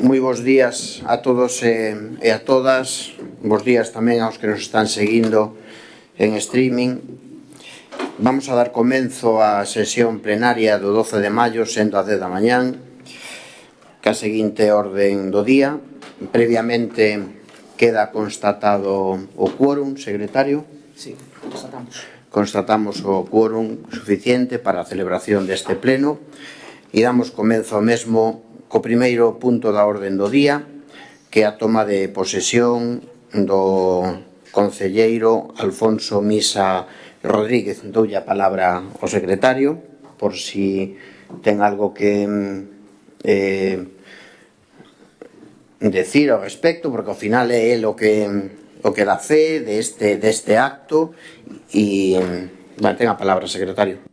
Moi bons días a todos e a todas. Bos días tamén aos que nos están seguindo en streaming. Vamos a dar comenzo á sesión plenaria do 12 de maio, sendo a 10 da mañán, ca seguinte orden do día. Previamente queda constatado o quórum, secretario? Sí, constatamos. Constatamos o quórum suficiente para a celebración deste pleno e damos comenzo ao mesmo co primeiro punto da orden do día, que é a toma de posesión do concelleiro Alfonso Misa Rodríguez. Doulle a palabra ao secretario por si ten algo que decir ao respecto, porque ao final é el o que dá fe deste acto e ten a palabra, secretario.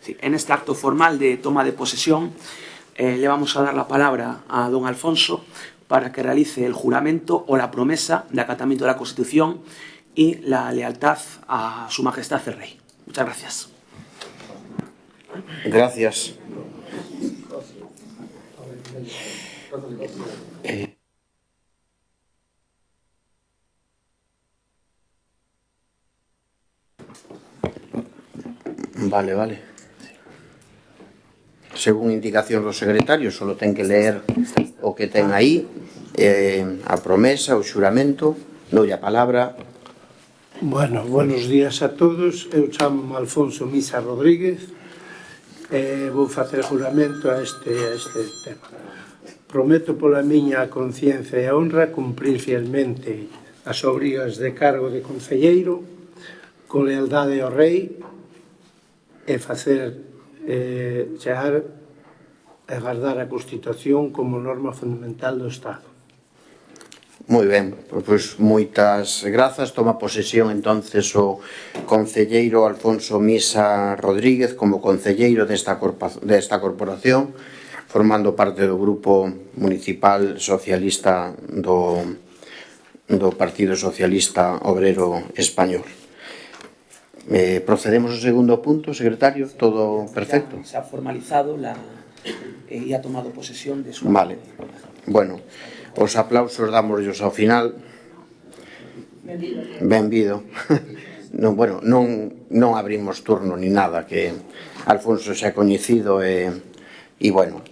Sí, en este acto formal de toma de posesión le vamos a dar la palabra a don Alfonso para que realice el juramento o la promesa de acatamiento de la Constitución y la lealtad a Su Majestad el Rey. Muchas gracias. Gracias. Vale. Según indicación do secretario, só ten que ler o que ten aí, a promesa, o xuramento. Doulle a palabra. Bueno, buenos días a todos. Eu chamo Alfonso Misa Rodríguez e vou facer juramento a este tema. Prometo pola miña conciencia e honra cumprir fielmente as obrigas de cargo de concelleiro con lealdade ao rei e facer chegar e guardar a Constitución como norma fundamental do Estado. Moi ben, pois moitas grazas. Toma posesión entonces o concelleiro Alfonso Misa Rodríguez como concelleiro desta corporación, formando parte do grupo municipal socialista do Partido Socialista Obrero Español. Procedemos ao segundo punto, secretario. Todo perfecto? Se ha formalizado y ha tomado posesión de su... Vale. Bueno, os aplausos dámoslos ao final. Benvido. Non abrimos turno ni nada, que Alfonso xa é coñecido e bueno,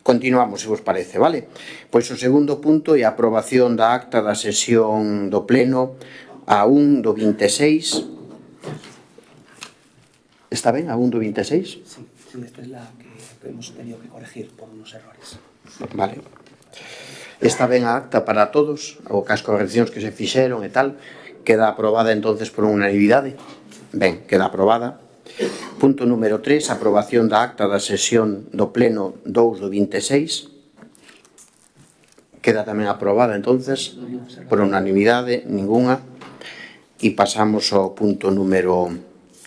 continuamos, se vos parece, vale? Pois o segundo punto é a aprobación da acta da sesión do pleno a 1 do 26. Está ben, a 1 do 26? Sí, esta es la que hemos tenido que corregir por unos errores. Vale. Está ben a acta para todos, ou cas correccións que se fixeron e tal. Queda aprobada entonces por unanimidade. Ben, queda aprobada. Punto número 3, aprobación da acta da sesión do pleno 2 do 26. Queda tamén aprobada entonces por unanimidade, ninguna. E pasamos ao punto número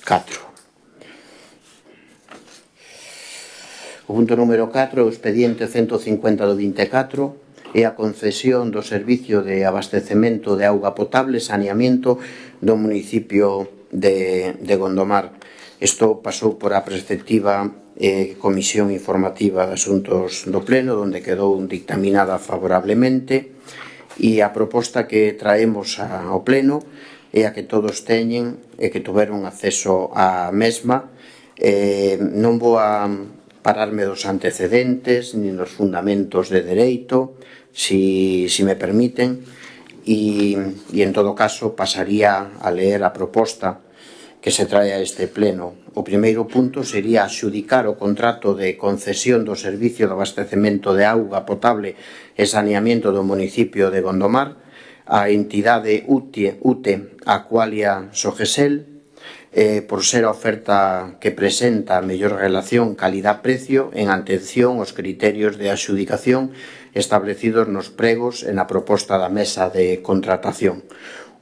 4. O punto número 4 é o expediente 150 do 24 e a concesión do servicio de abastecemento de auga potable e saneamiento do municipio de Gondomar. Isto pasou por a preceptiva Comisión Informativa de Asuntos do Pleno, onde quedou dictaminada favorablemente, e a proposta que traemos ao Pleno é a que todos teñen e que tuveron acceso á mesma. Non vou a pararme dos antecedentes ni nos fundamentos de dereito, si me permiten, e en todo caso pasaría a leer a proposta que se trae a este pleno. O primeiro punto sería adxudicar o contrato de concesión do servicio de abastecemento de auga potable e saneamiento do municipio de Gondomar a entidade UTE Aqualia Sogesel, por ser a oferta que presenta a mellor relación calidad-precio en atención aos criterios de adxudicación establecidos nos pregos e na proposta da mesa de contratación.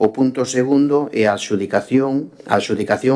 O punto segundo é a adxudicación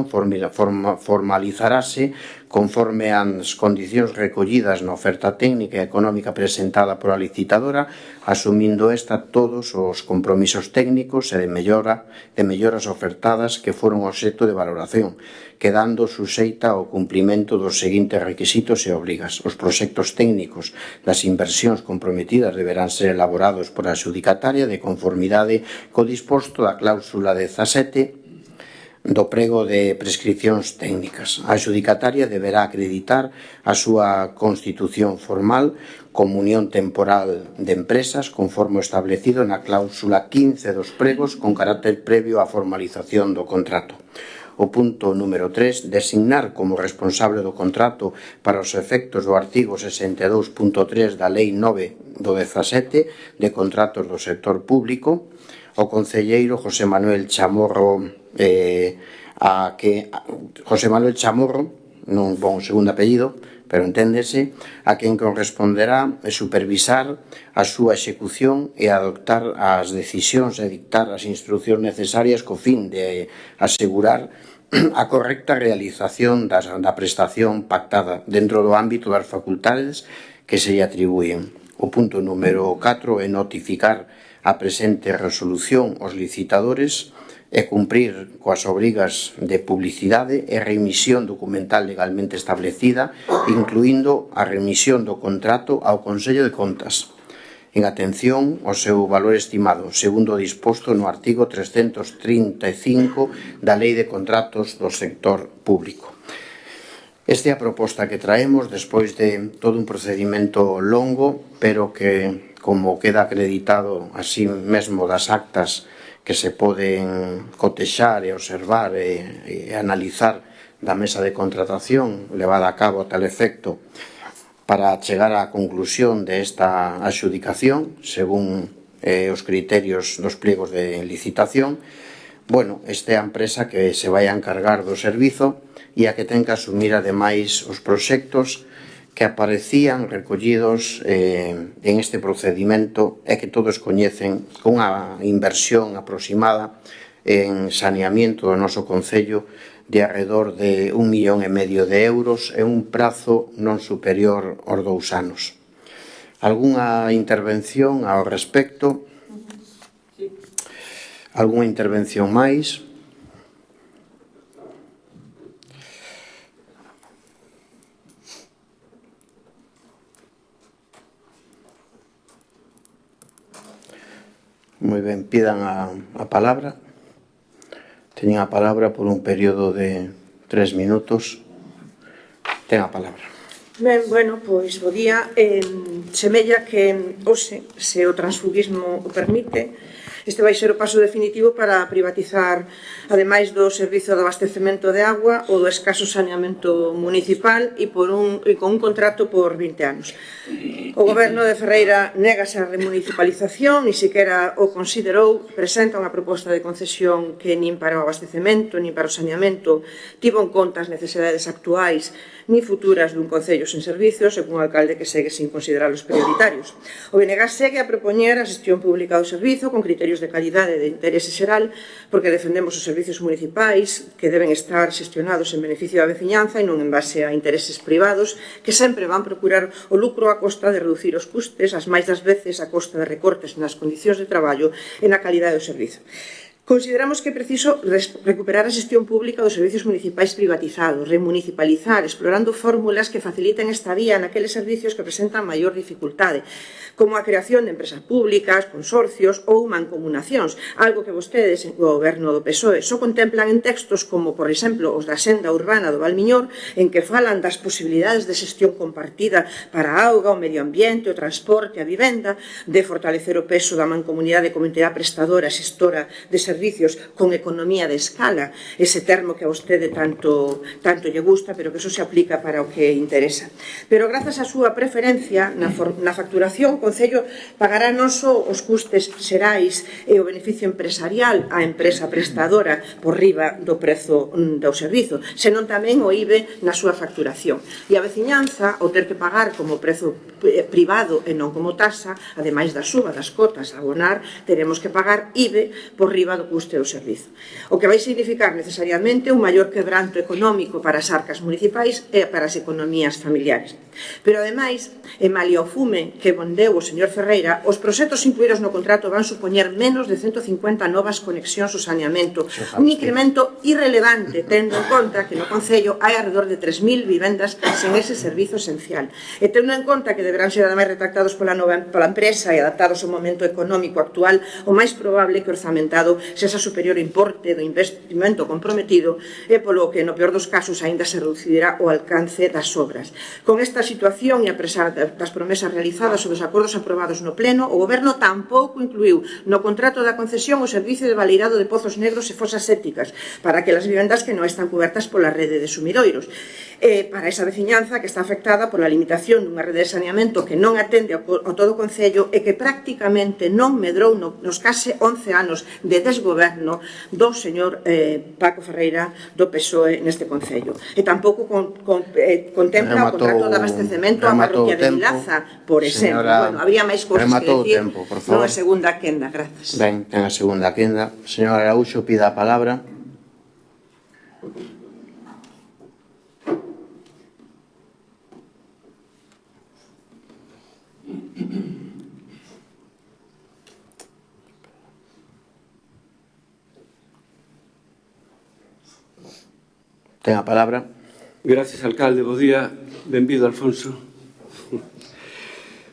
formalizarase conforme ás condicións recollidas na oferta técnica e económica presentada pola licitadora, asumindo esta todos os compromisos técnicos e de melloras ofertadas que foron obxecto de valoración, quedando suxeita ao cumprimento dos seguintes requisitos e obrigas. Os proxectos técnicos das inversións comprometidas deberán ser elaborados por a adxudicataria de conformidade co disposto da cláusula 17 do prego de prescripcións técnicas. A adxudicataria deberá acreditar a súa constitución formal como unión temporal de empresas conforme establecido na cláusula 15 dos pregos con carácter previo á formalización do contrato. O punto número 3, designar como responsable do contrato para os efectos do artigo 62.3 da Lei 9 do 17 de contratos do sector público, o concelleiro José Manuel Chamorro, non bon segundo apellido, pero enténdese, a quen corresponderá supervisar a súa execución e adoptar as decisións e dictar as instruccións necesarias co fin de asegurar a correcta realización da prestación pactada dentro do ámbito das facultades que se lle atribúen. O punto número 4 é notificar a presente resolución aos licitadores e cumprir coas obrigas de publicidade e remisión documental legalmente establecida, incluindo a remisión do contrato ao Consello de Contas, en atención ao seu valor estimado, segundo o disposto no artigo 335 da Lei de Contratos do Sector Público. Esta é a proposta que traemos despois de todo un procedimento longo, pero que, como queda acreditado así mesmo das actas que se poden cotexar e observar e analizar da mesa de contratación levada a cabo a tal efecto para chegar á conclusión desta adxudicación según os criterios dos pliegos de licitación. Bueno, esta é a empresa que se vai a encargar do servizo e a que ten que asumir ademais os proxectos que aparecían recollidos en este procedimento e que todos coñecen cunha inversión aproximada en saneamiento do noso concello de arredor de 1,5 millón de euros en un prazo non superior aos 2 anos. Algúnha intervención ao respecto? Algúnha intervención máis? Moi ben, pidan a palabra. Teñen a palabra por un período de 3 minutos. Ten a palabra. Ben, bueno, pois, bo día. Semella que hoxe, se o transfugismo o permite, este vai ser o paso definitivo para privatizar, ademais do servizo de abastecemento de agua, o do escaso saneamento municipal e con un contrato por 20 anos. O goberno de Ferreira negase a remunicipalización, ni sequera o considerou, presenta unha proposta de concesión que nin para o abastecemento, nin para o saneamento tivo en conta as necesidades actuais ni futuras dun concello sen servicios, e cun alcalde que segue sin considerar os prioritarios. O BNG segue a propoñer a xestión pública do servizo con criterios de calidade e de interese xeral, porque defendemos os servicios municipais que deben estar xestionados en beneficio da veciñanza e non en base a intereses privados que sempre van procurar o lucro a costa de reducir os custes, as máis das veces a costa de recortes nas condicións de traballo e na calidade do servizo. Consideramos que é preciso recuperar a xestión pública dos servicios municipais privatizados, remunicipalizar, explorando fórmulas que faciliten esta vía naqueles servicios que presentan maior dificultade, como a creación de empresas públicas, consorcios ou mancomunacións, algo que vostedes, o goberno do PSOE, só contemplan en textos como, por exemplo, os da Senda Urbana do Valmiñor, en que falan das posibilidades de xestión compartida para a auga, o medio ambiente, o transporte, a vivenda, de fortalecer o peso da mancomunidade como entidade prestadora, xestora de servicios con economía de escala, ese termo que a vostede tanto lle gusta, pero que eso se aplica para o que interesa. Pero grazas á súa preferencia na facturación, o Concello pagará non só os custes xerais e o beneficio empresarial á empresa prestadora por riba do prezo do servizo, senón tamén o IBE na súa facturación. E a veciñanza, ao ter que pagar como prezo privado e non como tasa, ademais da suba das cotas a abonar, teremos que pagar IBE por riba do do custe do servizo, o que vai significar necesariamente un maior quebranto económico para as arcas municipais e para as economías familiares. Pero, ademais, en malia o fume que bondeu o señor Ferreira, os proxectos incluídos no contrato van supoñer menos de 150 novas conexións ao saneamento, un incremento irrelevante, tendo en conta que no Concello hai alrededor de 3.000 vivendas sen ese servizo esencial. E tendo en conta que deberán ser ademais retractados pola empresa e adaptados ao momento económico actual, o máis probable que o orzamentado sexa superior ao importe do investimento comprometido e polo que, no peor dos casos, aínda se reducirá o alcance das obras. Con esta situación e a pesar das promesas realizadas sobre os acordos aprobados no Pleno, o Goberno tampouco incluiu no contrato da concesión o servicio de baleirado de pozos negros e fosas sépticas para aquelas vivendas que non están cubertas pola rede de sumidoiros. Para esa veciñanza que está afectada pola limitación dunha rede de saneamento que non atende ao todo o Concello e que prácticamente non medrou nos case 11 anos de desgoberno do señor Paco Ferreira do PSOE neste Concello. E tampouco contempla o contrato de abastecemento a parroquia de Vilaza, por exemplo. Bueno, habría máis cousas que decir nunha segunda quenda. Grazas. Ben, ten a segunda quenda. Señor Araújo, pida a palabra. Ten a palabra. Gracias, alcalde. Bo día. Benvido, Alfonso.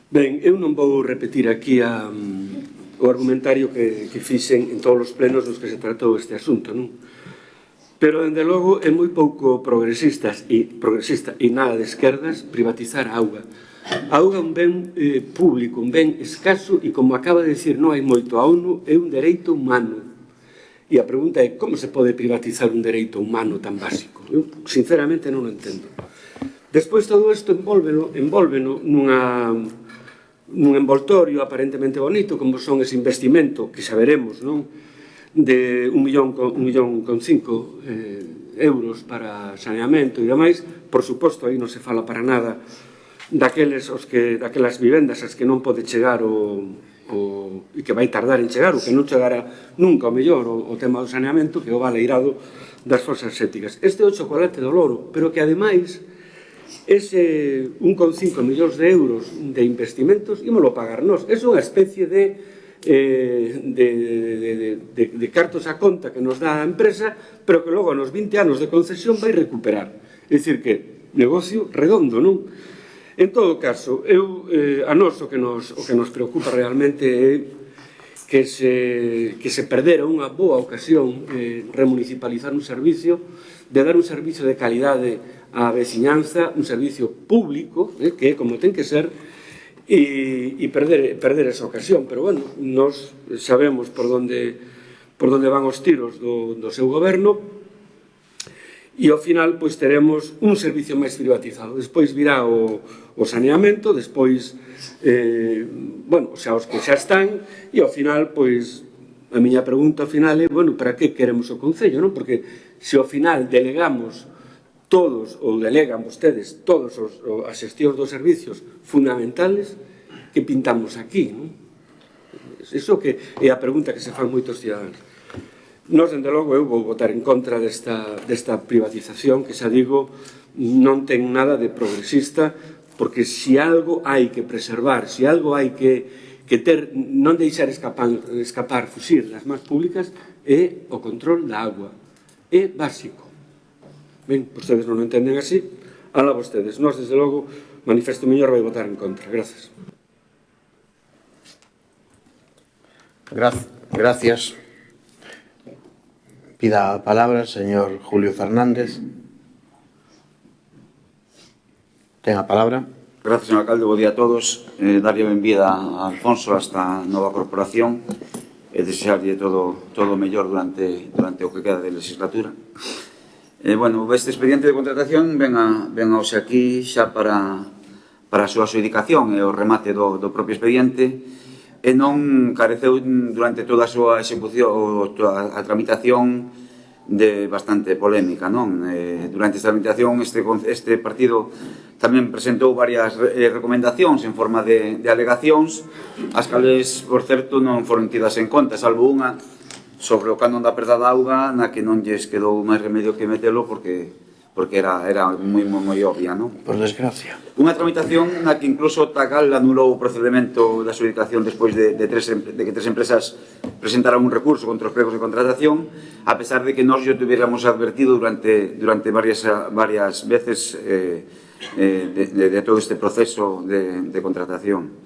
Ben, eu non vou repetir aquí o argumentario que fixen en todos os plenos nos que se tratou este asunto, non? Pero, dende logo, é moi pouco progresista e nada de esquerdas privatizar a auga. A auga é un ben público, un ben escaso e, como acaba de dicir, non hai moito a ONU, é un dereito humano. E a pregunta é como se pode privatizar un dereito humano tan básico. Eu, sinceramente, non o entendo. Despois, todo isto envólveno nun envoltorio aparentemente bonito, como son ese investimento, que xa veremos, non? De 1,5 millón euros para saneamento e demais. Por suposto, aí non se fala para nada daquelas vivendas as que non pode chegar e que vai tardar en chegar, o que non chegará nunca ao mellor o tema do saneamento, que é o baleirado das fosas sépticas. Este é o chocolate do loro, pero que ademais ese 1,5 millóns de euros de investimentos ímolo pagar nós. É unha especie de cartos a conta que nos dá a empresa, pero que logo nos 20 anos de concesión vai recuperar. É dicir que negocio redondo, non? En todo caso, a nós o que nos preocupa realmente é que se perdera unha boa ocasión remunicipalizar un servicio, de dar un servicio de calidade á veciñanza, un servicio público, que é como ten que ser, e perder esa ocasión. Pero, bueno, nós sabemos por onde van os tiros do seu goberno, e ao final pois teremos un servicio máis privatizado. Despois virá o saneamento, despois bueno, xa os que xa están, e ao final pois a miña pregunta ao final é, bueno, para que queremos o Concello, non? Porque se ao final delegamos todos, ou delegan vostedes todos as xestións dos servicios fundamentales, que pintamos aquí, non? Iso que é a pregunta que se fan moitos ciudadanos. Nos, dende logo, eu vou votar en contra desta privatización, que xa digo, non ten nada de progresista, porque se algo hai que preservar, se algo hai que ter, non deixar escapar, fuxir das más públicas, é o control da agua. É básico. Ben, vostedes non o entenden así, ala vostedes. Nos, desde logo, Manifesto Miñor vai votar en contra. Grazas. Gracias. Pida a palabra, señor Julio Fernández. Ten a palabra. Gracias, señor alcalde. Bo día a todos. Darlle benvida a Alfonso a esta nova corporación e desearlle todo o mellor durante o que queda de legislatura. Bueno, este expediente de contratación ven hoxe aquí xa para a súa adxudicación e o remate do propio expediente, e non careceu durante toda a súa execución a tramitación de bastante polémica, non? Durante esta tramitación este partido tamén presentou varias recomendacións en forma de alegacións, as cales, por certo, non foron tidas en conta, salvo unha sobre o canon da perda da auga, na que non lles quedou máis remedio que metelo porque era moi obvia, non? Por desgracia. Unha tramitación na que incluso Tagal anulou o procedimento de adxudicación despois de que tres empresas presentaran un recurso contra os pregos de contratación, a pesar de que nós yo tuviéramos advertido durante varias veces de todo este proceso de contratación.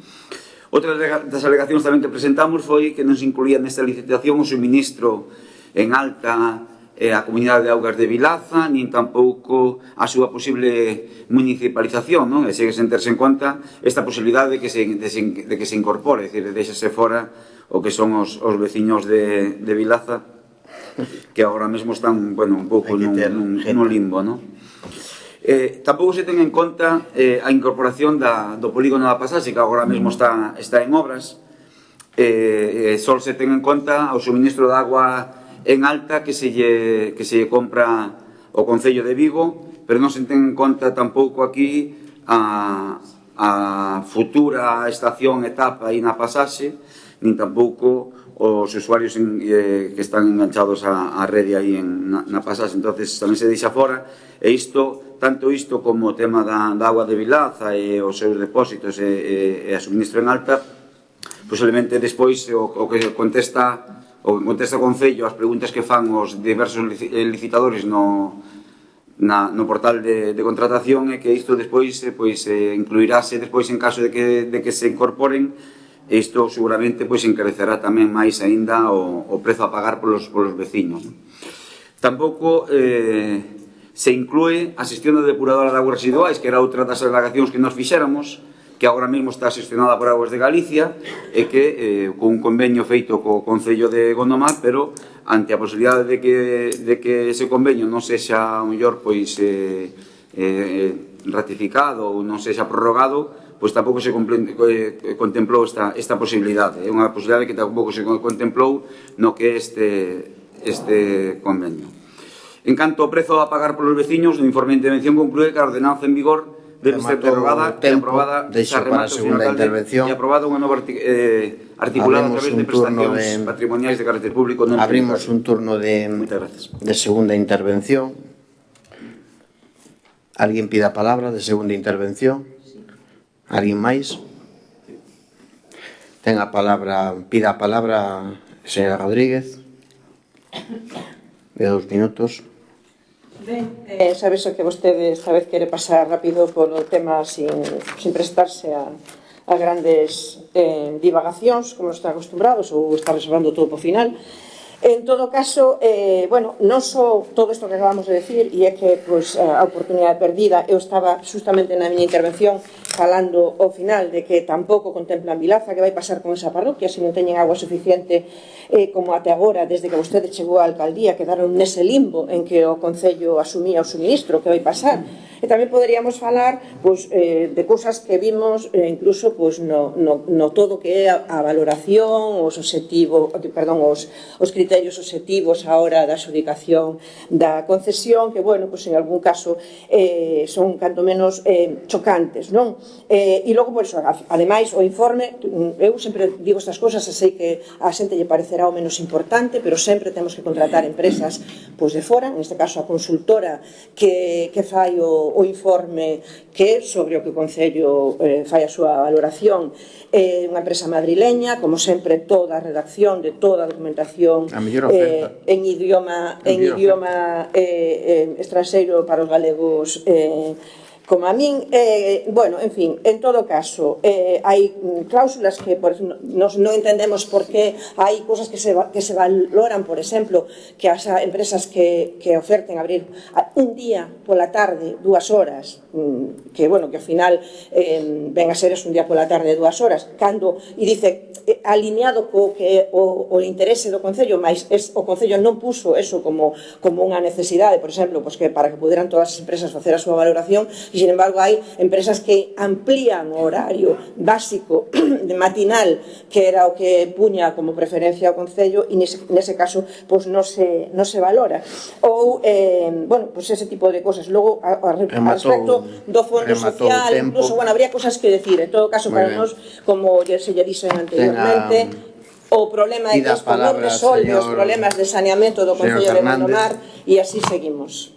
Outra das alegacións tamén que presentamos foi que non se incluía nesta licitación o suministro en alta a Comunidade de Augas de Vilaza, nin tampouco a súa posible municipalización, non? E segue sen terse en conta esta posibilidade de que se incorpore, é dicir, deixase fora o que son os veciños de Vilaza, que agora mesmo están, bueno, un pouco nun limbo, non? Tampouco se ten en conta a incorporación do polígono da Pasaxe, que agora mesmo está en obras. Só se ten en conta o suministro de agua en alta que se lle compra o Concello de Vigo, pero non se ten en conta tampouco aquí a futura estación etapa aí na Pasaxe, nin tampouco os usuarios que están enganchados á rede aí na Pasaxe. Entonces tamén se deixa fora, e tanto isto como o tema da agua de Vilaza e os seus depósitos e a suministro en alta, posiblemente despois o que contesta o Concello as preguntas que fan os diversos licitadores no portal de contratación, é que isto despois incluirase despois en caso de que se incorporen, e isto seguramente encarecerá tamén máis aínda o prezo a pagar polos veciños. Tampouco se inclúe a xestión da depuradora de aguas residuais, que era outra das alegacións que nos fixéramos, que agora mesmo está xestionada por Aguas de Galicia, e que con un convenio feito co Concello de Gondomar, pero ante a posibilidade de que ese convenio non sexa mellor ratificado ou non sexa prorrogado, pois tampouco se contemplou esta posibilidade. É unha posibilidade que tampouco se contemplou no que é este convenio. En canto ao prezo a pagar polos veciños, o informe de intervención conclúe que a ordenanza en vigor debe ser derogada e aprobada para a segunda intervención. E aprobada unha nova articulada a través de prestacións patrimoniais de carácter público. Abrimos un turno de segunda intervención. Alguén pida a palabra de segunda intervención? Alguén máis? Pida a palabra señora Rodríguez. De 2 minutos. Ben, sabes o que vostede esta vez quere pasar rápido polo tema sin prestarse a grandes divagacións, como está acostumbrados, ou está reservando todo po final. En todo caso, non só todo isto que acabamos de decir, e é que a oportunidade perdida, eu estaba justamente na miña intervención falando ao final de que tampouco contemplan Vilaza, que vai pasar con esa parroquia se non teñen agua suficiente como até agora, desde que vostede chegou á alcaldía, quedaron nese limbo en que o Concello asumía o suministro, que vai pasar. E tamén poderíamos falar de cousas que vimos incluso no todo que é a valoración, os criterios obxectivos a hora da adxudicación da concesión, que, en algún caso son canto menos chocantes, non? E logo, ademais, o informe, eu sempre digo estas cousas, sei que a xente lle parecerá o menos importante, pero sempre temos que contratar empresas de fora, neste caso a consultora que fai o informe que é sobre o que o Concello fai a súa valoración, unha empresa madrileña, como sempre toda a redacción de toda a documentación en idioma estranxeiro para os galegos como a min. En fin, en todo caso, hai cláusulas que nos non entendemos por que hai cousas que se valoran, por exemplo, que as empresas que oferten abrir un día pola tarde 2 horas, que ao final ven a ser un día pola tarde 2 horas, e dice alineado co que o interese do Concello, mas o Concello non puso eso como unha necesidade, por exemplo, que para que puderan todas as empresas facer a súa valoración. E, sin embargo, hai empresas que amplían o horario básico de matinal, que era o que puña como preferencia ao Concello, e nese caso non se valora. Ou, ese tipo de cosas. Logo, a respecto do fondo social, incluso, habría cosas que decir. En todo caso, para nós, como se lle dixen anteriormente, o problema é que isto non resolve os problemas de saneamento do Concello de Gondomar e así seguimos.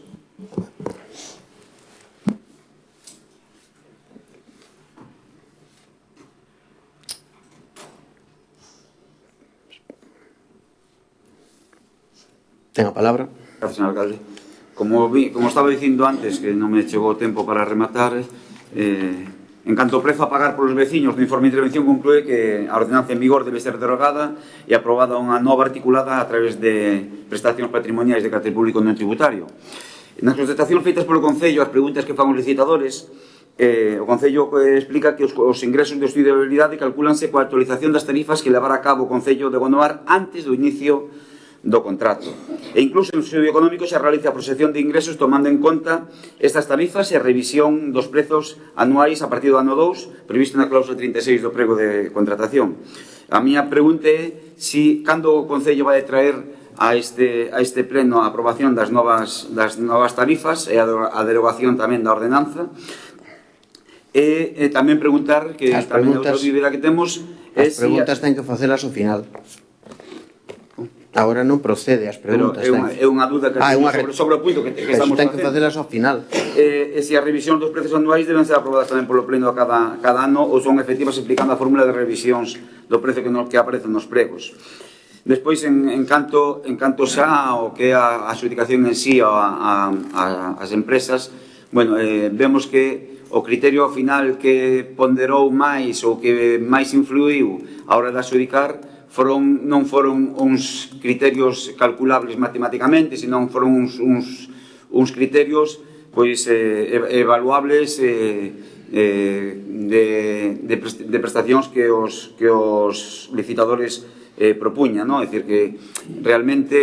Ten a palabra. Gracias, señor alcalde. Como estaba dicindo antes, que non me chegou o tempo para rematar, en canto ao prezo a pagar polos veciños, no informe de intervención conclúe que a ordenanza en vigor debe ser derogada e aprobada unha nova articulada a través de prestacións patrimoniais de carácter público non tributario. Nas contestacións feitas polo Concello, as preguntas que fan os licitadores, o Concello explica que os ingresos de estudio de viabilidade calcúlanse coa actualización das tarifas que levara a cabo o Concello de Gondomar antes do inicio do contrato. E incluso no estudio económico se realiza a proxección de ingresos tomando en conta estas tarifas e a revisión dos prezos anuais a partir do ano 2 previsto na cláusula 36 do prego de contratación. A miña pregunta é si cando o Concello vai traer a este pleno a aprobación das novas tarifas e a derogación tamén da ordenanza, e tamén preguntar que tamén outra dúbida que temos as preguntas ten que facelas ao final. Agora non procede as preguntas. Pero é unha dúda que sobre o punto que estamos facendo. Ten que facelas ao final. E se a revisión dos prezos anuais deben ser aprobadas tamén polo pleno cada ano ou son efectivas explicando a fórmula de revisións do prezo que aparece nos pregos. Despois, en canto xa ao que é a adxudicación en sí ás empresas, vemos que o criterio final que ponderou máis ou que máis influiu a hora de adxudicar non foron uns criterios calculables matemáticamente, senón foron uns criterios evaluables de prestacións que os licitadores propuñan. É dicir, que realmente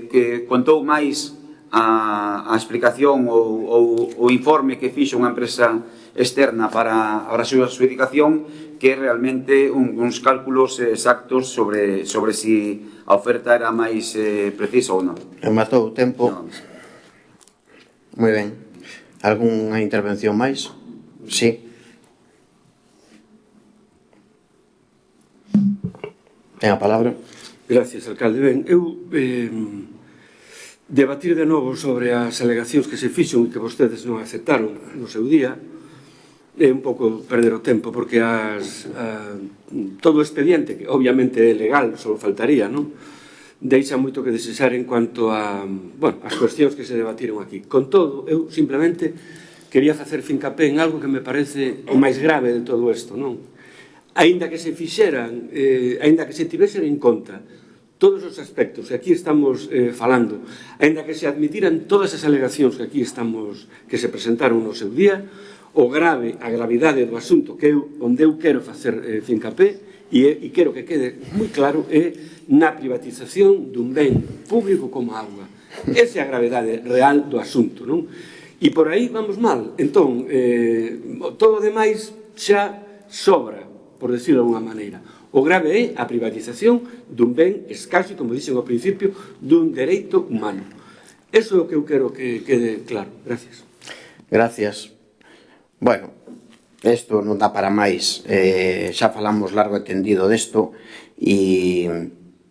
que contou máis a explicación ou o informe que fixo unha empresa externa para a súa adxudicación que realmente uns cálculos exactos sobre si a oferta era máis precisa ou non. Rematou o tempo. Moi ben. Algúnha intervención máis? Sí. Ten a palabra. Gracias, alcalde. Ben, eu debatir de novo sobre as alegacións que se fixon e que vostedes non aceptaron no seu día é un pouco perder o tempo, porque todo o expediente, que obviamente é legal, só faltaría, non? Deixa moito que desexar en cuanto a as cuestións que se debatiron aquí. Con todo, eu simplemente quería facer fincapé en algo que me parece o máis grave de todo isto, non? Aínda que se fixeran, aínda que se tivesen en conta todos os aspectos que aquí estamos falando, aínda que se admitiran todas as alegacións que aquí estamos, que se presentaron no seu día, a gravidade do asunto que onde eu quero facer fincapé e quero que quede moi claro é na privatización dun ben público como a auga. Esa é a gravidade real do asunto, non? E por aí vamos mal. Entón, todo o demais xa sobra, por decirlo de alguna maneira. O grave é a privatización dun ben escaso, como dixen ao principio, dun dereito humano. Eso é o que eu quero que quede claro. Gracias. Gracias. Bueno, isto non dá para máis. Xa falamos largo e tendido desto e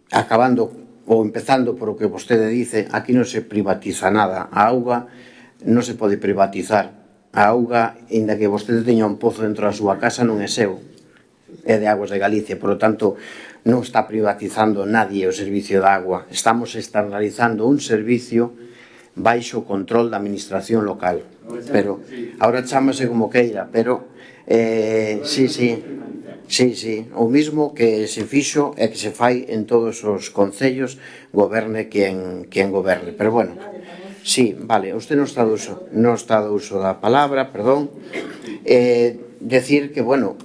acabando ou empezando por o que vostede dice, aquí non se privatiza nada. A auga non se pode privatizar. A auga, inda que vostede teña un pozo dentro da súa casa, non é seu. É de Aguas de Galicia, por lo tanto non está privatizando nadie o servicio de agua. Estamos externalizando un servicio baixo o control da administración local. Pero, ahora chámase como queira, pero sí, o mismo que se fixo e que se fai en todos os concellos, goberne quen goberne. Pero bueno, sí, vale, usted non está do uso da palabra, perdón. Decir que, bueno,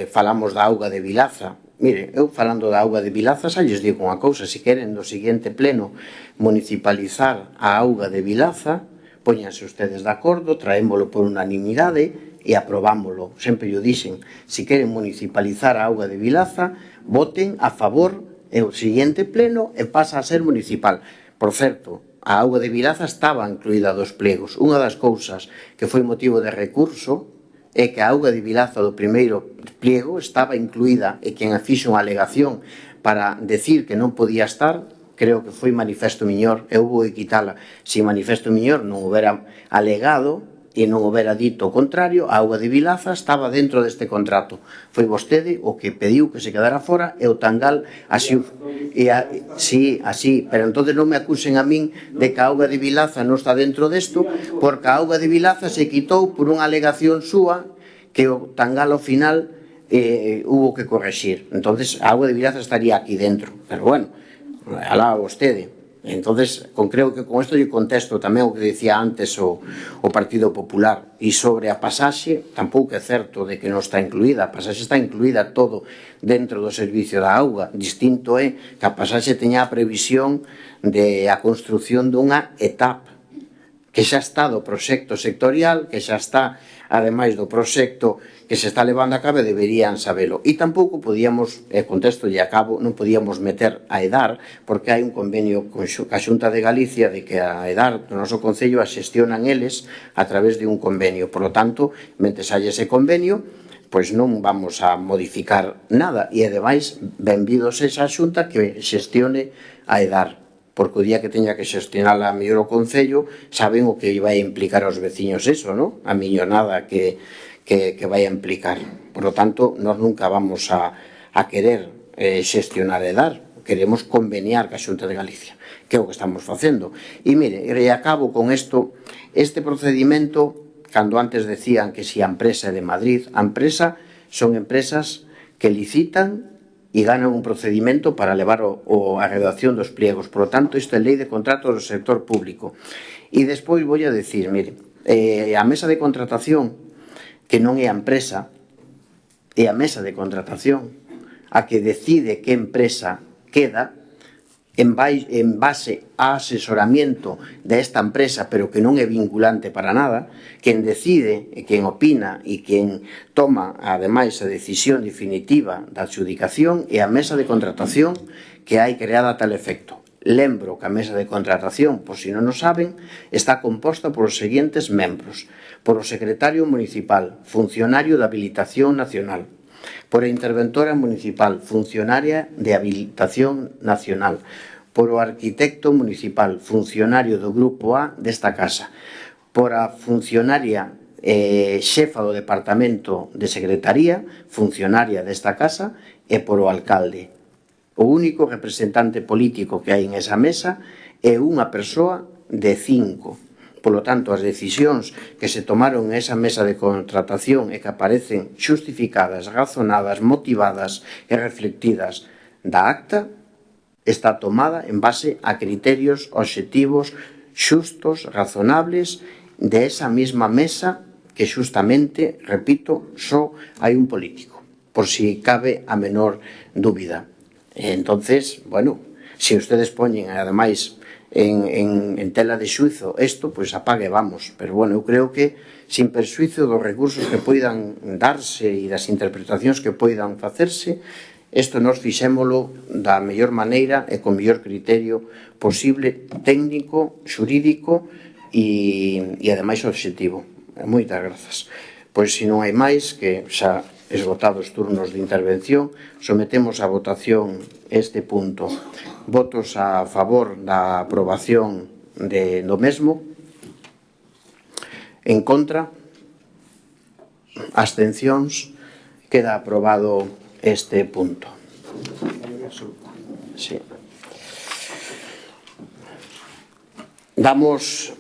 falamos da auga de Vilaza. Mire, eu falando da auga de Vilaza xa lles digo unha cousa, se queren do seguinte pleno municipalizar a auga de Vilaza, póñanse ustedes de acordo, traémolo por unanimidade e aprobámolo. Sempre yo dixen, se queren municipalizar a auga de Vilaza, voten a favor e o seguinte pleno e pasa a ser municipal. Por certo, a auga de Vilaza estaba incluída dos plegos. Unha das cousas que foi motivo de recurso é que a auga de Vilaza do primeiro pliego estaba incluída e quen fixo unha alegación para decir que non podía estar, creo que foi manifesto miñor, eu vou quitala. Se manifesto miñor non houbera alegado e non houbera dito o contrario, a auga de Vilaza estaba dentro deste contrato. Foi vostede o que pediu que se quedara fora e o Tangal así. Sí, así, pero entonces non me acusen a min de que a auga de Vilaza non está dentro desto, porque a auga de Vilaza se quitou por unha alegación súa que o Tangal ao final hubo que corregir. Entonces a auga de Vilaza estaría aquí dentro, pero bueno, alá vostede. Entonces, creo que con isto lle contesto tamén o que dicía antes o Partido Popular. E sobre a pasaxe, tampouco é certo de que non está incluída. A pasaxe está incluída todo dentro do servicio da auga. Distinto é que a pasaxe teña a previsión de a construción dunha etapa que xa está do proxecto sectorial, que xa está, ademais do proxecto que se está levando a cabo, deberían sabelo. E tampouco podíamos, contesto e acabo, non podíamos meter a EDAR, porque hai un convenio con a Xunta de Galicia de que a EDAR do noso Concello a xestionan eles a través de un convenio. Por lo tanto, mentre hai ese convenio, pois non vamos a modificar nada. E, ademais, benvidos esa Xunta que xestione a EDAR, porque o día que teña que xestionar a mellor o Concello saben o que vai implicar aos veciños eso, non? A millonada que vai a implicar. Por lo tanto, nós nunca vamos a querer xestionar e dar, queremos conveniar ca Xunta de Galicia, que é o que estamos facendo. E mire, e acabo con isto, este procedimento, cando antes decían que si a empresa é de Madrid, a empresa son empresas que licitan e ganan un procedimento para levar a redacción dos pliegos. Por lo tanto, isto é lei de contratos do sector público. E despois vou a decir, mire, a mesa de contratación, que non é a empresa, é a mesa de contratación a que decide que empresa queda en base a asesoramiento desta empresa, pero que non é vinculante para nada. Quen decide, quen opina e quen toma, ademais, a decisión definitiva da adxudicación é a mesa de contratación que hai creada a tal efecto. Lembro que a mesa de contratación, por si non o saben, está composta por os seguintes membros: por o secretario municipal, funcionario de habilitación nacional; por a interventora municipal, funcionaria de habilitación nacional; por o arquitecto municipal, funcionario do grupo A desta casa; por a funcionaria xefa do departamento de secretaría, funcionaria desta casa; e por o alcalde. O único representante político que hai en esa mesa é unha persoa de 5. Por lo tanto, as decisións que se tomaron en esa mesa de contratación e que aparecen xustificadas, razonadas, motivadas e reflectidas da acta, está tomada en base a criterios obxectivos, xustos, razonables, de esa mesma mesa que xustamente, repito, só hai un político, por si cabe a menor dúbida. Entonces, bueno, se ustedes poñen, ademais, en tela de xuizo isto, pois apague, vamos. Pero, bueno, eu creo que, sin perxuizo dos recursos que poidan darse e das interpretacións que poidan facerse, isto nos fixémolo da mellor maneira e con mellor criterio posible, técnico, xurídico e ademais obxectivo. Moitas grazas. Pois, se non hai máis, que xa esgotados turnos de intervención, sometemos a votación este punto. Votos a favor da aprobación do mesmo. En contra. Abstencións. Queda aprobado este punto. Sí.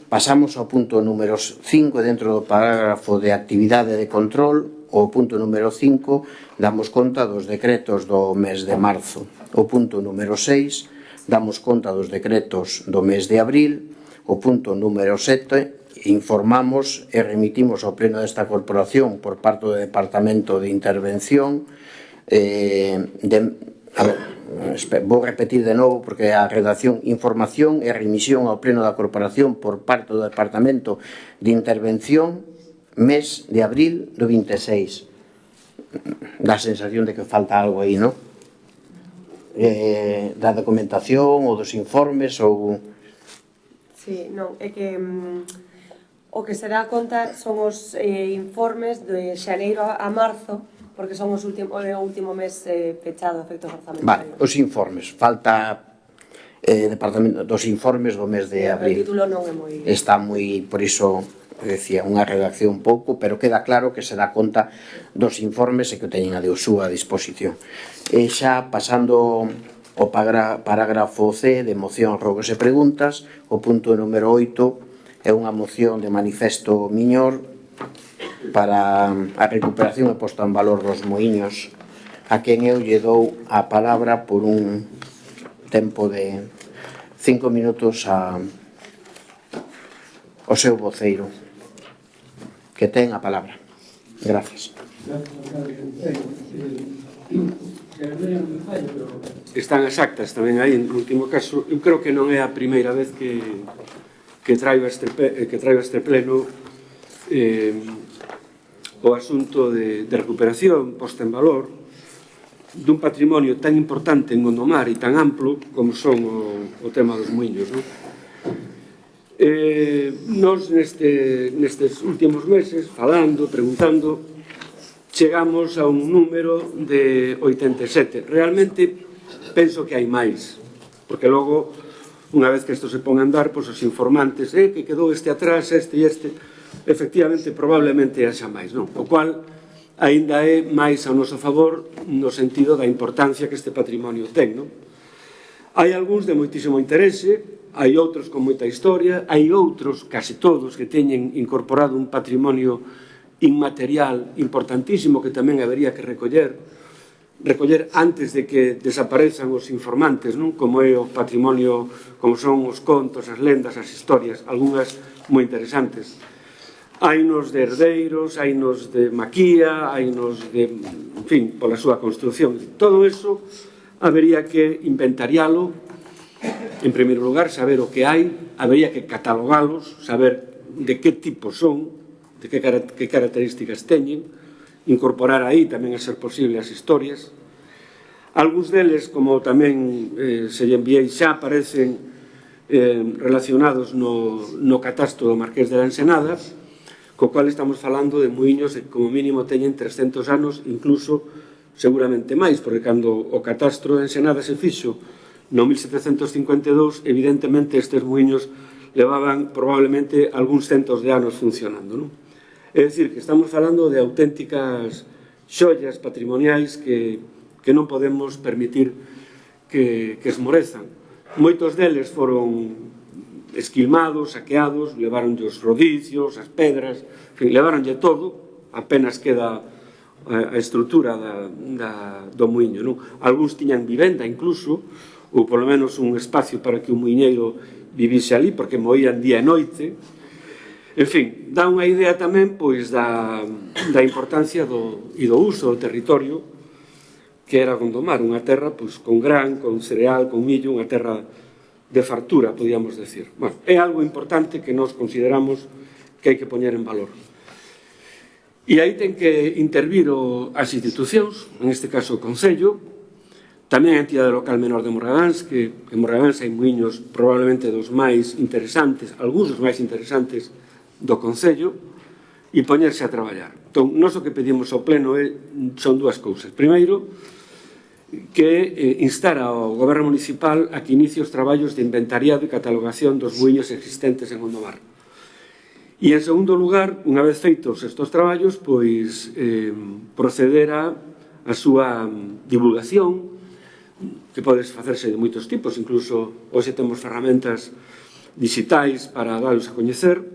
Pasamos ao punto número 5 dentro do parágrafo de actividade de control. O punto número 5 damos conta dos decretos do mes de marzo. O punto número 6 damos conta dos decretos do mes de abril. O punto número 7 informamos e remitimos ao pleno desta corporación por parte do Departamento de Intervención vou repetir de novo porque a redacción, información e remisión ao pleno da corporación por parte do Departamento de Intervención mes de abril do 26. Dá a sensación de que falta algo aí, non? Da documentación ou dos informes ou... Sí, non, é que o que se dá conta son os informes de xaneiro a marzo porque son o último mes pechado a efectos Vale, orzamentarios. os informes. Falta departamento dos informes do mes de O abril. título non é moi... Está moi, por iso, decía, unha redacción pouco, pero queda claro que se dá conta dos informes e que teñen a de súa disposición. E xa pasando o parágrafo C de moción, rogos e preguntas, o punto número 8 é unha moción de manifesto Miñor para a recuperación e posta en valor dos muiños, a quen eu lle dou a palabra por un tempo de 5 minutos ao seu voceiro, que ten a palabra. Gracias. Están as actas tamén aí, en último caso. Eu creo que non é a primeira vez que traigo este pleno o asunto de recuperación, posta en valor dun patrimonio tan importante en Gondomar e tan amplo como son o tema dos muiños, non? Nos nestes últimos meses, falando, preguntando, chegamos a un número de 87. Realmente penso que hai máis, porque logo, unha vez que isto se pon a andar, pois os informantes, que quedou este atrás, este e este, efectivamente, probablemente haxa máis, non? O cual aínda é máis ao noso favor no sentido da importancia que este patrimonio ten, non? Hai algúns de moitísimo interese, hai outros con moita historia, hai outros, case todos, que teñen incorporado un patrimonio inmaterial importantísimo que tamén habería que recoller antes de que desaparezan os informantes, non? Como é o patrimonio, como son os contos, as lendas, as historias, algunhas moi interesantes. Hainos de herdeiros, hainos de maquía, hainos de, en fin, pola súa construción. Todo eso habería que inventarialo, en primeiro lugar, saber o que hai, habería que catalogalos, saber de que tipo son, de que características teñen, incorporar aí tamén a ser posible as historias. Algúns deles, como tamén se lle enviei xa, aparecen relacionados no catastro do Marqués de la Ensenada, co cual estamos falando de muiños que como mínimo teñen 300 anos, incluso seguramente máis, porque cando o catastro de Ensenada se fixo no 1752, evidentemente estes muiños levaban probablemente algúns centos de anos funcionando, non? É dicir, que estamos falando de auténticas xollas patrimoniais que non podemos permitir que esmorezan. Moitos deles foron esquilmados, saqueados, levaronlle os rodicios, as pedras, levaronlle todo, apenas queda a estrutura do muiño, non? Algúns tiñan vivenda incluso, ou polo menos un espacio para que un muiñeiro vivise ali, porque moían día e noite. En fin, dá unha idea tamén pois da importancia e do uso do territorio que era Gondomar, unha terra pois con gran, con cereal, con millo, unha terra de fartura, podíamos decir. Bueno, é algo importante que nos consideramos que hai que poñer en valor. E aí ten que intervir as institucións, en este caso o Concello, tamén a entidade local menor de Morragáns, que en Morragáns hai muiños probablemente dos máis interesantes, algúns dos máis interesantes do Concello, e poñerse a traballar. Entón, nós o que pedimos ao Pleno son dúas cousas. Primeiro, que instar ao Goberno Municipal a que inicie os traballos de inventariado e catalogación dos muiños existentes en Gondomar. E, en segundo lugar, unha vez feitos estes traballos, pois proceder a súa divulgación, que pode facerse de moitos tipos, incluso hoxe temos ferramentas digitais para dalos a coñecer,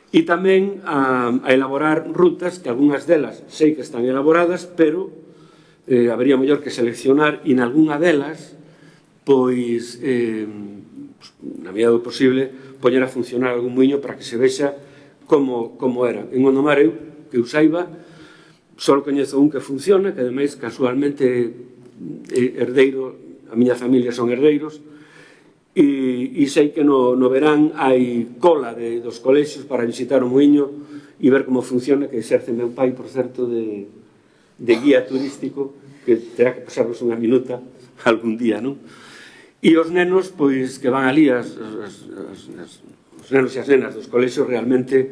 e tamén a elaborar rutas, que algunhas delas sei que están elaboradas, pero habería mellor que seleccionar e en algunha delas pois na medida do posible poñer a funcionar algún muiño para que se vexa como era. En Gondomar, que eu saiba, só coñezo un que funciona, que ademais casualmente herdeiro, a miña familia son herdeiros, e sei que no verán hai cola dos colexios para visitar o muiño e ver como funciona, que exerce meu pai, por certo, de guía turístico, que terá que pasarnos unha minuta algún día, non? E os nenos, pois, que van ali, os nenos e as nenas dos colexios realmente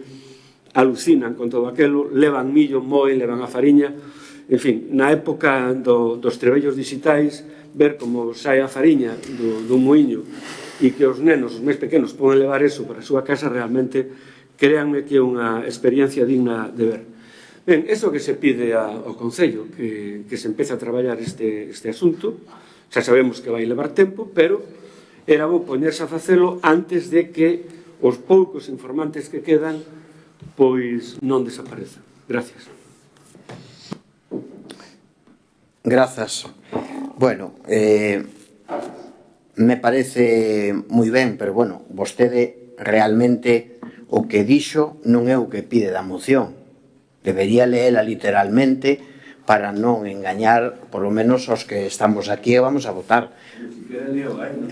alucinan con todo aquelo, levan millo, moen, levan a fariña, En fin, na época dos trebellos digitais, ver como sai a fariña do muiño e que os nenos, os máis pequenos, poden levar eso para a súa casa, realmente, créanme que é unha experiencia digna de ver. Ben, eso que se pide ao Concello, que se empece a traballar este asunto, xa sabemos que vai levar tempo, pero era bo poñerse a facelo antes de que os poucos informantes que quedan pois non desaparezan. Gracias. Grazas. Bueno, me parece moi ben, pero bueno, vostede realmente o que dixo non é o que pide da moción. Debería leela literalmente para non engañar, por lo menos, os que estamos aquí e vamos a votar.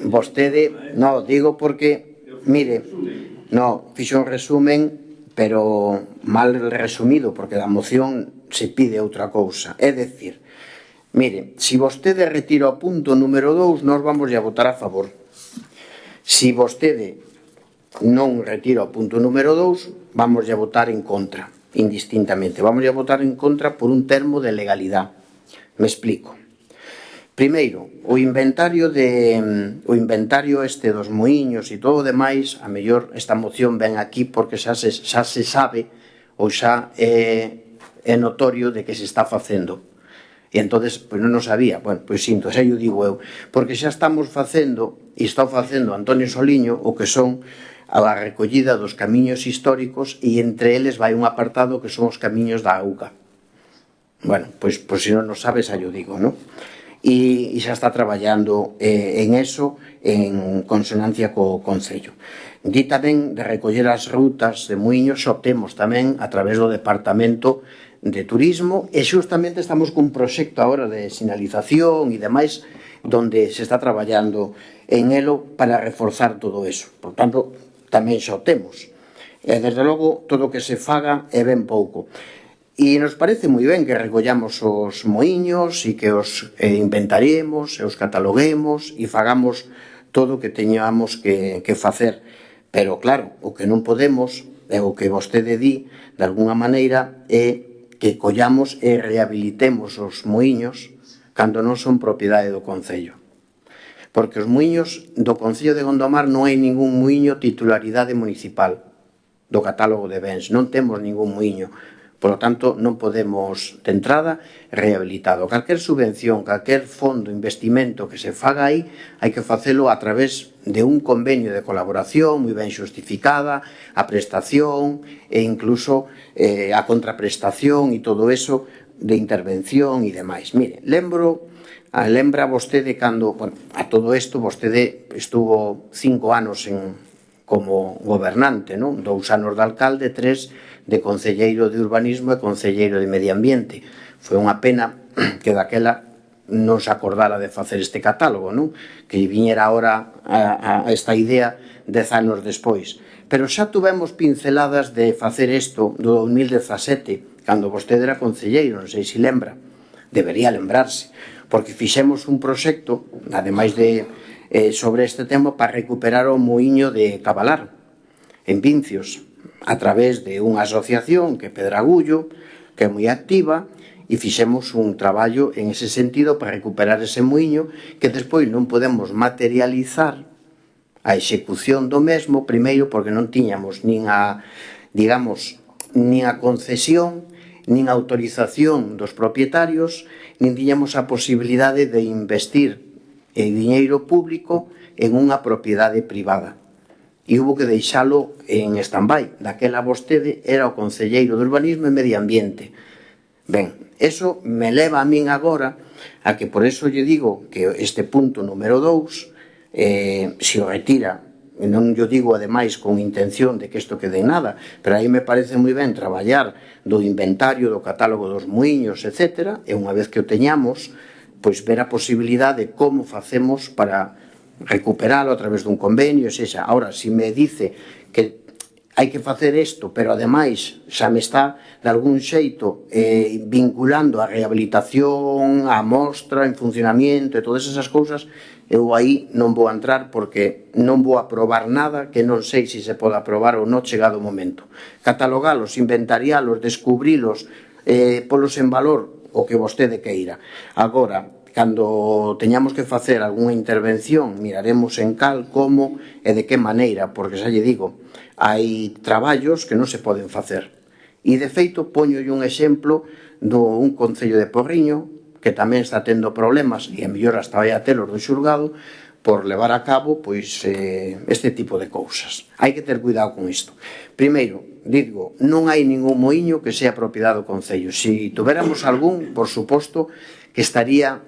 Vostede, no, digo porque, mire, no, fixo un resumen, pero mal resumido, porque da moción se pide outra cousa. É dicir, mire, se vostede retira o punto número 2, nós vamos a votar a favor. Se vostede non retira o punto número 2, vamos a votar en contra, indistintamente. Vamos a votar en contra por un termo de legalidade. Me explico. Primeiro, o inventario este dos muiños e todo o demais, a mellor esta moción ven aquí porque xa se sabe ou xa é notorio de que se está facendo. E entonces, pois non o sabía. Bueno, pois sinto, xa yo digo eu. Porque xa estamos facendo, e está facendo Antonio Soliño, o que son a recollida dos camiños históricos, e entre eles vai un apartado que son os camiños da auga. Bueno, pois se non o sabes, xa yo digo, non? E xa está traballando en eso, en consonancia co Concello. Di tamén de recoller as rutas de muiños, xo temos tamén a través do Departamento de Turismo, e xustamente estamos cun proxecto agora de sinalización e demais, donde se está traballando en elo para reforzar todo eso. Por tanto, tamén xo temos. E, desde logo, todo o que se faga é ben pouco. E nos parece moi ben que recollamos os moiños e que os inventariemos e os cataloguemos e fagamos todo o que teñamos que facer. Pero, claro, o que non podemos, é o que vostede di, de alguna maneira, é que collamos e rehabilitemos os moiños cando non son propiedade do Concello. Porque os muiños do Concello de Gondomar non hai ningún muiño titularidade municipal do catálogo de bens. Non temos ningún muiño. Por lo tanto, non podemos, de entrada, rehabilitado. Calquer subvención, calquer fondo, investimento que se faga aí, hai que facelo a través de un convenio de colaboración moi ben xustificada, a prestación e incluso a contraprestación e todo eso de intervención e demais. Mire, lembra vostede cando, bueno, a todo isto, vostede estuvo 5 anos como gobernante, non? 2 anos de alcalde, 3 de concelleiro de urbanismo e concelleiro de medio ambiente. Foi unha pena que daquela non se acordara de facer este catálogo, non? Que viñera ahora a esta idea 10 anos despois. Pero xa tuvemos pinceladas de facer isto do 2017, cando vostede era concelleiro, non sei se lembra. Debería lembrarse, porque fixemos un proxecto, ademais de sobre este tema, para recuperar o muiño de Cabalar, en Vincios, a través de unha asociación que é Pedragullo, que é moi activa, e fixemos un traballo en ese sentido para recuperar ese muiño que despois non podemos materializar a execución do mesmo, primeiro porque non tiñamos nin a concesión, nin a autorización dos propietarios, nin tiñamos a posibilidade de investir en diñeiro público en unha propiedade privada. E hubo que deixalo en stand-by. Daquela vostede era o concelleiro de Urbanismo e Medio Ambiente. Ben, eso me leva a min agora a que por eso lle digo que este punto número 2 se o retira, non yo digo ademais con intención de que isto quede en nada, pero aí me parece moi ben traballar do inventario, do catálogo dos muiños, etc. E unha vez que o teñamos, pois ver a posibilidade de como facemos para recuperalo a través dun convenio, sexa. Ahora, se me dice que hai que facer isto, pero ademais xa me está de algún xeito vinculando a rehabilitación, a mostra, en funcionamiento e todas esas cousas, eu aí non vou entrar porque non vou aprobar nada que non sei se se pode aprobar ou non chegado o momento. Catalogalos, inventarialos, descubrilos, polos en valor, o que vostede queira. Agora, cando teñamos que facer algunha intervención, miraremos en cal, como e de que maneira, porque xa lle digo, hai traballos que non se poden facer. E, de feito, poñolle un exemplo dun concello de Porriño que tamén está tendo problemas, e a mellor hasta vai a telos do xulgado, por levar a cabo pois este tipo de cousas. Hai que ter cuidado con isto. Primeiro, digo, non hai ningún moinho que sea propiedade do concello. Se tuveramos algún, por suposto, que estaría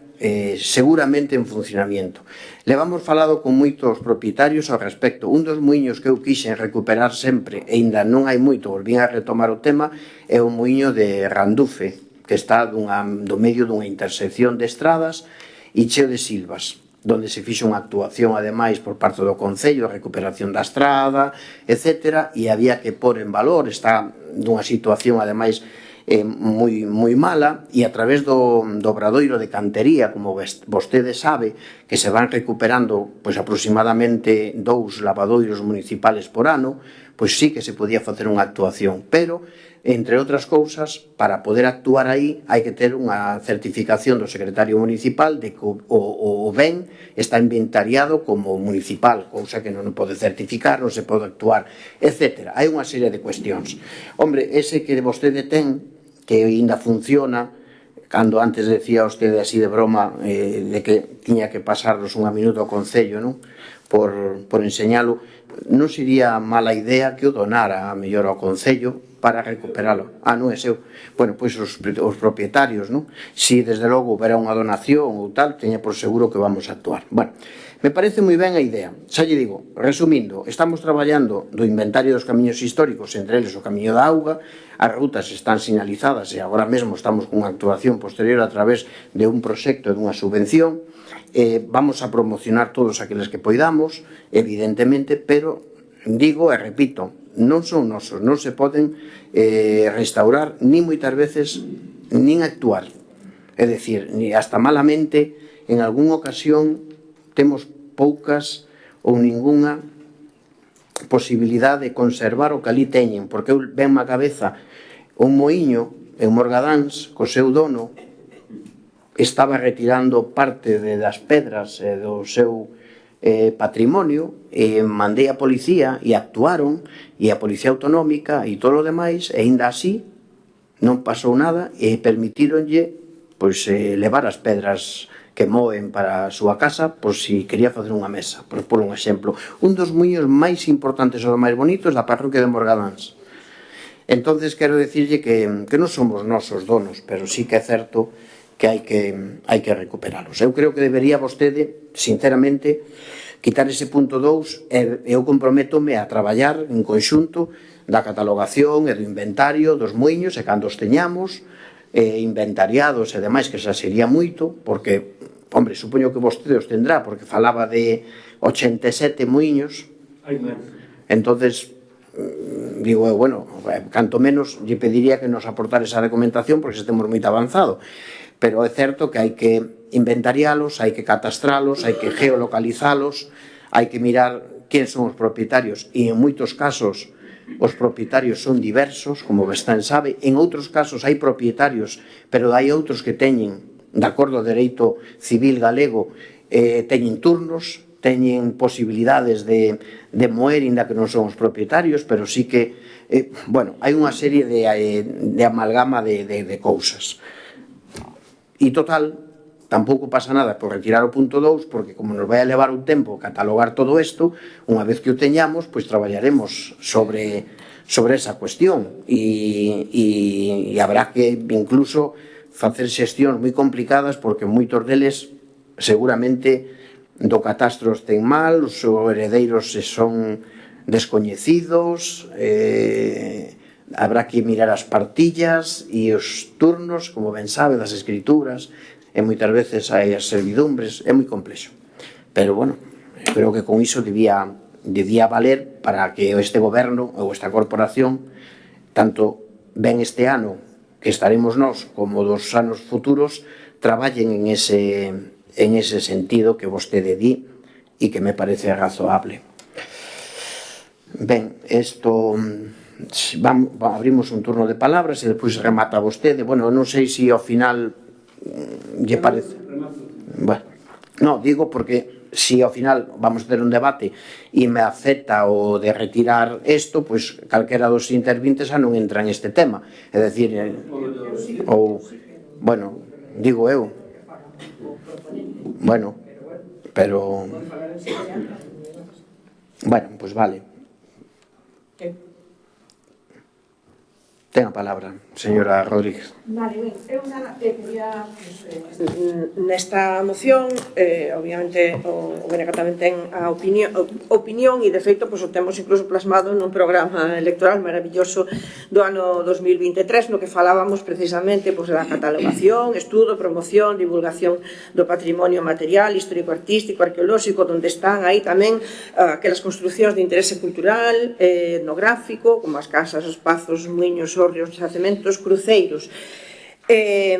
seguramente en funcionamiento. Levamos falado con moitos propietarios ao respecto. Un dos moinhos que eu quixen recuperar sempre, e ainda non hai moito, volvín a retomar o tema, é o moinho de Randufe, que está do medio dunha intersección de estradas e cheo de silvas, donde se fixe unha actuación, ademais, por parte do Concello, a recuperación da estrada, etc. E había que pôr en valor, está dunha situación, ademais, moi mala, e a través do obradoiro de cantería, como vostede sabe, que se van recuperando pois aproximadamente 2 lavadoiros municipales por ano, pois sí que se podía facer unha actuación, pero entre outras cousas, para poder actuar aí hai que ter unha certificación do secretario municipal de que o ben está inventariado como municipal, cousa que non pode certificar, non se pode actuar, etc. Hai unha serie de cuestións. Hombre, ese que vostede ten, que ainda funciona, cando antes decía vostede así de broma de que tiña que pasarnos unha minuto ao Concello, non? Por enseñalo, non sería mala idea que o donara a mellor ao Concello para recuperalo. Non é seu. Bueno, pois os propietarios, non? Si desde logo houbera unha donación ou tal, teña por seguro que vamos a actuar. Bueno, me parece moi ben a idea. Xa lle digo, resumindo, estamos traballando do inventario dos camiños históricos, entre eles o Camiño da Auga, as rutas están sinalizadas e agora mesmo estamos cunha actuación posterior a través de un proxecto e dunha subvención. Vamos a promocionar todos aqueles que poidamos, evidentemente, pero digo e repito, non son nosos, non se poden restaurar, nin moitas veces, nin actuar. É dicir, hasta malamente, en algunha ocasión, temos poucas ou ningunha posibilidade de conservar o que ali teñen, porque eu venme a cabeza un moinho en Morgadáns, co seu dono, estaba retirando parte das pedras do seu patrimonio, e mandei a policía e actuaron, e a Policía Autonómica e todo o demais, e ainda así non pasou nada, e permitíronlle pois levar as pedras que moen para a súa casa por si quería facer unha mesa, por un exemplo. Un dos muiños máis importantes ou máis bonitos da parroquia de Morgadáns. Entonces quero dicirlle que non somos nosos donos, pero sí que é certo que hai que recuperalos. Eu creo que debería vostede, sinceramente, quitar ese punto 2, e eu comprométome a traballar en conxunto da catalogación e do inventario dos muiños, e cando os teñamos inventariados e demais, que xa sería moito, porque, hombre, supoño que vostede os tendrá, porque falaba de 87 muiños. Entonces, digo, bueno, canto menos lle pediría que nos aportar esa documentación, porque estemos moito avanzado. Pero é certo que hai que inventarialos, hai que catastralos, hai que geolocalizalos, hai que mirar quen son os propietarios, e en moitos casos os propietarios son diversos, como ben sabe. En outros casos hai propietarios, pero hai outros que teñen, de acordo ao dereito civil galego, teñen turnos, teñen posibilidades de moer, inda que non son os propietarios, pero sí que, bueno, hai unha serie de amalgama de cousas. E total, tampouco pasa nada por retirar o punto 2, porque como nos vai a levar un tempo catalogar todo isto, unha vez que o teñamos, pois traballaremos sobre esa cuestión, e habrá que incluso facer xestións moi complicadas, porque moitos deles seguramente do catastro ten mal, os heredeiros son descoñecidos, habrá que mirar as partillas e os turnos, como ben sabe, das escrituras, e moitas veces hai as servidumbres, é moi complexo. Pero, bueno, creo que con iso debía valer para que este goberno ou esta corporación, tanto ben este ano que estaremos nós como dos anos futuros, traballen en ese sentido que vostede di e que me parece razoable. Ben, isto abrimos un turno de palabras e despois remata vostede. Bueno, non sei se ao final lle parece. Bueno, no, digo porque se ao final vamos a ter un debate e me acepta o de retirar isto, pois calquera dos intervintes xa non entra en este tema. É dicir, ou, bueno, digo eu. Bueno, pero... Bueno, pois vale. Ten a palabra, señora Rodríguez. Vale, ben, eu nada, quería, nesta moción, obviamente, o BNG tamén ten a opinión e, de feito, o temos incluso plasmado nun programa electoral maravilloso do ano 2023, no que falábamos precisamente da catalogación, estudo, promoción, divulgación do patrimonio material, histórico-artístico, arqueolóxico, onde están aí tamén aquelas construcións de interese cultural, etnográfico, como as casas, os pazos, muiños, hórreos, xacementos, cruceiros. E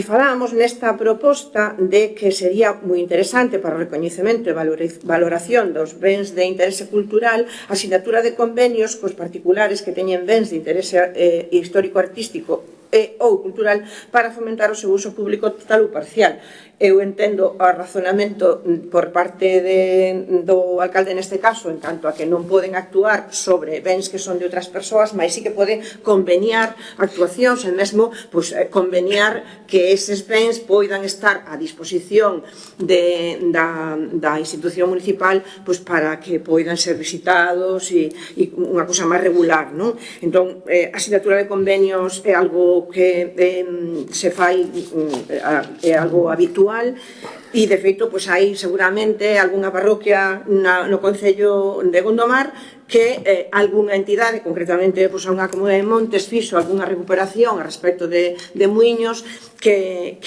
falábamos nesta proposta de que sería moi interesante para o recoñecemento e valoración dos bens de interese cultural a sinatura de convenios cos particulares que teñen bens de interese histórico-artístico ou cultural para fomentar o seu uso público total ou parcial. Eu entendo o razonamento por parte do alcalde neste caso en canto a que non poden actuar sobre bens que son de outras persoas, mas sí que pode conveniar actuacións e mesmo conveniar que eses bens poidan estar a disposición da institución municipal para que poidan ser visitados e unha cousa máis regular, non? Entón, a sinatura de convenios é algo que se fai, é algo habitual e, de feito, hai seguramente algunha parroquia no Concello de Gondomar que algunha entidade, concretamente a unha comunidade de Montes, fixo algunha recuperación a respecto de muiños que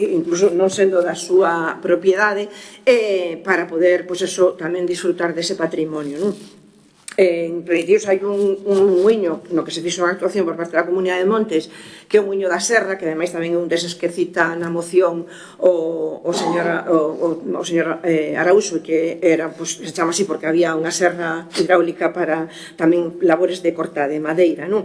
incluso non sendo da súa propiedade para poder tamén disfrutar dese patrimonio, non? En Predios hai un muiño no que se fixo unha actuación por parte da Comunidade de Montes, que é o muiño da Serra, que ademais tamén é un deses que cita na moción o señor Araúxo, que era, se chama así porque había unha serra hidráulica para tamén labores de corta de madeira, non?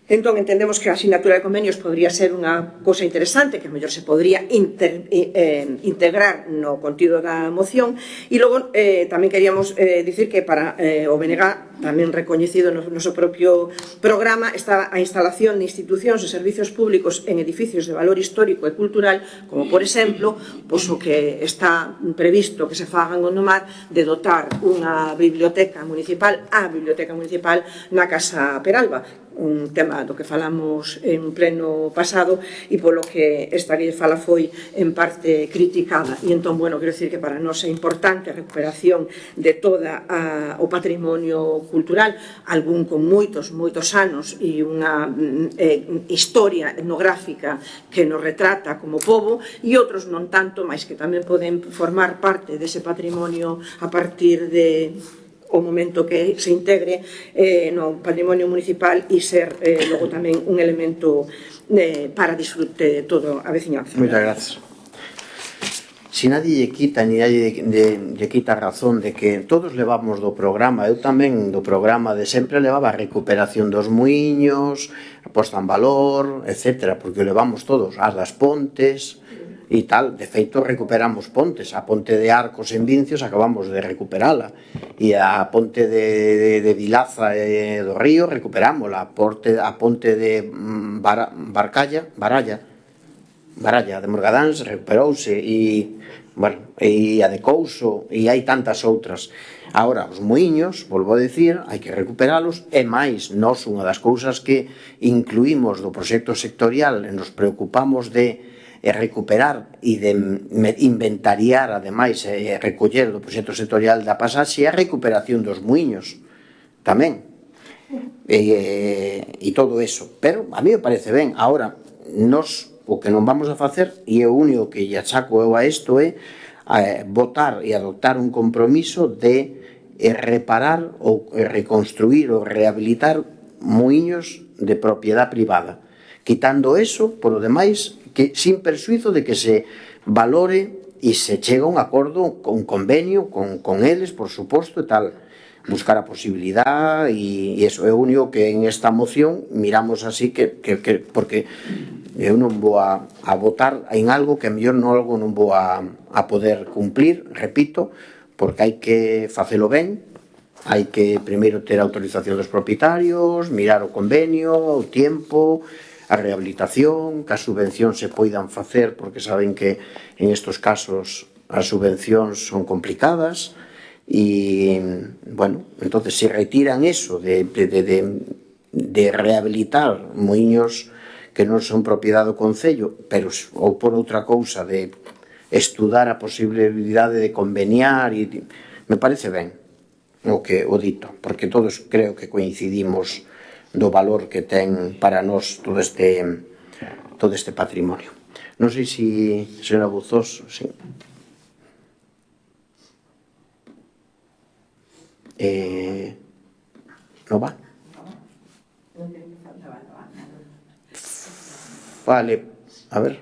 Entón, entendemos que a sinatura de convenios podría ser unha cousa interesante, que a mellor se podría integrar no contido da moción. E logo, tamén queríamos dicir que para o BNG, tamén recoñecido no noso propio programa, está a instalación de institucións e servicios públicos en edificios de valor histórico e cultural, como, por exemplo, o que está previsto que se faga en Gondomar de dotar unha biblioteca municipal, na Casa Peralba, un tema do que falamos en pleno pasado e polo que esta que fala foi en parte criticada. E entón, bueno, quero dicir que para nós é importante a recuperación de toda o patrimonio cultural, algún con moitos anos e unha historia etnográfica que nos retrata como pobo, e outros non tanto, mas que tamén poden formar parte dese patrimonio a partir de o momento que se integre no patrimonio municipal e ser logo tamén un elemento para disfrute de toda a veciñanza. Moitas gracias. Si nadie lle quita ni nadie lle quita razón de que todos levamos do programa, eu tamén do programa de sempre levaba a recuperación dos muiños, a posta en valor, etc., porque o levamos todos, as das pontes e tal. De feito, recuperamos pontes. A ponte de Arcos en Vincios acabamos de recuperala, e a ponte de Vilaza do Río recuperámola, a ponte de Baralla de Morgadáns recuperouse, e a de Couso, e hai tantas outras. Agora, os muiños, volvo a dicir, hai que recuperalos, e máis, nós unha das cousas que incluímos do proxecto sectorial e nos preocupamos de recuperar e de inventariar, ademais, e recoller do proxecto sectorial da pasaxe a recuperación dos muiños tamén, e todo eso. Pero a mí me parece ben. Agora, nós o que non vamos a facer, e o único que lle achaco eu a isto, é votar e adoptar un compromiso de reparar ou reconstruir ou rehabilitar muiños de propiedade privada, quitando eso, por o demais, que sin persuizo de que se valore e se chega a un acordo, un convenio con eles, por suposto, e tal. buscar a posibilidad e eso é o único que en esta moción miramos así porque eu non vou a votar en algo que a mellor non vou a poder cumplir, repito, porque hai que facelo ben, hai que primeiro ter a autorización dos propietarios, mirar o convenio, o tempo, a rehabilitación, que as subvencións se poidan facer, porque saben que en estos casos as subvencións son complicadas e, bueno, entonces se retiran eso de rehabilitar moiños que non son propiedade do Concello, pero ou por outra cousa de estudar a posibilidade de conveniar, e me parece ben o dito, porque todos creo que coincidimos do valor que ten para nós todo este patrimonio. Non sei se será Buzos, sí. Non va? Vale, a ver.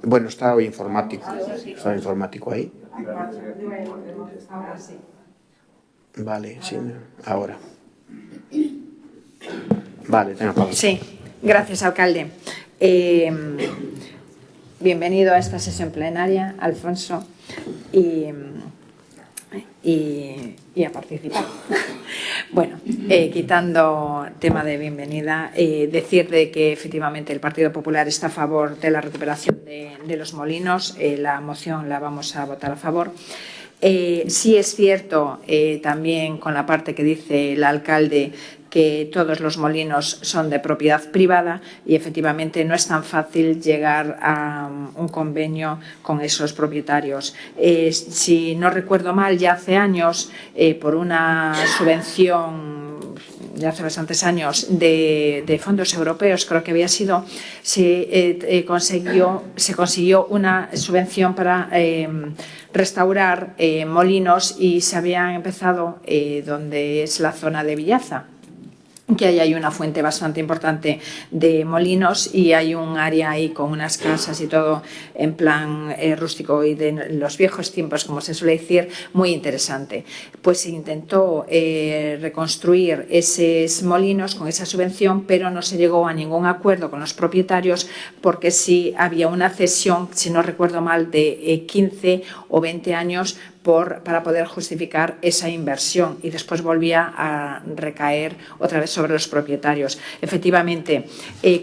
Bueno, está o informático. Está o informático aí. Vale, sí, ahora. Vale, ten a palabra. Sí, gracias, alcalde. Bienvenido a esta sesión plenaria, Alfonso, y a participar. Bueno, quitando tema de bienvenida, decir de que efectivamente el Partido Popular está a favor de la recuperación de los molinos. La moción la vamos a votar a favor. Sí es cierto, también con la parte que dice el alcalde, que todos los molinos son de propiedad privada y efectivamente no es tan fácil llegar a un convenio con esos propietarios. Si no recuerdo mal, ya hace años, por una subvención, ya hace bastantes años, de fondos europeos, creo que había sido, se consiguió una subvención para restaurar molinos y se habían empezado donde es la zona de Villaza, que ahí hay una fuente bastante importante de molinos y hay un área ahí con unas casas y todo en plan rústico y de los viejos tiempos, como se suele decir, muy interesante. Pues se intentó reconstruir esos molinos con esa subvención, pero no se llegó a ningún acuerdo con los propietarios porque sí había una cesión, si no recuerdo mal, de 15 o 20 años para poder justificar esa inversión y después volvía a recaer otra vez sobre los propietarios. Efectivamente,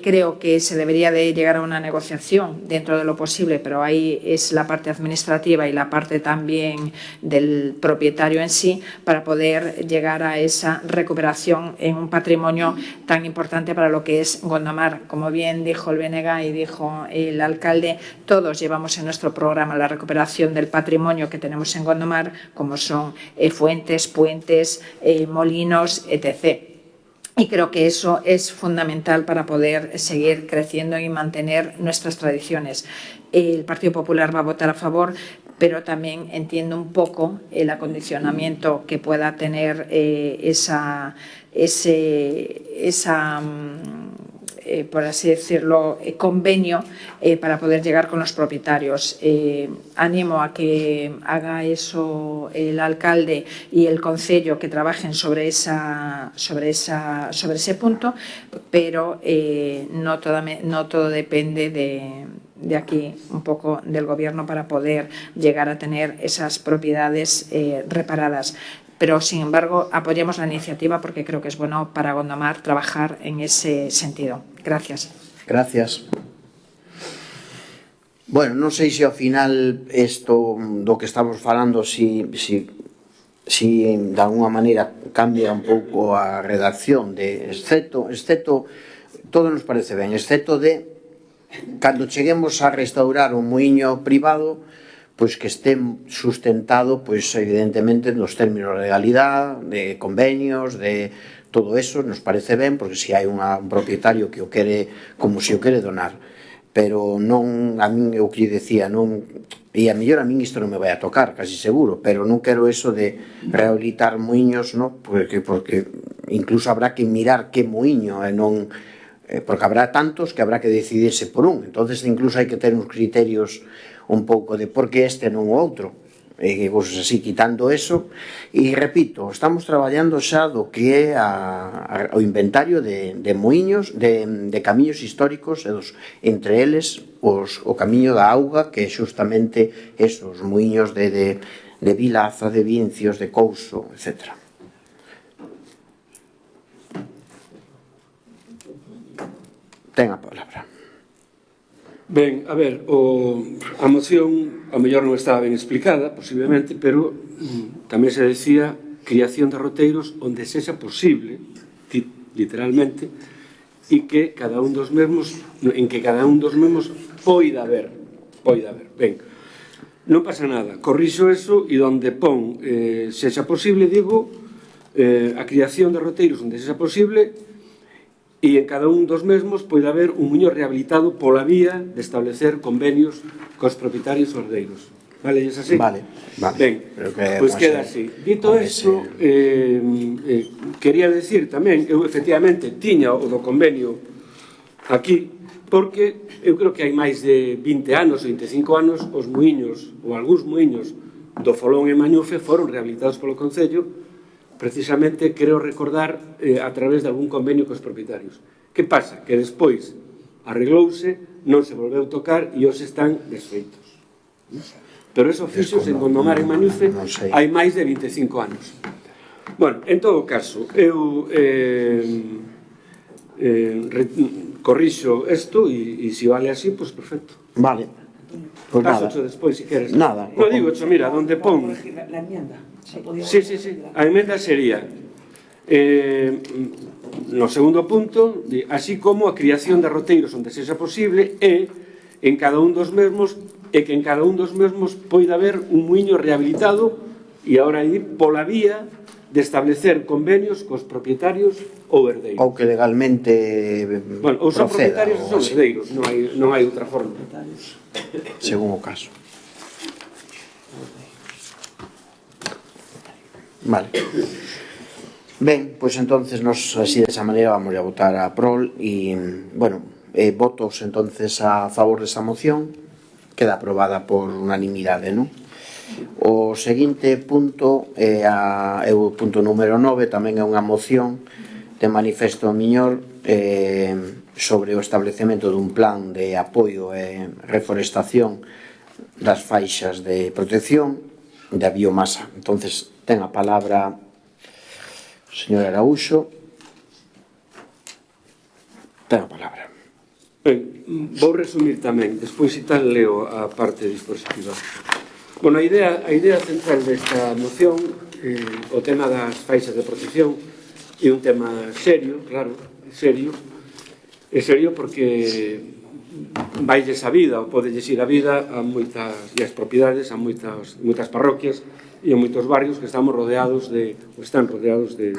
creo que se debería de llegar a una negociación dentro de lo posible, pero ahí es la parte administrativa y la parte también del propietario en sí para poder llegar a esa recuperación en un patrimonio tan importante para lo que es Gondomar. Como bien dijo el BNG y dijo el alcalde, todos llevamos en nuestro programa la recuperación del patrimonio que tenemos en Gondomar, como son fuentes, puentes, molinos, etc. Y creo que eso es fundamental para poder seguir creciendo y mantener nuestras tradiciones. El Partido Popular va a votar a favor, pero también entiendo un poco el acondicionamiento que pueda tener por así decirlo, convenio para poder llegar con los propietarios. Animo a que haga eso el alcalde y el concello, que trabajen sobre ese punto, pero no todo depende de aquí, un poco del gobierno, para poder llegar a tener esas propiedades reparadas. Pero, sin embargo, apoyamos la iniciativa porque creo que es bueno para Gondomar trabajar en ese sentido. Gracias. Gracias. Bueno, non sei se ao final isto do que estamos falando si de alguna maneira cambia un pouco a redacción de excepto todo nos parece ben, excepto de cando cheguemos a restaurar un muiño privado, pois que este sustentado, pois evidentemente nos términos de legalidade, de convenios, de todo eso, nos parece ben, porque se hai un propietario que o quere, como se o quere donar, pero non, a min o que decía, non, e a mellor a min isto non me vai a tocar, casi seguro, pero non quero eso de rehabilitar muiños, non? Porque incluso habrá que mirar que muiño, e non, porque habrá tantos que habrá que decidirse por un, entonces incluso hai que ter uns criterios un pouco de por que este non o outro, Pues así, quitando eso, e repito, estamos traballando xa do que é o inventario de muiños, de camiños históricos, entre eles o camiño da auga, que é xustamente esos muiños de Vilaza, de Vincios, de Couso, etc. Ten a palabra. Ben, a ver, a moción ao mellor non estaba ben explicada, posiblemente, pero tamén se decía criación de roteiros onde sexa posible, literalmente, e que cada un dos mesmos, poida haber. Ben, non pasa nada, corrixo eso e onde pon sexa posible, digo, a criación de roteiros onde sexa posible, e en cada un dos mesmos pode haber un muiño rehabilitado pola vía de establecer convenios cos propietarios herdeiros. Vale, é así? Vale. Ben, pois queda así. Dito isto, quería decir tamén, eu efectivamente tiña o do convenio aquí, porque eu creo que hai máis de 20 anos, 25 anos, os muiños, ou algúns muiños do Folón e Mañufe foron rehabilitados polo Concello, precisamente, creo recordar, a través de algún convenio cos propietarios. Que pasa? Que despois arreglouse, non se volveu tocar e os están desfeitos. Pero eso fixos en Gondomar e Mañufe hai máis de 25 anos. Bueno, en todo caso, eu corrixo isto e se vale así, pois perfecto. Vale. Pues nada. Paso despois, se queres. Nada. No digo, mira, donde pon... La enmienda. Sí. A emenda sería no segundo punto, así como a criación de roteiros onde sexa posible e que en cada un dos mesmos poida haber un muiño rehabilitado e agora aí pola vía de establecer convenios cos propietarios ou herdeiros. Ou que legalmente bueno, ou son propietarios ou son herdeiros, non hai outra forma. Según o caso. Vale. Ben, pois entonces nos así desa maneira vamos a votar a prol e, bueno, votos entonces a favor desa moción, queda aprobada por unanimidade, non? O seguinte punto é o punto número 9, tamén é unha moción de Manifesto Miñor sobre o establecemento dun plan de apoio e reforestación das faixas de protección da biomasa. Entonces, ten a palabra o señor Araúxo. Ten a palabra. Ben, vou resumir tamén, despois e tal leo a parte dispositiva. Bueno, a idea central desta moción, o tema das faixas de protección, é un tema serio, claro, serio porque vailles a vida, ou podelles ir a vida a moitas as propiedades, a moitas parroquias e a moitos barrios que estamos rodeados ou están rodeados de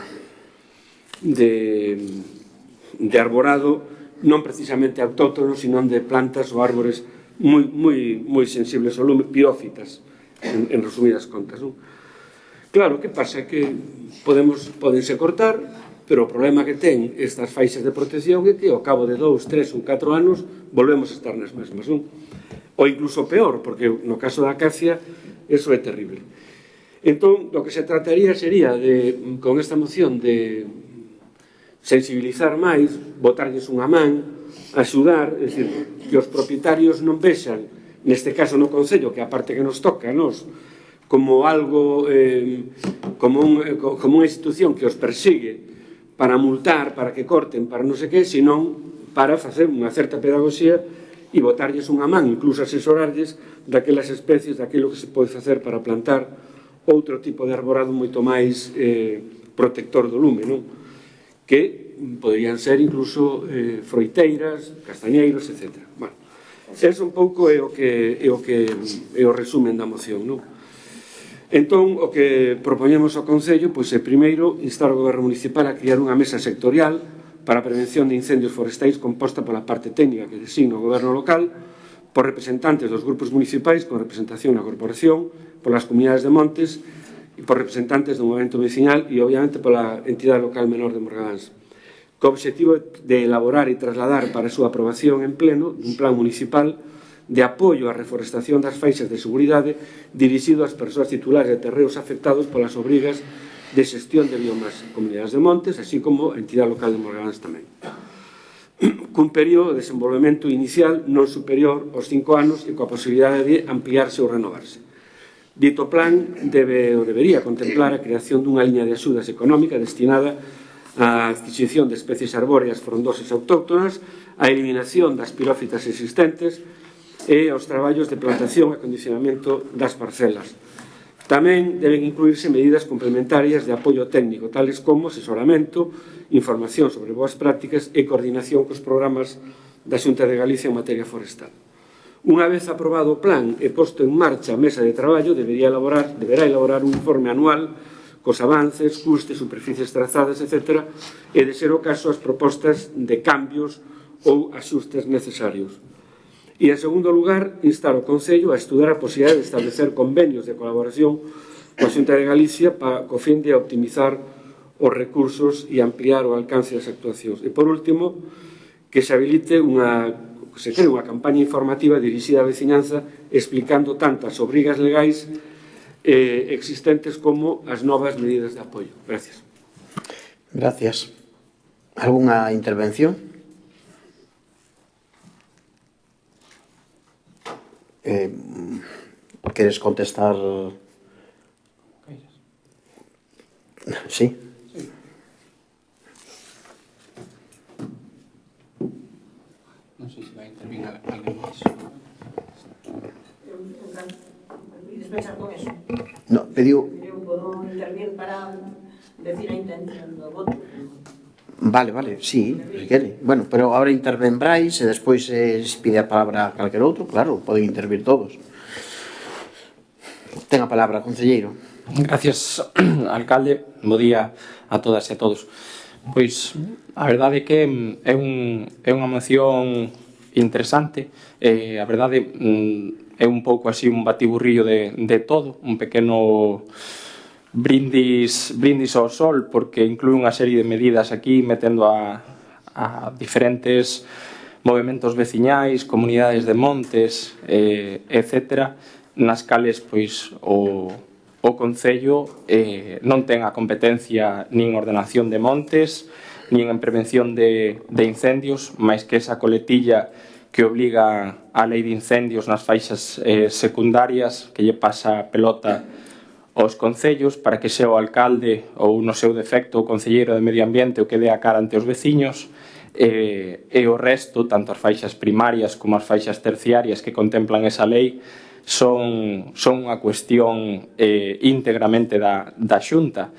arborado, non precisamente autóctono, sino de plantas ou árbores moi sensibles ao lume, pirófitas, en resumidas contas, non? Claro, que pasa? Que podense cortar, pero o problema que ten estas faixas de protección é que ao cabo de 2, 3 ou 4 anos volvemos a estar nas mesmas, non? Ou incluso peor, porque no caso da acacia eso é terrible. Entón, do que se trataría sería con esta moción de sensibilizar máis, botarlles unha man, axudar, é dicir, que os propietarios non vexan, neste caso no Concello, que a parte que nos toca a nos, como algo, como unha institución que os persigue para multar, para que corten, para non sei que, senón para facer unha certa pedagogía e botarlles unha man, incluso asesorarlles daquelas especies, daquilo que se pode facer para plantar outro tipo de arborado moito máis protector do lume, non? Que poderían ser incluso froiteiras, castañeiros, etc. Bueno, eso un pouco é o resumen da moción, non? Entón, o que propoñemos ao Concello, pois é primeiro instar o Goberno Municipal a crear unha mesa sectorial para a prevención de incendios forestais composta pola parte técnica que designa o Goberno local, por representantes dos grupos municipais con representación na corporación, polas comunidades de montes e por representantes do movimento vecinal e, obviamente, pola entidade local menor de Morgadáns, co obxectivo de elaborar e trasladar para a súa aprobación en pleno un plan municipal de apoio á reforestación das faixas de seguridade dirixido ás persoas titulares de terreos afectados polas obrigas de xestión de biomas en comunidades de montes, así como a entidade local de Morganáns tamén. Cun período de desenvolvemento inicial non superior aos 5 anos e coa posibilidade de ampliarse ou renovarse. Dito plan debería contemplar a creación dunha liña de axudas económica destinada á adquisición de especies arbóreas frondosas autóctonas, a eliminación das pirófitas existentes e aos traballos de plantación e acondicionamento das parcelas. Tamén deben incluírse medidas complementarias de apoio técnico, tales como asesoramento, información sobre boas prácticas e coordinación cos programas da Xunta de Galicia en materia forestal. Unha vez aprobado o plan e posto en marcha a mesa de traballo, deberá elaborar un informe anual cos avances, custes, superficies trazadas, etc., e, de ser o caso, as propostas de cambios ou axustes necesarios. E, en segundo lugar, instar o Concello a estudar a posibilidade de establecer convenios de colaboración coa Xunta de Galicia co fin de optimizar os recursos e ampliar o alcance das actuacións. E, por último, que se habilite se cree unha campaña informativa dirixida á veciñanza explicando tanto as obrigas legais existentes como as novas medidas de apoio. Gracias. Gracias. ¿Algunha intervención? ¿Queres contestar? Sí. Non sei se vai intervir alguén máis. Despechar con eso. No, pediu... Eu podo intervir para decir a intención do voto. Vale, sí, se quere. Bueno, pero ahora interven Brais e despois se pide a palabra a calquer outro, claro, poden intervir todos. Ten a palabra, concelleiro. Gracias, alcalde. Bo día a todas e a todos. Pois, a verdade é que é unha moción interesante. A verdade é un pouco así un batiburrillo de todo, un pequeno brindis ao sol, porque inclúe unha serie de medidas aquí metendo a diferentes movementos veciñais, comunidades de montes, etc., nas cales pois o Concello non ten a competencia nin ordenación de montes, nin en prevención de incendios, máis que esa coletilla que obliga a lei de incendios nas faixas secundarias, que lle pasa a pelota aos concellos para que sea o alcalde ou no seu defecto o concelleiro de Medio Ambiente o que dé a cara ante os veciños, e o resto, tanto as faixas primarias como as faixas terciarias que contemplan esa lei, son unha cuestión íntegramente da Xunta.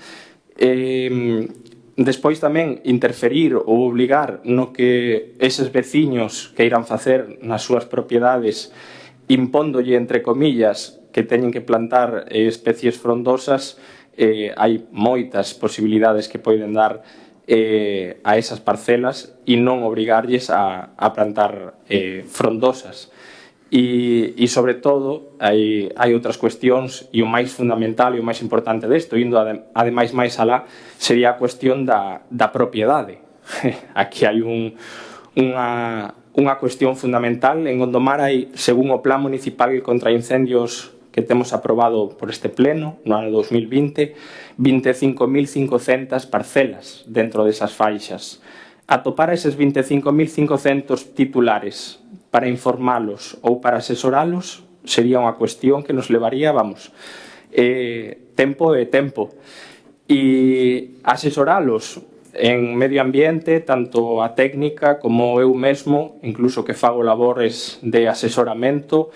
Despois tamén interferir ou obligar no que eses veciños que irán facer nas súas propiedades, impóndolle, entre comillas, que teñen que plantar especies frondosas, hai moitas posibilidades que poden dar a esas parcelas e non obrigarlles a plantar frondosas. E, sobre todo, hai outras cuestións, e o máis fundamental e o máis importante desto, indo ademais máis alá, sería a cuestión da propiedade. Aquí hai unha cuestión fundamental. En Gondomar hai, según o Plan Municipal contra Incendios que temos aprobado por este pleno no ano 2020, 25.500 parcelas dentro desas faixas. Atopar eses 25.500 titulares para informalos ou para asesoralos sería unha cuestión que nos levaría, tempo e tempo. E asesoralos en medio ambiente, tanto a técnica como eu mesmo, incluso que fago labores de asesoramento,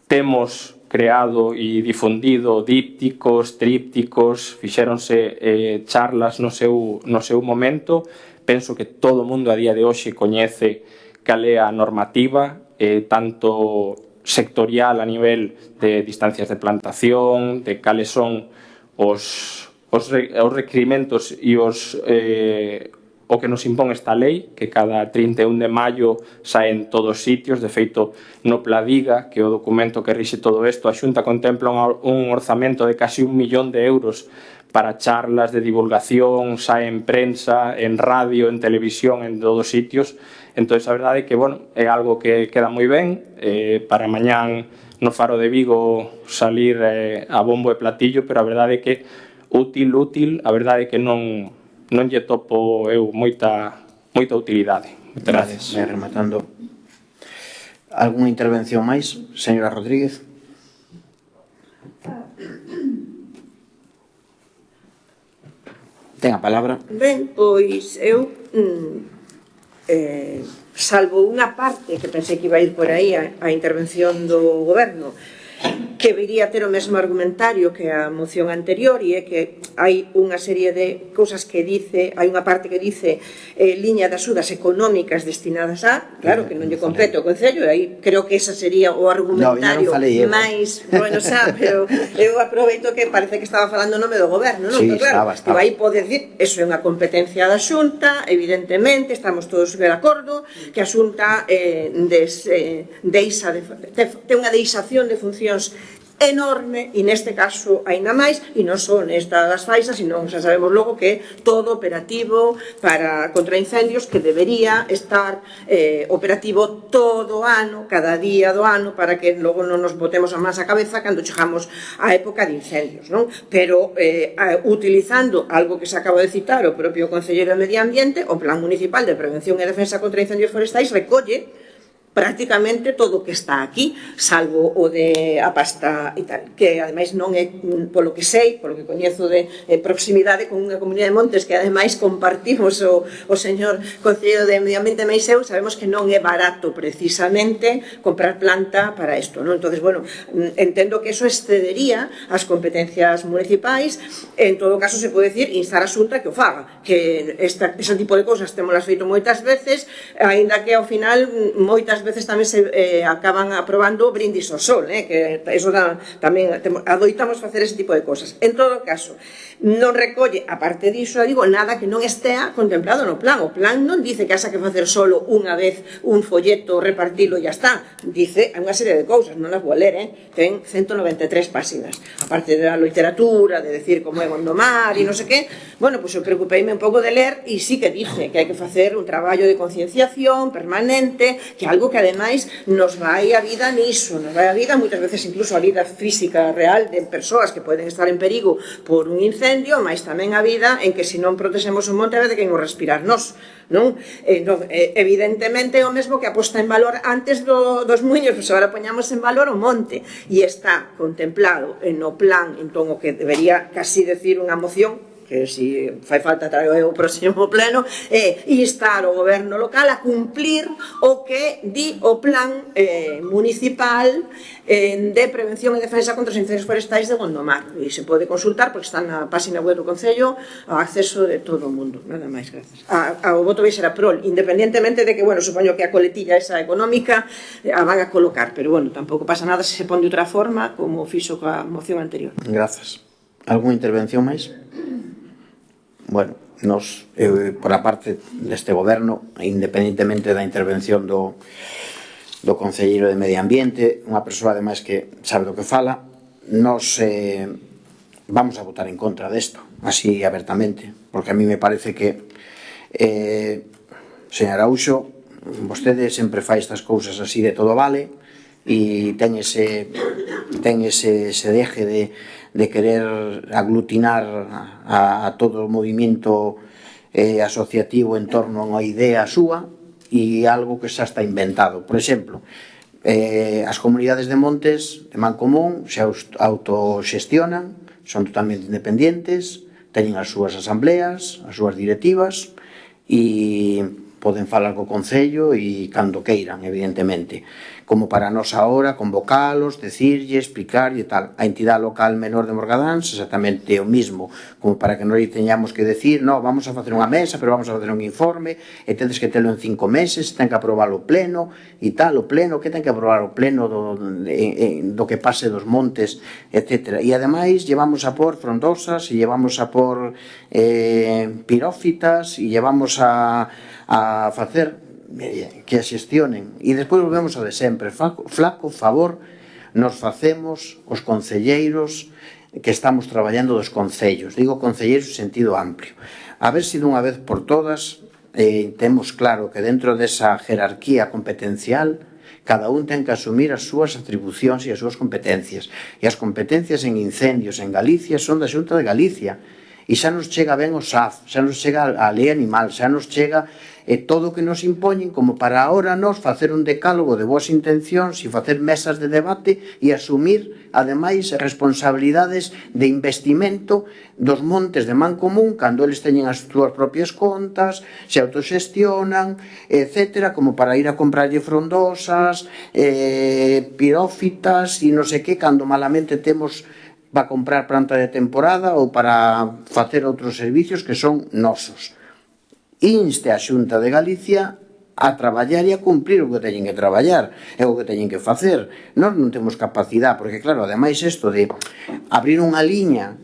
temos creado e difundido dípticos, trípticos, fixéronse charlas no seu momento. Penso que todo o mundo a día de hoxe coñece cal é a normativa, tanto sectorial a nivel de distancias de plantación, de cales son os requirimentos e o que nos impón esta lei, que cada 31 de maio saen todos os sitios. De feito, no Pladiga, que é o documento que rixe todo isto, a Xunta contempla un orzamento de casi 1 millón de euros para charlas de divulgación, sae en prensa, en radio, en televisión, en todos sitios. Entón, a verdade é que, bueno, é algo que queda moi ben. Para mañán no Faro de Vigo salir a bombo e platillo, pero a verdade é que útil, a verdade é que non lle topo eu moita utilidade. Gracias. Vai rematando. Alguna intervención máis, señora Rodríguez? Ten a palabra. Ben, pois eu salvo unha parte que pensei que iba a ir por aí a intervención do goberno, que viría a ter o mesmo argumentario que a moción anterior, e é que hai unha serie de cousas que dice, hai unha parte que dice liña de axudas económicas destinadas a, claro que non lle compete o Concello, e aí creo que esa sería o argumentario máis, bueno, xa, pero eu aproveito que parece que estaba falando o nome do goberno, non? Sí, Pero claro, estaba. aí pode dicir, eso é unha competencia da Xunta, evidentemente, estamos todos de acordo, que a Xunta ten unha deixación de funcións enorme, e neste caso aínda máis, e non só nesta das faixas, sino xa sabemos logo que todo operativo para contra incendios, que debería estar operativo todo o ano, cada día do ano, para que logo non nos botemos a mans a cabeza cando chegamos á época de incendios, non? Pero utilizando algo que se acaba de citar o propio Concelleiro de Medio Ambiente, o Plan Municipal de Prevención e Defensa contra Incendios Forestais recolle prácticamente todo o que está aquí, salvo o de a pasta e tal, que ademais non é, polo que sei, polo que coñezo de proximidade con unha comunidade de montes que ademais compartimos o señor Concelleiro de Medio Ambiente máis eu, sabemos que non é barato precisamente comprar planta para isto, non? Entonces, bueno, entendo que eso excedería as competencias municipais. En todo caso, se pode decir, instar a Xunta que o faga, que ese tipo de cousas temolas feito moitas veces, aínda que ao final moitas veces tamén se acaban aprobando brindis ao sol, que eso tamén adoitamos facer ese tipo de cosas. En todo caso, non recolle, aparte diso, digo, nada que non estea contemplado no plan. O plan non dice que haxa que facer solo unha vez un folleto, repartilo e ya está. Dice unha serie de cousas, non as vou ler, ten 193 páxinas. Aparte da literatura, de decir como é Gondomar e non sei que, bueno, pois eu preocupeime un pouco de ler, e sí que dice que hai que facer un traballo de concienciación permanente, que algo que ademais nos vai a vida niso, nos vai a vida, moitas veces incluso a vida física real de persoas que poden estar en perigo por un incendio, mas tamén a vida en que se non protexemos un monte a vez de que imos respirar nós, non? Evidentemente é o mesmo que a posta en valor antes dos muiños, pois agora poñamos en valor o monte, e está contemplado no plan, entón o que debería casi decir unha moción, que si fai falta traio o próximo pleno, instar o goberno local a cumplir o que di o plan municipal de prevención e defensa contra os incendios forestais de Gondomar, e se pode consultar porque está na página web do Concello ao acceso de todo o mundo. Nada máis, gracias. O voto vai ser a prol, independientemente de que, bueno, supoño que a coletilla esa económica a van a colocar, pero bueno, tampouco pasa nada se se pon de outra forma como fixo coa moción anterior. Grazas. Algúna intervención máis? Bueno, nos, por a parte deste goberno, independentemente da intervención do Concelleiro de Medio Ambiente, unha persoa ademais que sabe do que fala, nos vamos a votar en contra desto, así abertamente, porque a mí me parece que señor Araúxo, vostede sempre fai estas cousas así de todo vale, e ten ese deje de querer aglutinar a todo o movimento asociativo en torno a unha idea súa e algo que xa está inventado. Por exemplo, as comunidades de montes de Mancomún se autoxestionan, son totalmente independientes, teñen as súas asambleas, as súas directivas e poden falar co Concello e cando queiran, evidentemente. Como para nós ahora, convocalos, decirlle, explicar e tal. A entidade local menor de Morgadáns exactamente o mismo, como para que non teñamos que decir, no, vamos a facer unha mesa, pero vamos a facer un informe, e tedes que telo en 5 meses, ten que aprobar o pleno, e tal, o pleno, que ten que aprobar o pleno do que pase dos montes, etc. E ademais, llevamos a por frondosas, e llevamos a por pirófitas, e llevamos a facer que a xestionen, e despois volvemos a de sempre. Flaco favor nos facemos os concelleiros que estamos traballando dos concellos, digo concelleiros en sentido amplio, a ver se dunha vez por todas temos claro que dentro desa jerarquía competencial cada un ten que asumir as súas atribucións e as súas competencias, e as competencias en incendios en Galicia son da Xunta de Galicia, e xa nos chega ben o SAF, xa nos chega a lei animal, xa nos chega todo o que nos impoñen como para ahora nos facer un decálogo de boas intencións e facer mesas de debate e asumir, ademais, responsabilidades de investimento dos montes de man común cando eles teñen as súas propias contas, se autoxestionan, etc., como para ir a comprarlle frondosas, pirófitas e non sei que, cando malamente temos para comprar planta de temporada ou para facer outros servicios que son nosos. Inste a Xunta de Galicia a traballar e a cumprir o que teñen que traballar e o que teñen que facer. Nós non temos capacidade, porque claro, ademais isto de abrir unha liña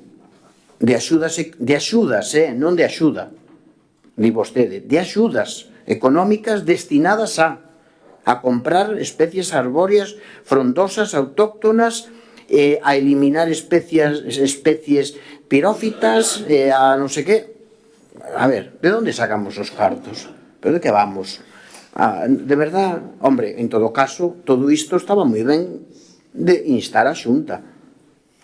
de axudas, non de axuda, di vostede, de axudas económicas destinadas a comprar especies arbóreas frondosas, autóctonas, a eliminar especies pirófitas, a non sei que. A ver, de onde sacamos os cartos? Pero de que vamos? De verdad, hombre, en todo caso, todo isto estaba moi ben de instar a Xunta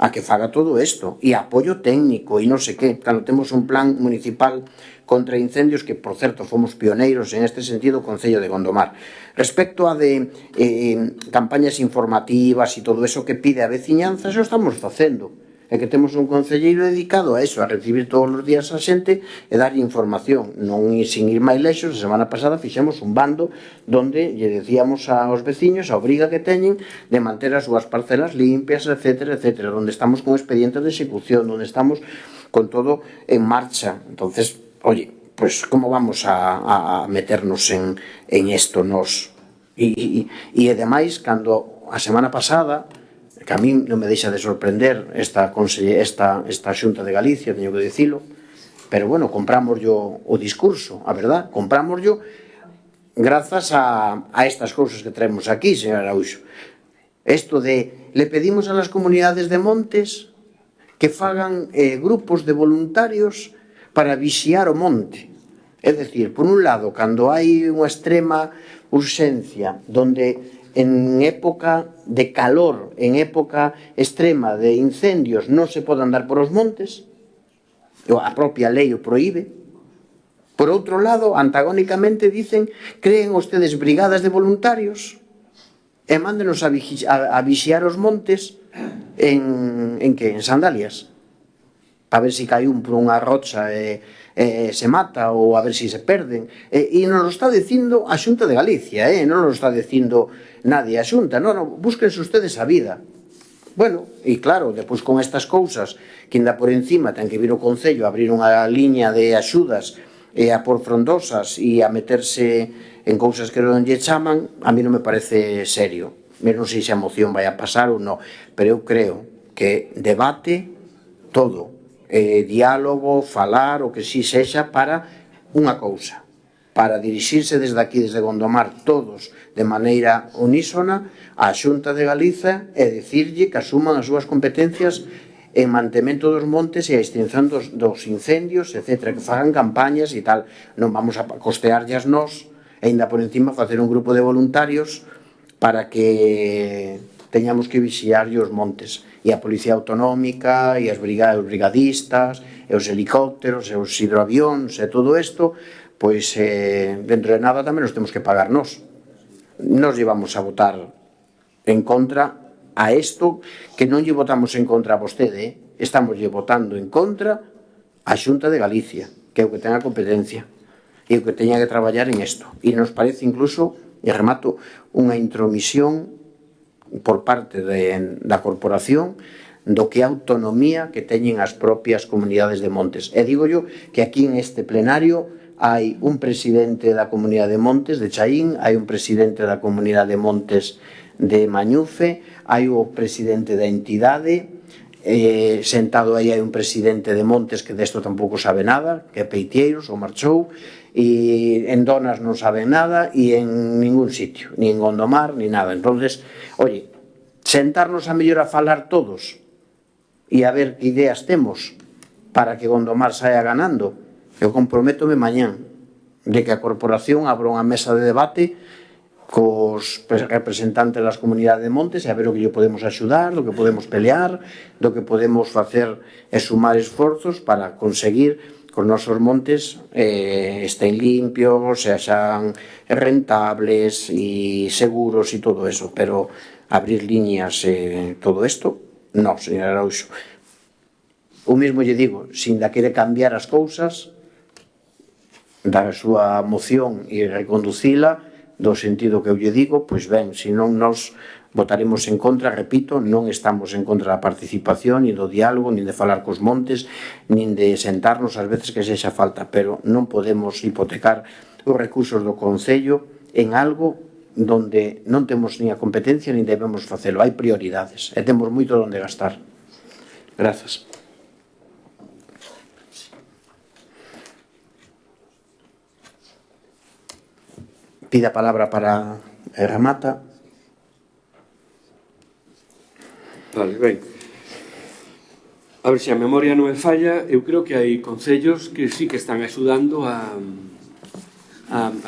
a que faga todo isto, e apoio técnico, e non sei que. Cando temos un plan municipal contra incendios, que, por certo, fomos pioneiros en este sentido, o Concello de Gondomar. Respecto a de campañas informativas e todo eso que pide a veciñanza, eso estamos facendo. É que temos un concelleiro dedicado a eso, a recibir todos os días a xente e darlle información. Non sin ir máis lexos, a semana pasada fixemos un bando donde lle decíamos aos veciños a obriga que teñen de manter as súas parcelas limpias, etc., etc., donde estamos con expedientes de execución, donde estamos con todo en marcha. Entonces, oye, pues como vamos a meternos en esto nos? E ademais, cando a semana pasada, que a mí non me deixa de sorprender esta Xunta de Galicia, teño que dicilo, pero bueno, comprámoslo o discurso, a verdad, comprámoslo grazas a estas cousas que traemos aquí, señor Araúxo. Isto de, le pedimos a las comunidades de montes que fagan grupos de voluntarios para vixiar o monte. É dicir, por un lado, cando hai unha extrema urxencia, donde en época de calor, en época extrema de incendios, non se pode andar por os montes, a propia lei o proíbe. Por outro lado, antagónicamente dicen, creen ustedes brigadas de voluntarios e mándenos a vixiar os montes en sandalias, para ver se cai un por unha rocha e se mata, ou a ver se perden. E non lo está dicindo a Xunta de Galicia, non lo está dicindo nadie a Xunta, non, búsquense ustedes a vida. Bueno, e claro, depois con estas cousas que ainda por encima ten que vir o Concello a abrir unha liña de axudas e a por frondosas e a meterse en cousas que non lle chaman, a mí non me parece serio. Non sei se a moción vai a pasar ou non, pero eu creo que debate todo, diálogo, falar, o que si sexa para unha cousa, para dirixirse desde aquí, desde Gondomar, todos de maneira unísona á Xunta de Galiza e dicirlle que asuman as súas competencias en mantemento dos montes e a extinción dos incendios, etc., que fagan campañas e tal. Non vamos a costearllas nós e ainda por encima facer un grupo de voluntarios para que teñamos que vixiarlle os montes, e a Policía Autonómica e os brigadistas e os helicópteros e os hidroavións e todo isto, pois dentro de nada tamén nos temos que pagar nós. Nos llevamos a votar en contra a isto, que non lle votamos en contra a vostede, estamos lle votando en contra a Xunta de Galicia, que é o que ten a competencia e o que teña que traballar en isto. E nos parece incluso, e remato, unha intromisión por parte da corporación do que a autonomía que teñen as propias comunidades de montes. E digo yo que aquí en este plenario hai un presidente da Comunidade de Montes de Chaín, hai un presidente da Comunidade de Montes de Mañufe, hai o presidente da entidade, sentado aí hai un presidente de Montes que desto tampouco sabe nada, que é Peitieiros, ou marchou, e en Donas non saben nada, e en ningún sitio, ni en Gondomar, ni nada. Entonces, oye, sentarnos a mellor a falar todos, e a ver que ideas temos para que Gondomar saia ganando. Eu comprométome mañán de que a corporación abra unha mesa de debate cos representantes das comunidades de montes e a ver o que lle podemos axudar, do que podemos pelear, do que podemos facer e sumar esforzos para conseguir que os nosos montes estén limpios, sexan rentables e seguros e todo eso, pero abrir líneas e todo isto, non, señor Araúxo. O mesmo lle digo, se ainda quere cambiar as cousas da súa moción e reconducila do sentido que eu lle digo, pois ben, se non nos votaremos en contra, repito, non estamos en contra da participación, nin do diálogo, nin de falar cos montes, nin de sentarnos ás veces que sexa falta, pero non podemos hipotecar os recursos do Concello en algo donde non temos nin a competencia nin debemos facelo. Hai prioridades e temos moito onde gastar. Grazas. Pide a palabra para remata. Vale, ben. A ver, se a memoria non me falla, eu creo que hai concellos que sí que están axudando a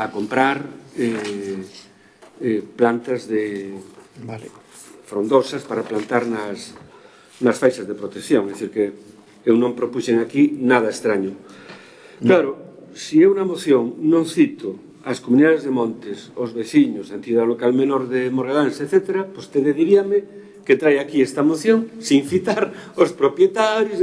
comprar plantas de frondosas para plantar nas faixas de protección. É dicir, que eu non propuxen aquí nada extraño. Claro, se é unha moción non cito as comunidades de montes, os veciños, a entidade local menor de Morgadáns, etc., pois tede diríame que trae aquí esta moción sin citar os propietarios,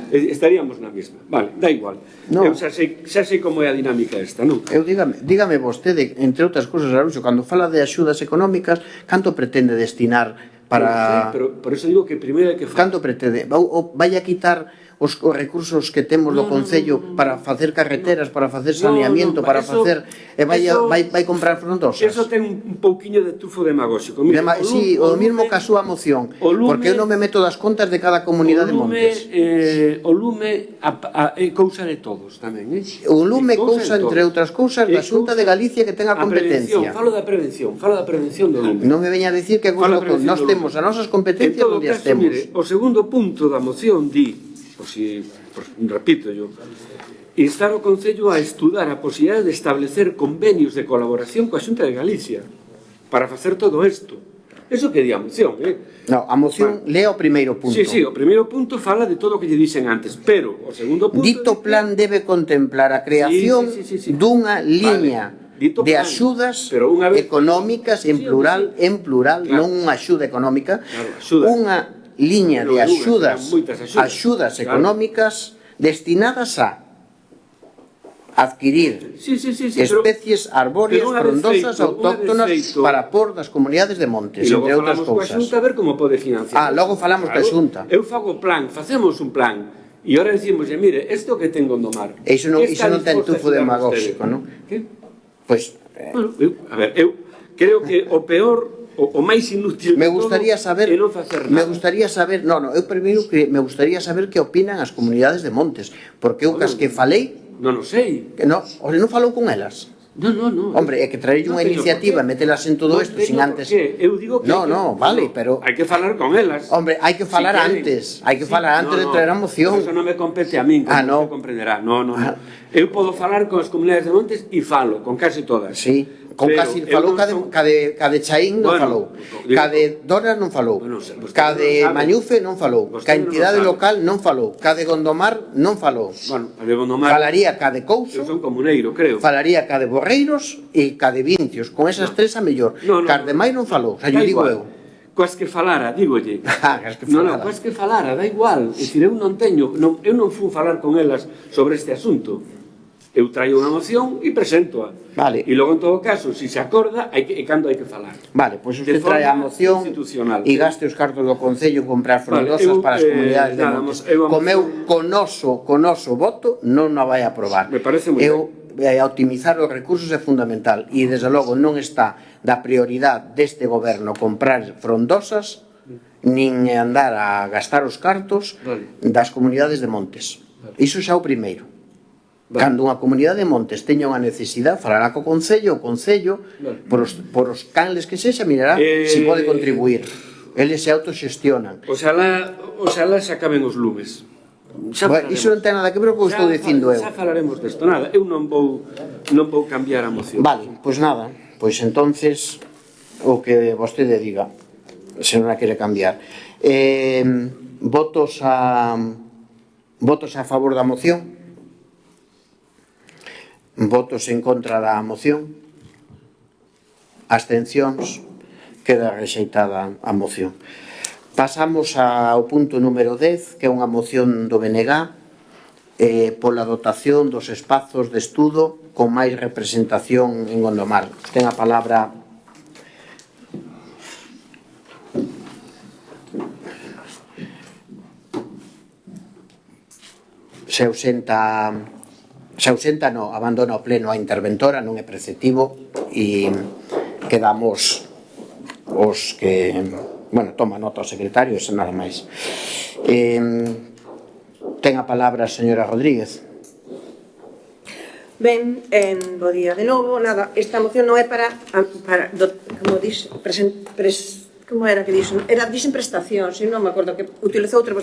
estaríamos na mesma. Vale, dá igual. Eu xa sei como é a dinámica esta, non? Dígame vostede, entre outras cousas, Araúxo, cando fala de axudas económicas, canto pretende destinar para... Pero por eso digo que primeiro hai que falar. Canto pretende? Vai a quitar os recursos que temos do Concello para facer carreteras, para facer saneamiento, para facer... vai comprar frondosas? Eso ten un pouquiño de tufo demagóxico. Si, o mismo que a súa moción, porque eu non me meto das contas de cada comunidade de montes. O lume é cousa de todos tamén, O lume é cousa, entre outras cousas, da Xunta de Galicia que ten a competencia. Falo da prevención do lume. Non me veña a dicir que nós temos as nosas competencias onde as temos. O segundo punto da moción di, repito yo, instar o Concello a estudar a posibilidade de establecer convenios de colaboración coa Xunta de Galicia para facer todo isto. Eso que di a moción, Non, a moción lea o primeiro punto. Sí, o primeiro punto fala de todo o que lle dixen antes, pero o segundo punto... Dito plan debe contemplar a creación dunha liña de axudas económicas en plural, non unha axuda económica, unha liña de axudas económicas destinadas a adquirir especies arbóreas frondosas autóctonas para por das comunidades de montes, entre outras cousas. E logo falamos coa Xunta a ver como pode financiar. Logo falamos coa Xunta. Eu fago plan, facemos un plan, e ahora decimos, mire, isto que ten Gondomar. Iso non ten tufo demagóxico, non? Pois... A ver, eu creo que o peor... O máis inútil me gustaría saber, é non facer nada. Me gustaría saber, eu primeiro que me gustaría saber que opinan as comunidades de montes, porque eu cas que falei, non o sei. Non falou con elas. Non. Hombre, é que traerlle unha iniciativa, metelas en todo isto sin antes. Eu digo que vale, pero hai que falar con elas. Hombre, hai que falar antes, de traer a moción. Eso non me compete a min, como se comprenderá. Non. Eu podo falar con as comunidades de montes e falo con casi todas. Sí. Con casi falou ca de Chaín non falou, ca de Dora non falou, ca de Mañufe non falou, ca entidade local non falou, ca de Gondomar non falou. Falaría ca de Couso, eu son comuneiro, creo. Falaría ca de Borreiros e ca de Vincios, con esas tres a mellor. Ca de Mai non falou, xa lle digo eu. Coas que falara, dígolle. Coas que falara, dá igual. É dicir, eu non fui falar con elas sobre este asunto. Eu traio unha moción e presento-a. Vale. E logo, en todo caso, se acorda, cando hai que falar. Vale, pois usted trae a moción e gaste os cartos do Concello en comprar frondosas para as comunidades de montes. Comeu con oso voto non a vai aprobar. Me parece moi ben. Optimizar os recursos é fundamental e, desde logo, non está da prioridade deste goberno comprar frondosas nin andar a gastar os cartos das comunidades de montes. Iso xa o primeiro. Cando unha comunidade de montes teña unha necesidade, falará co Concello, por os canles que sexa, mirará se pode contribuir. Eles se autoxestionan. Oxalá se acaben os lumes. Iso non ten nada que ver co que estou dicindo eu. Xa falaremos desto, nada. Eu non vou cambiar a moción. Vale, pois nada. Pois entonces, o que vostede diga, se non a quere cambiar. Votos a favor da moción? Votos en contra da moción? Abstencións? Queda rexeitada a moción. Pasamos ao punto número 10, que é unha moción do BNG pola dotación dos espazos de estudo con máis representación en Gondomar. Ten a palabra se ausenta, abandona o pleno a interventora, non é preceptivo, e quedamos os que... Bueno, toma nota o secretario, e nada máis. Ten a palabra a señora Rodríguez. Ben, bo día de novo. Nada, esta moción non é para como dix, como era que dixo? Era dixen prestación, se non me acordo, que utilizou outra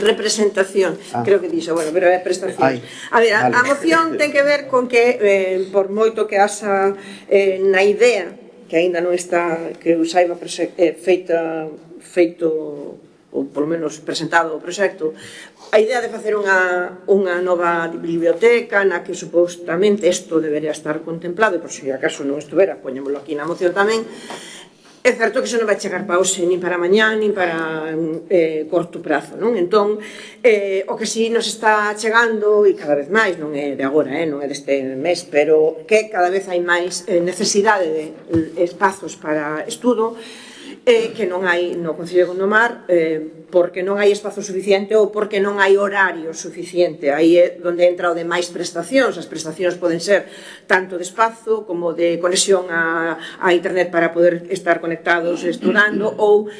representación, creo que dixo, bueno, pero é prestación. A ver, a moción ten que ver con que, por moito que haxa na idea, que aínda non está, que eu saiba feito ou polo menos presentado o proxecto, a idea de facer unha nova biblioteca na que supostamente isto debería estar contemplado, e por se acaso non estuvera, poñémolo aquí na moción tamén. É certo que iso non vai chegar para hoxe, nin para mañá, nin para corto prazo, non? Entón, o que si nos está chegando, e cada vez máis, non é de agora, non é deste mes, pero que cada vez hai máis necesidade de espazos para estudo, que non hai no Concello de Gondomar, porque non hai espazo suficiente ou porque non hai horario suficiente. Aí é onde entra o de máis prestacións. As prestacións poden ser tanto de espazo como de conexión a internet para poder estar conectados estudando, ou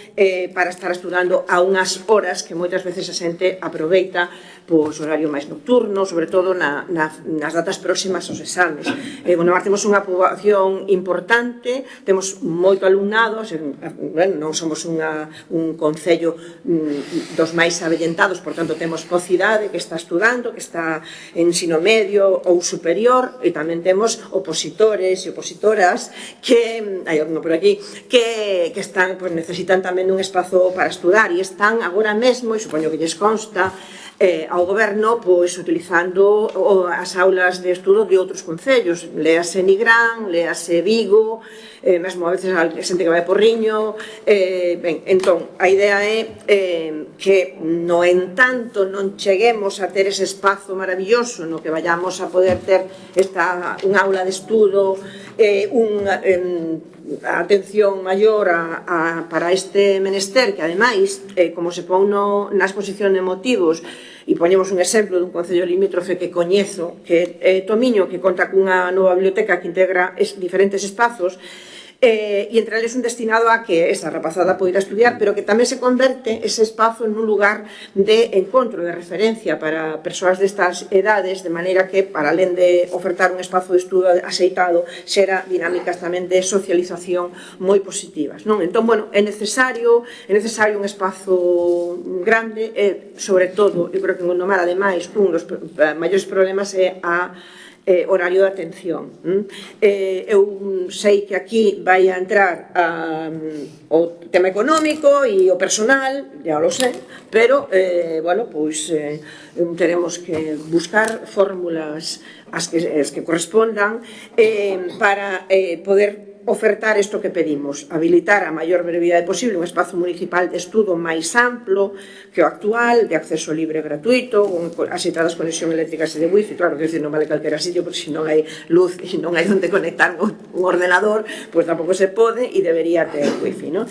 para estar estudando a unhas horas que moitas veces a xente aproveita pois horario máis nocturno, sobre todo nas datas próximas aos exames. Gondomar temos unha poboación importante, temos moito alumnado, non somos un concello dos máis avellentados, por tanto temos pocidade que está estudando, que está en ensino medio ou superior, e tamén temos opositores e opositoras que, hai alguno por aquí, que están, necesitan tamén un espazo para estudar, e están agora mesmo, e supoño que lles consta, ao goberno utilizando as aulas de estudo de outros concellos, léase Nigrán, léase Vigo, mesmo a veces a xente que vai a Porriño. Ben, entón, a idea é que no entanto non cheguemos a ter ese espazo maravilloso no que vayamos a poder ter unha aula de estudo, unha atención maior para este menester, que ademais, como se pon na exposición de motivos, e poñemos un exemplo dun concello limítrofe que coñezo, que é Tomiño, que conta cunha nova biblioteca que integra diferentes espazos, e entre eles un destinado a que esa rapazada poida estudiar, pero que tamén se converte ese espazo nun lugar de encontro, de referencia para persoas destas edades, de maneira que, para alén de ofertar un espazo de estudo axeitado, xera dinámicas tamén de socialización moi positivas, non? Entón, bueno, é necesario un espazo grande, e, sobre todo, eu creo que en Gondomar, ademais, un dos maiores problemas é a horario de atención. Eu sei que aquí vai a entrar o tema económico e o personal, ya lo sé, pero, bueno, pois teremos que buscar fórmulas as que correspondan para poder ofertar isto que pedimos, habilitar a maior brevidade posible un espazo municipal de estudo máis amplo que o actual, de acceso libre e gratuito, con axeitadas conexión eléctricas e de wifi. Claro, que non vale calquera sitio, porque se non hai luz e non hai onde conectar un ordenador, pois tampouco se pode, e debería ter wifi, non?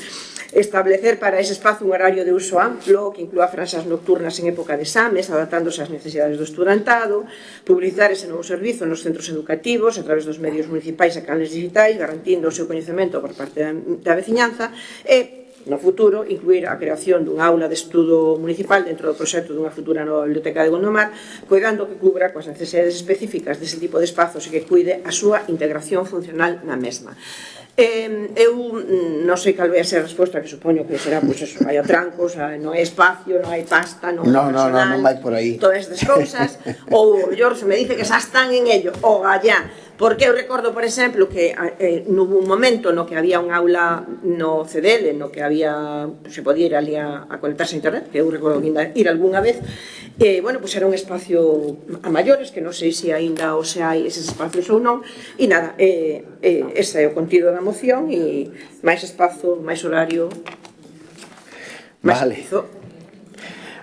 Establecer para ese espazo un horario de uso amplo que inclúa franxas nocturnas en época de exames, adaptándose ás necesidades do estudantado, publicitar ese novo servizo nos centros educativos a través dos medios municipais e canales digitais, garantindo o seu coñecemento por parte da veciñanza, e no futuro, incluir a creación dunha aula de estudo municipal dentro do proxecto dunha futura nova biblioteca de Gondomar, coidando que cubra coas necesidades específicas dese tipo de espazos e que cuide a súa integración funcional na mesma. Eu non sei cal vai a ser a resposta, que supoño que será, pois eso, hai atrancos, non hai espacio, non hai pasta, non hai personal, non vai por aí. todas estas cousas, ou mellor se me dice que xa están en ello, o gallá, porque eu recordo, por exemplo, que hubo un momento no que había un aula no CDL, no que había, se podía ir ali a conectarse a internet, que eu recordo ir algunha vez, e, bueno, pois era un espacio a maiores, que non sei se aínda ou se hai eses espacios ou non, e nada, ese é o contido da moción, e máis espazo, máis horario, máis espazo.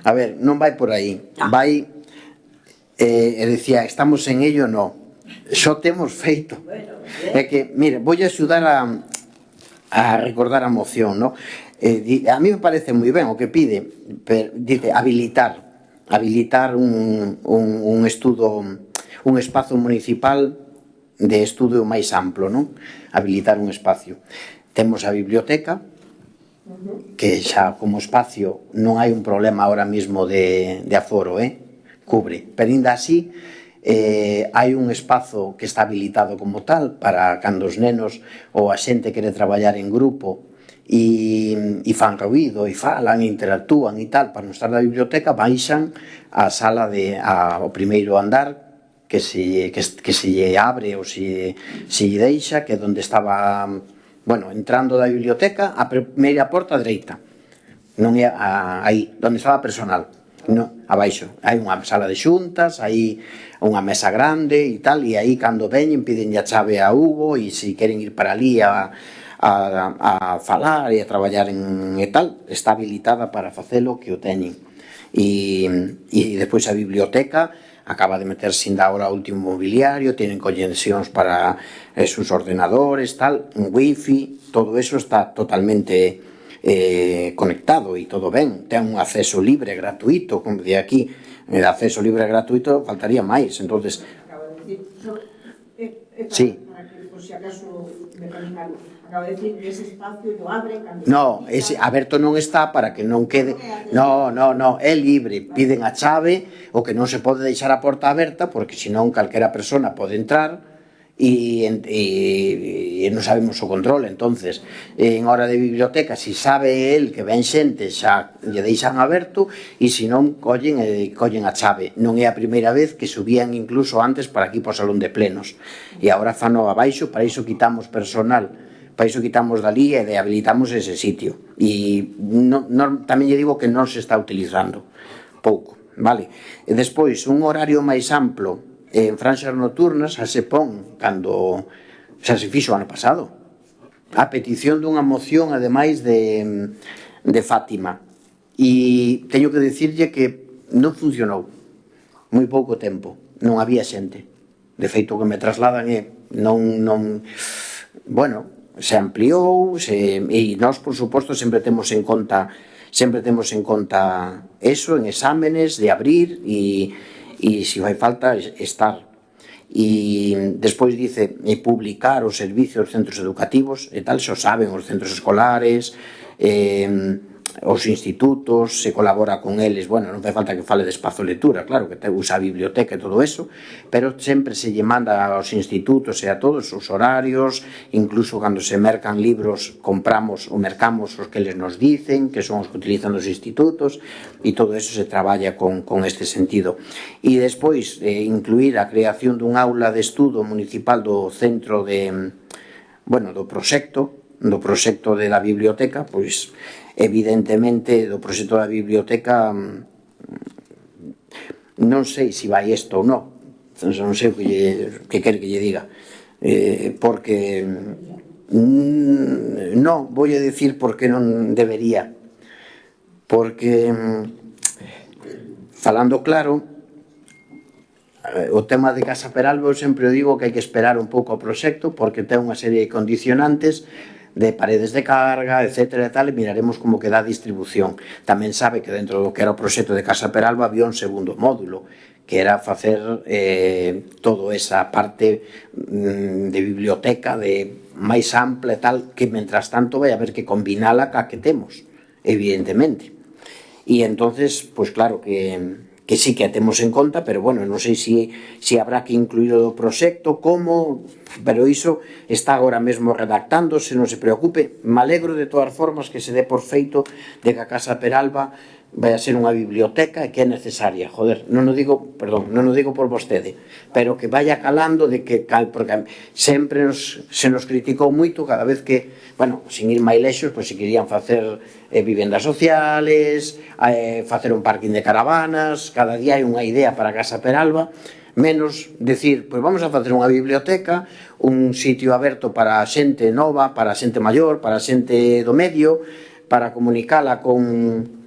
A ver, non vai por aí, vai, decía, estamos en ello, non, só temos feito. É que, mire, vou axudar a recordar a moción, non? A mí me parece moi ben o que pide, dice, habilitar un estudo, un espazo municipal de estudo máis amplo, non? Habilitar un espacio. Temos a biblioteca, que xa como espacio non hai un problema ahora mismo de aforo, cubre, pero ainda así hai un espazo que está habilitado como tal para cando os nenos ou a xente quere traballar en grupo e fan ruido, e falan, e interactúan e tal, para non estar na biblioteca, baixan a sala ao primeiro andar, que se lle abre ou se lle deixa, que é onde estaba, bueno, entrando da biblioteca, a primeira porta dereita, non é aí, onde estaba personal, abaixo, hai unha sala de xuntas, hai unha mesa grande e tal, e aí cando veñen piden a chave a Hugo, e se queren ir para ali a falar e a traballar e tal, está habilitada para facelo, que o teñen. E despois a biblioteca acaba de meterse ainda ahora o último mobiliario, tienen conexións para sus ordenadores, tal, un wifi, todo eso está totalmente conectado e todo ben, ten un acceso libre, gratuito, como de aquí, de acceso libre gratuito, faltaría máis, entonces... Sí. Por si acaso me ponen mal. Acabo de decir que ese espacio lo abre... No, ese aberto non está para que non quede... No, é libre, piden a chave, o que non se pode deixar a porta aberta, porque senón calquera persona pode entrar e non sabemos o control. Entonces, en hora de biblioteca, si sabe el que ven xente, xa lle deixan aberto, e se non, collen a chave. Non é a primeira vez que subían incluso antes para aquí para o salón de plenos, e agora fano abaixo, para iso quitamos personal, para iso quitamos dali e habilitamos ese sitio, e tamén lle digo que non se está utilizando pouco, vale? E despois, un horario máis amplo en franxas nocturnas xa se pon cando xa se fixo ano pasado, a petición dunha moción ademais de Fátima, e teño que dicirlle que non funcionou, moi pouco tempo, non había xente, de feito que me trasladan non bueno, se ampliou, e nós, por suposto, sempre temos en conta eso, en exámenes de abrir, e se fai falta estar. E despois dice publicar os servicios dos centros educativos e tal, xo saben os centros escolares, os institutos, se colabora con eles, bueno, non fai falta que fale de espazo lectura, claro, que usa a biblioteca e todo eso, pero sempre se lle manda aos institutos e a todos os horarios, incluso cando se mercan libros, compramos ou mercamos os que eles nos dicen, que son os que utilizan os institutos, e todo eso se traballa con este sentido. E despois, incluir a creación dun aula de estudo municipal do centro do proxecto de la biblioteca, pois evidentemente do proxecto da biblioteca non sei se vai isto ou non, non sei o que quere que lle diga, porque non, vou a decir porque non debería, porque falando claro, o tema de Casa Peralba eu sempre digo que hai que esperar un pouco ao proxecto, porque ten unha serie de condicionantes de paredes de carga, etcétera, e tal, e miraremos como queda a distribución. Tamén sabe que dentro do que era o proxecto de Casa Peralba había un segundo módulo, que era facer toda esa parte de biblioteca máis ampla e tal, que mentras tanto vai haber que combinala ca que temos, evidentemente. E entonces, pois claro que sí que a temos en conta, pero bueno, non sei se habrá que incluir o proxecto, como, pero iso está agora mesmo redactándose, non se preocupe. Me alegro de todas formas que se dé por feito de que a Casa Peralba vai a ser unha biblioteca e que é necesaria, joder, non o digo por vostede, pero que vaya calando de que porque sempre se nos criticou moito cada vez que, bueno, sin ir máis lexos, pois se querían facer vivendas sociales, facer un parking de caravanas, cada día hai unha idea para a Casa Peralba, menos decir, pois vamos a facer unha biblioteca, un sitio aberto para a xente nova, para a xente maior, para a xente do medio, para comunicala con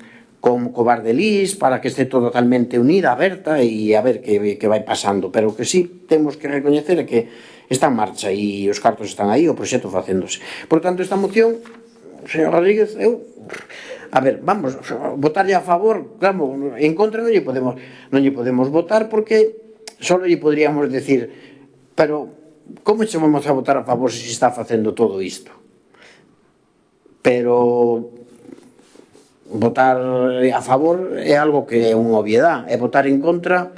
Bar de Lis, para que este todo totalmente unida, aberta, e a ver que vai pasando. Pero que sí temos que recoñecer que está en marcha e os cartos están aí, o proxecto facéndose. Por tanto, esta moción, señor Rodríguez, a ver, vamos, votarlle a favor, claro, en contra non lle podemos votar porque só lle podríamos decir, pero como che vamos a votar a favor se está facendo todo isto? Pero votar a favor é algo que é unha obviedade, e votar en contra,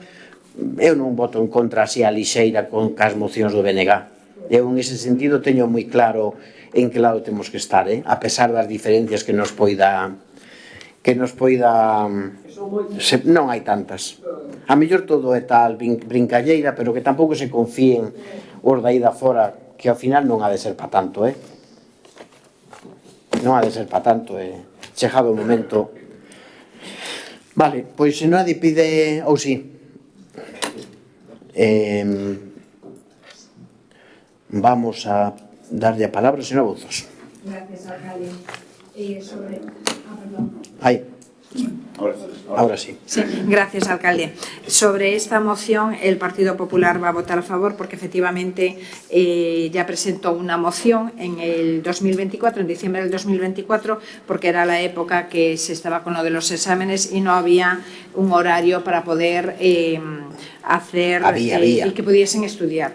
eu non voto en contra así a lixeira con as mocións do BNG. Eu en ese sentido teño moi claro en que lado temos que estar, a pesar das diferencias que nos poida non hai tantas. A mellor todo é tal brincalleira, pero que tampouco se confíen os da ida fora, que ao final non ha de ser pa tanto, non ha de ser pa tanto, chegado o momento. Vale, pois se non a pide, ou si, vamos a darlle a palabra ao señor Bouzos. Gracias, alcalde. Ahora sí. Sí, gracias, alcalde. Sobre esta moción, el Partido Popular va a votar a favor porque efectivamente ya presentó una moción en el 2024, en diciembre del 2024, porque era la época que se estaba con lo de los exámenes y no había un horario para poder hacer y que pudiesen estudiar.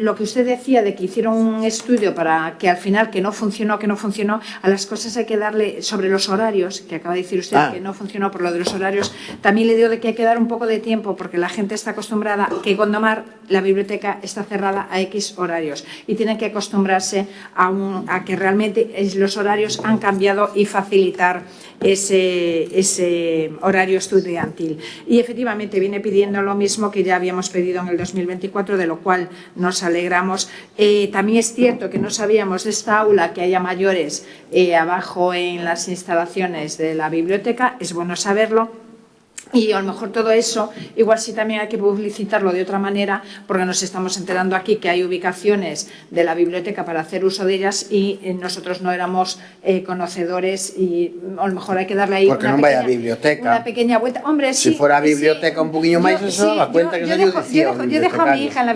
Lo que usted decía de que hicieron un estudio para que al final que no funcionó, a las cosas hay que darle sobre los horarios, que acaba de decir usted que no funcionó por lo de los horarios, también le digo de que hay que dar un poco de tiempo porque la gente está acostumbrada que Gondomar, la biblioteca está cerrada a X horarios y tienen que acostumbrarse a que realmente los horarios han cambiado y facilitar ese horario estudiantil. Y efectivamente viene pidiendo lo mismo que ya habíamos pedido en el 2024, de lo cual nos alegramos. También es cierto que no sabíamos de esta aula que haya mayores abajo en las instalaciones de la biblioteca, es bueno saberlo. Y a lo mejor todo eso, igual sí también hay que publicitarlo de otra manera, porque nos estamos enterando aquí que hay ubicaciones de la biblioteca para hacer uso de ellas y nosotros no éramos conocedores y a lo mejor hay que darle ahí una pequeña vuelta. Hombre, si fuera biblioteca un poquillo máis, eso daba cuenta que yo dejo a mi hija en la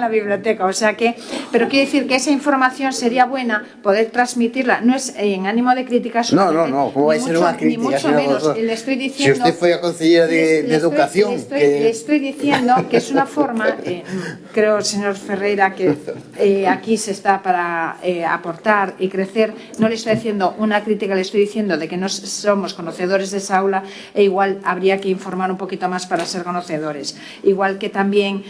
biblioteca, o sea que, pero quiero decir que esa información sería buena poder transmitirla, no es en ánimo de crítica, no, como vai ser unha crítica, ni mucho menos, le estoy diciendo. Usted foi a conselleira de Educación. Le estoy diciendo que es una forma, creo, señor Ferreira, que aquí se está para aportar y crecer. No le estoy haciendo una crítica, le estoy diciendo de que no somos conocedores de esa aula e igual habría que informar un poquito más para ser conocedores. Igual que también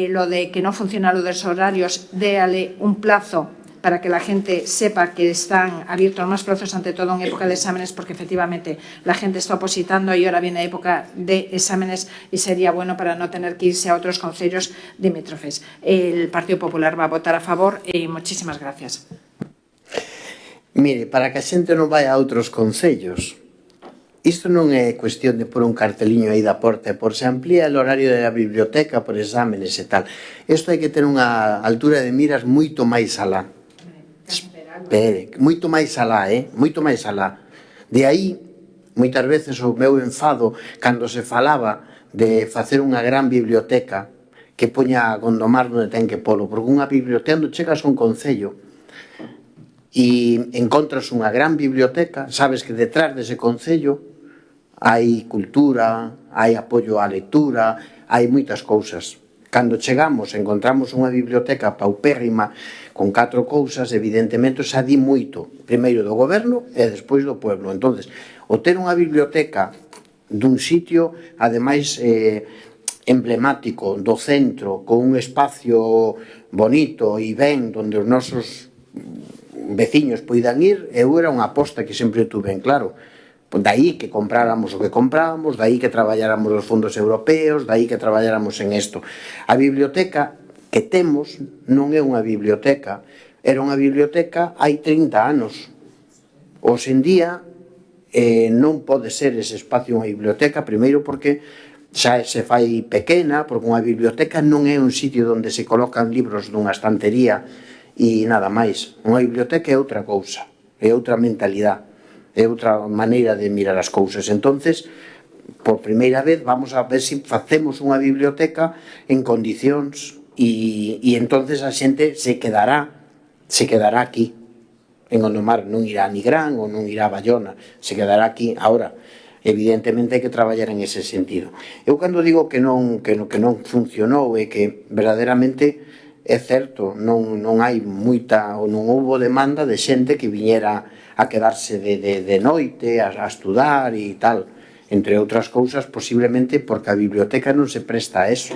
lo de que no funciona lo de los horarios, déale un plazo para que la gente sepa que están abiertos más plazos, ante todo en época de exámenes, porque efectivamente la gente está opositando y ahora viene época de exámenes y sería bueno para no tener que irse a otros concellos limítrofes. El Partido Popular va a votar a favor y muchísimas gracias. Mire, para que a xente non vai a outros concellos, isto non é cuestión de pôr un carteliño aí da porta, por se amplía o horario da biblioteca por exámenes e tal. Isto hai que ter unha altura de miras moito máis alá. Espere, moito máis alá, moito máis alá. De aí, moitas veces o meu enfado cando se falaba de facer unha gran biblioteca que poña a Gondomar onde ten que polo, porque unha biblioteca onde chegas a un concello e encontras unha gran biblioteca, sabes que detrás dese concello hai cultura, hai apoio á lectura, hai moitas cousas. Cando chegamos, encontramos unha biblioteca paupérrima con 4 cousas, evidentemente xa di moito, primeiro do goberno e despois do pueblo. Entonces, o ter unha biblioteca dun sitio, ademais, emblemático do centro, con un espacio bonito e ben, onde os nosos veciños poidan ir, eu era unha aposta que sempre tuve en claro. Daí que compráramos o que comprábamos, daí que traballáramos os fondos europeos, daí que traballáramos en isto. A biblioteca que temos non é unha biblioteca, era unha biblioteca hai 30 anos. Hoxe en día non pode ser ese espacio unha biblioteca, primeiro porque xa se fai pequena, porque unha biblioteca non é un sitio onde se colocan libros dunha estantería e nada máis. Unha biblioteca é outra cousa, é outra mentalidade, é outra maneira de mirar as cousas. Entonces, por primeira vez, vamos a ver se facemos unha biblioteca en condicións e entonces a xente se quedará aquí en Gondomar, non irá a Nigrán ou non irá a Bayona, se quedará aquí. Ahora, evidentemente hai que traballar en ese sentido. Eu cando digo que non funcionou é que verdadeiramente é certo, non hai moita ou non houbo demanda de xente que viñera a quedarse de noite a estudar e tal, entre outras cousas posiblemente porque a biblioteca non se presta a eso,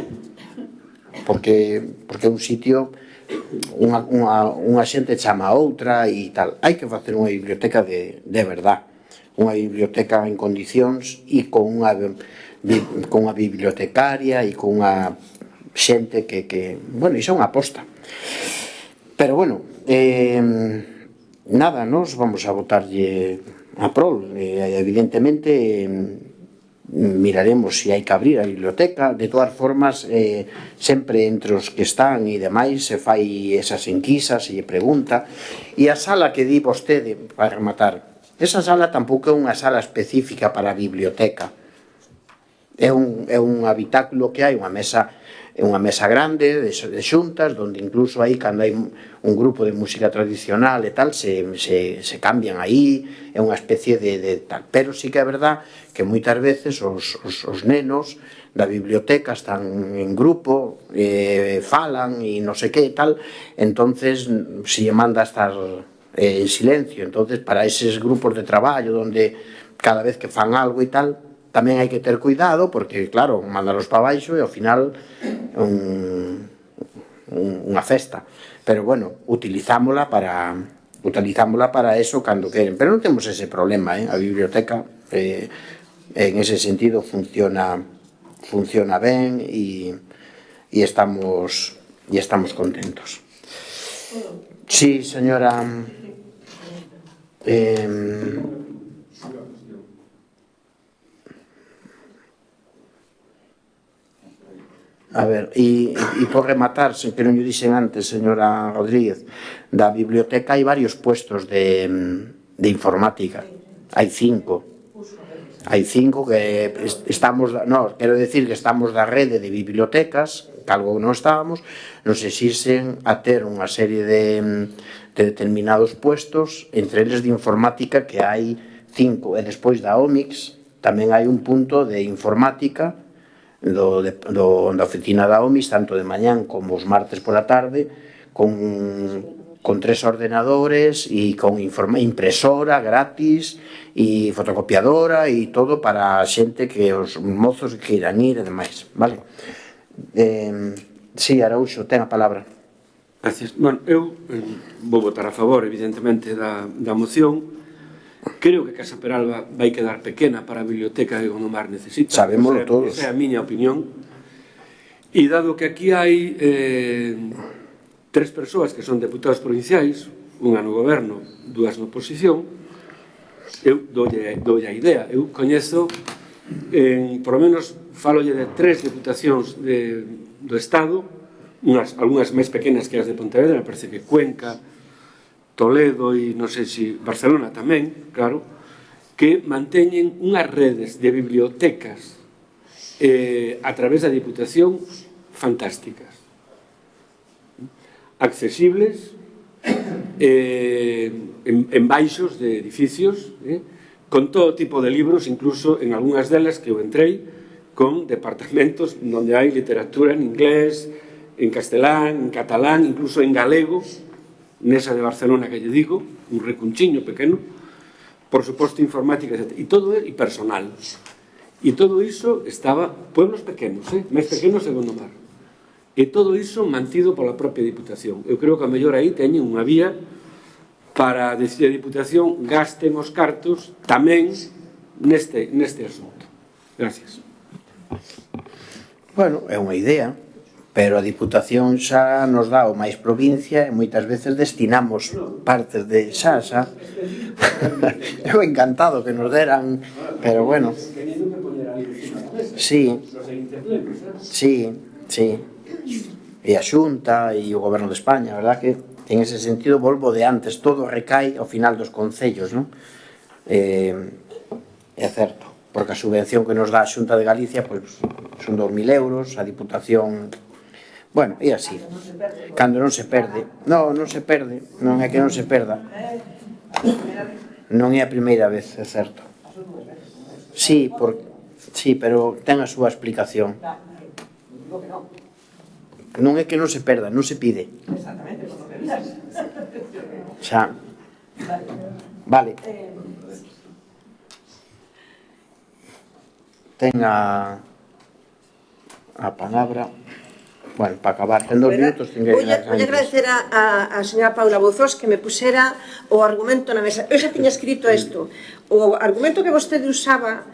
porque é un sitio, unha xente chama a outra e tal. Hai que facer unha biblioteca de verdad, unha biblioteca en condicións e con unha bibliotecaria e con unha xente que bueno, iso é unha aposta. Pero bueno, nada, nos vamos a votarlle a prol. Evidentemente miraremos se hai que abrir a biblioteca. De todas formas, sempre entre os que están e demais se fai esas enquisas, se lle pregunta. E a sala que di vostede, para rematar, esa sala tampouco é unha sala específica para a biblioteca. É un habitáculo que hai, unha mesa grande de xuntas, onde incluso aí, cando hai un grupo de música tradicional e tal, se cambian aí, é unha especie de tal. Pero sí que é verdad que moitas veces os nenos da biblioteca están en grupo, falan e non sei que tal, entonces se lle manda a estar en silencio. Entonces, para eses grupos de traballo onde cada vez que fan algo e tal, tamén hai que ter cuidado, porque, claro, mandalos para baixo e ao final unha festa. Pero, bueno, utilizámola para eso cando queren. Pero non temos ese problema, a biblioteca en ese sentido funciona ben e estamos contentos. Sí, señora. A ver, e por rematar, que non lle dixen antes, señora Rodríguez, da biblioteca hai varios puestos de informática. Hai 5 que estamos, quero decir que estamos da rede de bibliotecas, que algo non estábamos, nos exixen a ter unha serie de determinados puestos, entre eles de informática, que hai 5, e despois da OMIX tamén hai un punto de informática da oficina da OMIX, tanto de mañán como os martes pola tarde, con 3 ordenadores e con impresora gratis e fotocopiadora e todo para a xente que os mozos que irán ir e demais, vale? Sí, Araúxo, ten a palabra. Gracias. Bueno, eu vou votar a favor, evidentemente, da moción. Creo que Casa Peralba vai quedar pequena para a biblioteca que Gondomar necesita. Sabémoslo todos. Esa é a miña opinión. E dado que aquí hai 3 persoas que son deputados provinciais, unha no goberno, 2 na oposición, eu doulle a idea. Eu coñezo, por lo menos, falolle de 3 deputacións do Estado, algunhas máis pequenas que as de Pontevedra, me parece que Cuenca, Toledo e non sei se Barcelona tamén, claro, que manteñen unhas redes de bibliotecas a través da Diputación fantásticas, accesibles, en baixos de edificios, con todo tipo de libros, incluso en algunhas delas que eu entrei, con departamentos onde hai literatura en inglés, en castelán, en catalán, incluso en galego, nesa de Barcelona que lle digo, un recunchiño pequeno, por suposto informática, etc. E todo é personal. E todo iso estaba, pueblos pequenos, máis pequenos de Gondomar. E todo iso mantido pola propia Diputación. Eu creo que a mellor aí teñen unha vía para decir a Diputación gasten os cartos tamén neste asunto. Gracias. Bueno, é unha idea, pero a Diputación xa nos dá o máis provincia e moitas veces destinamos partes de xa. Eu encantado que nos deran, pero bueno. Sí. E a Xunta e o Goberno de España, a verdad que en ese sentido volvo de antes, todo recai ao final dos concellos, non? É certo, porque a subvención que nos dá a Xunta de Galicia pois son 2.000 euros, a Diputación... Bueno, e así. Cando non se perde. Non se perde, non é que non se perda. Non é a primeira vez, é certo. Sí, pero ten a súa explicación. Non é que non se perda, non se pide. Exactamente, por lo que visas. Xa. Vale. Ten a palabra. Bueno, para acabar, ten 2 minutos. Vou agradecer a señora Paula Bouzós que me pusera o argumento na mesa. Eu xa tiña escrito isto. O argumento que vostede usaba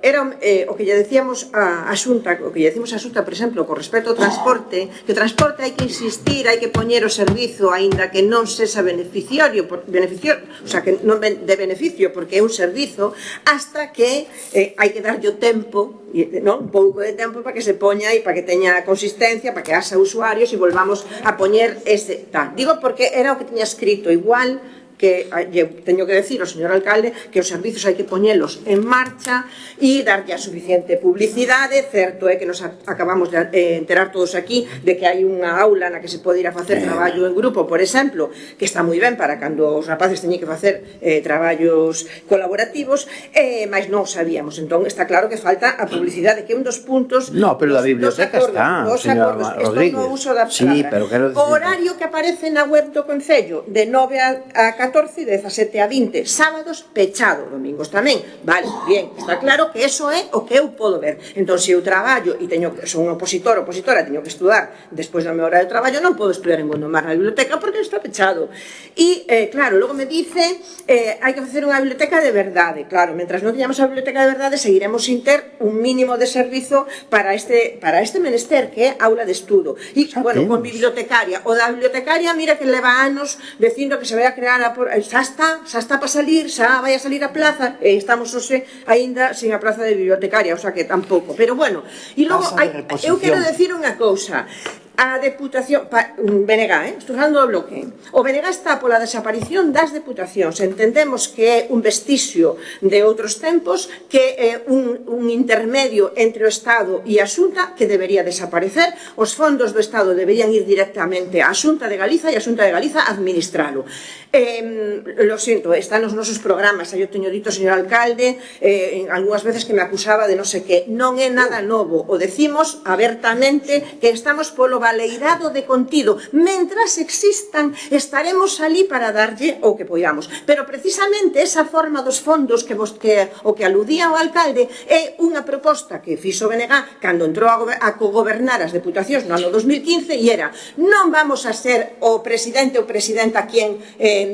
era o que lle decíamos a Xunta, o que lle decimos a Xunta, por exemplo, con respecto ao transporte, que o transporte hai que insistir, hai que poñer o servizo, aínda que non sexa beneficiario, o sea, que non de beneficio, porque é un servizo, hasta que hai que darlle o tempo, un pouco de tempo para que se poña e para que teña consistencia, para que haxa usuarios e volvamos a poñer ese tal. Digo porque era o que tiña escrito, igual que teño que decir ao señor alcalde que os servizos hai que poñelos en marcha e darlle a suficiente publicidade. Certo é que nos acabamos de enterar todos aquí de que hai unha aula na que se pode ir a facer traballo en grupo, por exemplo, que está moi ben para cando os rapaces teñen que facer traballos colaborativos, mas non sabíamos. Entón está claro que falta a publicidade, que é un dos puntos. No, pero a biblioteca está, señora Rodríguez. Sí, pero quero decir... O horario que aparece na web do Concello de 9 a 14, de 17 a 20, sábados pechado, domingos tamén. Vale, bien, está claro que eso é o que eu podo ver. Entón, se eu traballo e son opositora, teño que estudar despois da minha hora de traballo, non podo estudiar en Gondomar na biblioteca porque está pechado. E, claro, logo me dice hai que facer unha biblioteca de verdade. Claro, mentras non teñamos a biblioteca de verdade, seguiremos sin ter un mínimo de servizo para este menester, que é aula de estudo. E, bueno, con bibliotecaria. O da bibliotecaria, mira que leva anos dicindo que se vai a crear xa está para salir, xa vai a salir a plaza, e estamos hoxe aínda sin a plaza de bibliotecaria, o sea que tampouco. Pero bueno, e logo eu quero decir unha cousa. A Deputación, BNG, estou falando do bloque, o BNG está pola desaparición das deputacións. Entendemos que é un vestixio de outros tempos, que é un intermedio entre o Estado e a Xunta que debería desaparecer. Os fondos do Estado deberían ir directamente á Xunta de Galiza e a Xunta de Galiza administralo. Lo siento, están nos nosos programas, eu teño dito, señor alcalde, algunhas veces que me acusaba de non sei que. Non é nada novo, o decimos abertamente que estamos polo baleirado de contido. Mentras existan, estaremos ali para darlle o que poidamos. Pero precisamente esa forma dos fondos o que aludía o alcalde é unha proposta que fixo BNG cando entrou a cogobernar as deputacións no ano 2015, e era: non vamos a ser o presidente ou presidenta quien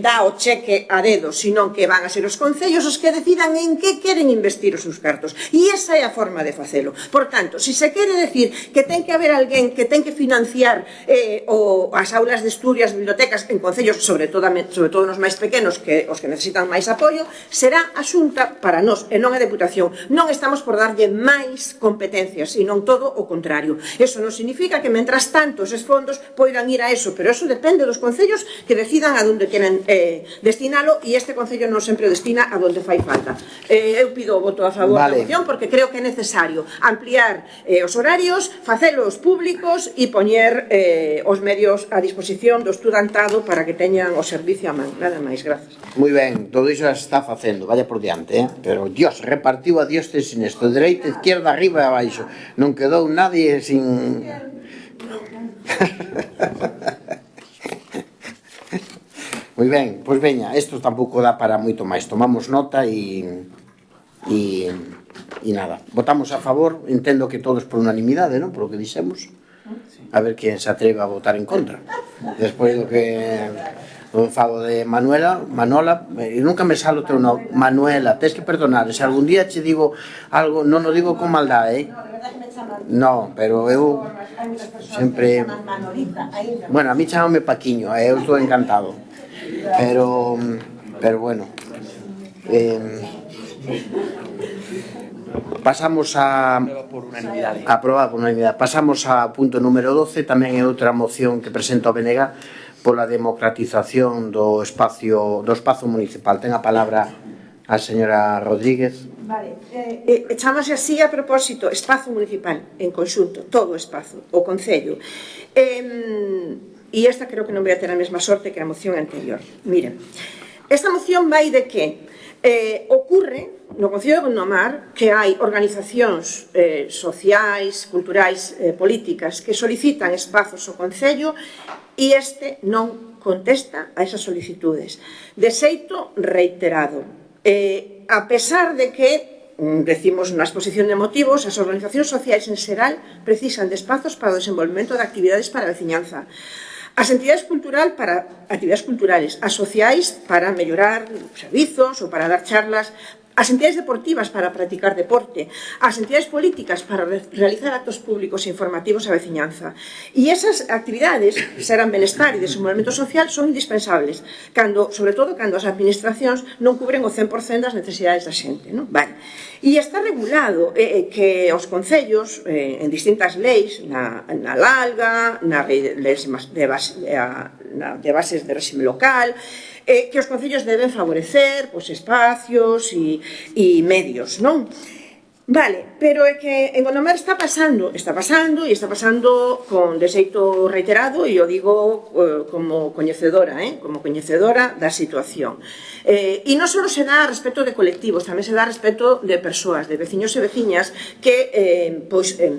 dá o cheque a dedo, sino que van a ser os concellos os que decidan en que queren investir os seus cartos. E esa é a forma de facelo. Por tanto, se se quere decir que ten que haber alguén que ten que financiar as aulas de estudio, as bibliotecas en concellos, sobre todo nos máis pequenos, que os que necesitan máis apoio, será a Xunta para nós, e non a Deputación. Non estamos por darlle máis competencias, sino todo o contrario. Eso non significa que, mentras tanto, eses fondos poidan ir a eso, pero eso depende dos concellos que decidan a onde queren destinalo, e este concello non sempre o destina a onde fai falta. Eu pido o voto a favor da moción porque creo que é necesario ampliar os horarios, facelos públicos e poñer poñer os medios a disposición do estudantado para que teñan o servicio a man. Nada máis, grazas. Moi ben, todo iso se está facendo, vaya por diante, pero Dios repartiu a Dios sin esto, dereita, izquierda, arriba e abaixo, non quedou nadie sin... Moi ben, pois veña, isto tampouco dá para moito máis, tomamos nota e nada, votamos a favor, entendo que todos por unanimidade, non? Por o que dixemos, a ver quen se atreve a votar en contra, despois do que o enfado de Manola, nunca me sale o teu nome, Manuela, tens que perdonar, se algún día che digo algo, non o digo con maldade, no, pero eu sempre, bueno, a mí chamame Paquiño, eu estou encantado, pero bueno, pasamos a aprobar por unanimidade. Pasamos a punto número 12, tamén é outra moción que presenta o BNG pola democratización do espazo municipal. Ten a palabra a señora Rodríguez. Vale, chamase así a propósito, espazo municipal en conxunto, todo o espazo, o concello. E esta creo que non vai a ter a mesma sorte que a moción anterior. Miren, esta moción vai de que ocurre no Concello de Gondomar que hai organizacións sociais, culturais, políticas que solicitan espazos ao Concello e este non contesta a esas solicitudes de xeito reiterado, a pesar de que decimos na exposición de motivos, as organizacións sociais en xeral precisan de espazos para o desenvolvemento de actividades para a veciñanza, as entidades culturales para actividades culturales, as sociais para mellorar servizos ou para dar charlas, as entidades deportivas para practicar deporte, as entidades políticas para realizar actos públicos e informativos á veciñanza. E esas actividades, serán benestar e desenvolvemento social, son indispensables, sobre todo cando as administracións non cubren o 100% das necesidades da xente. Vale. E está regulado que os concellos, en distintas leis, na LALGA, na lei de bases de réxime local, que os concellos deben favorecer espacios e medios, non? Vale, pero é que en Gondomar está pasando con de xeito reiterado, e o digo como coñecedora da situación. E non só se dá a respecto de colectivos, tamén se dá a respecto de persoas, de veciños e veciñas que,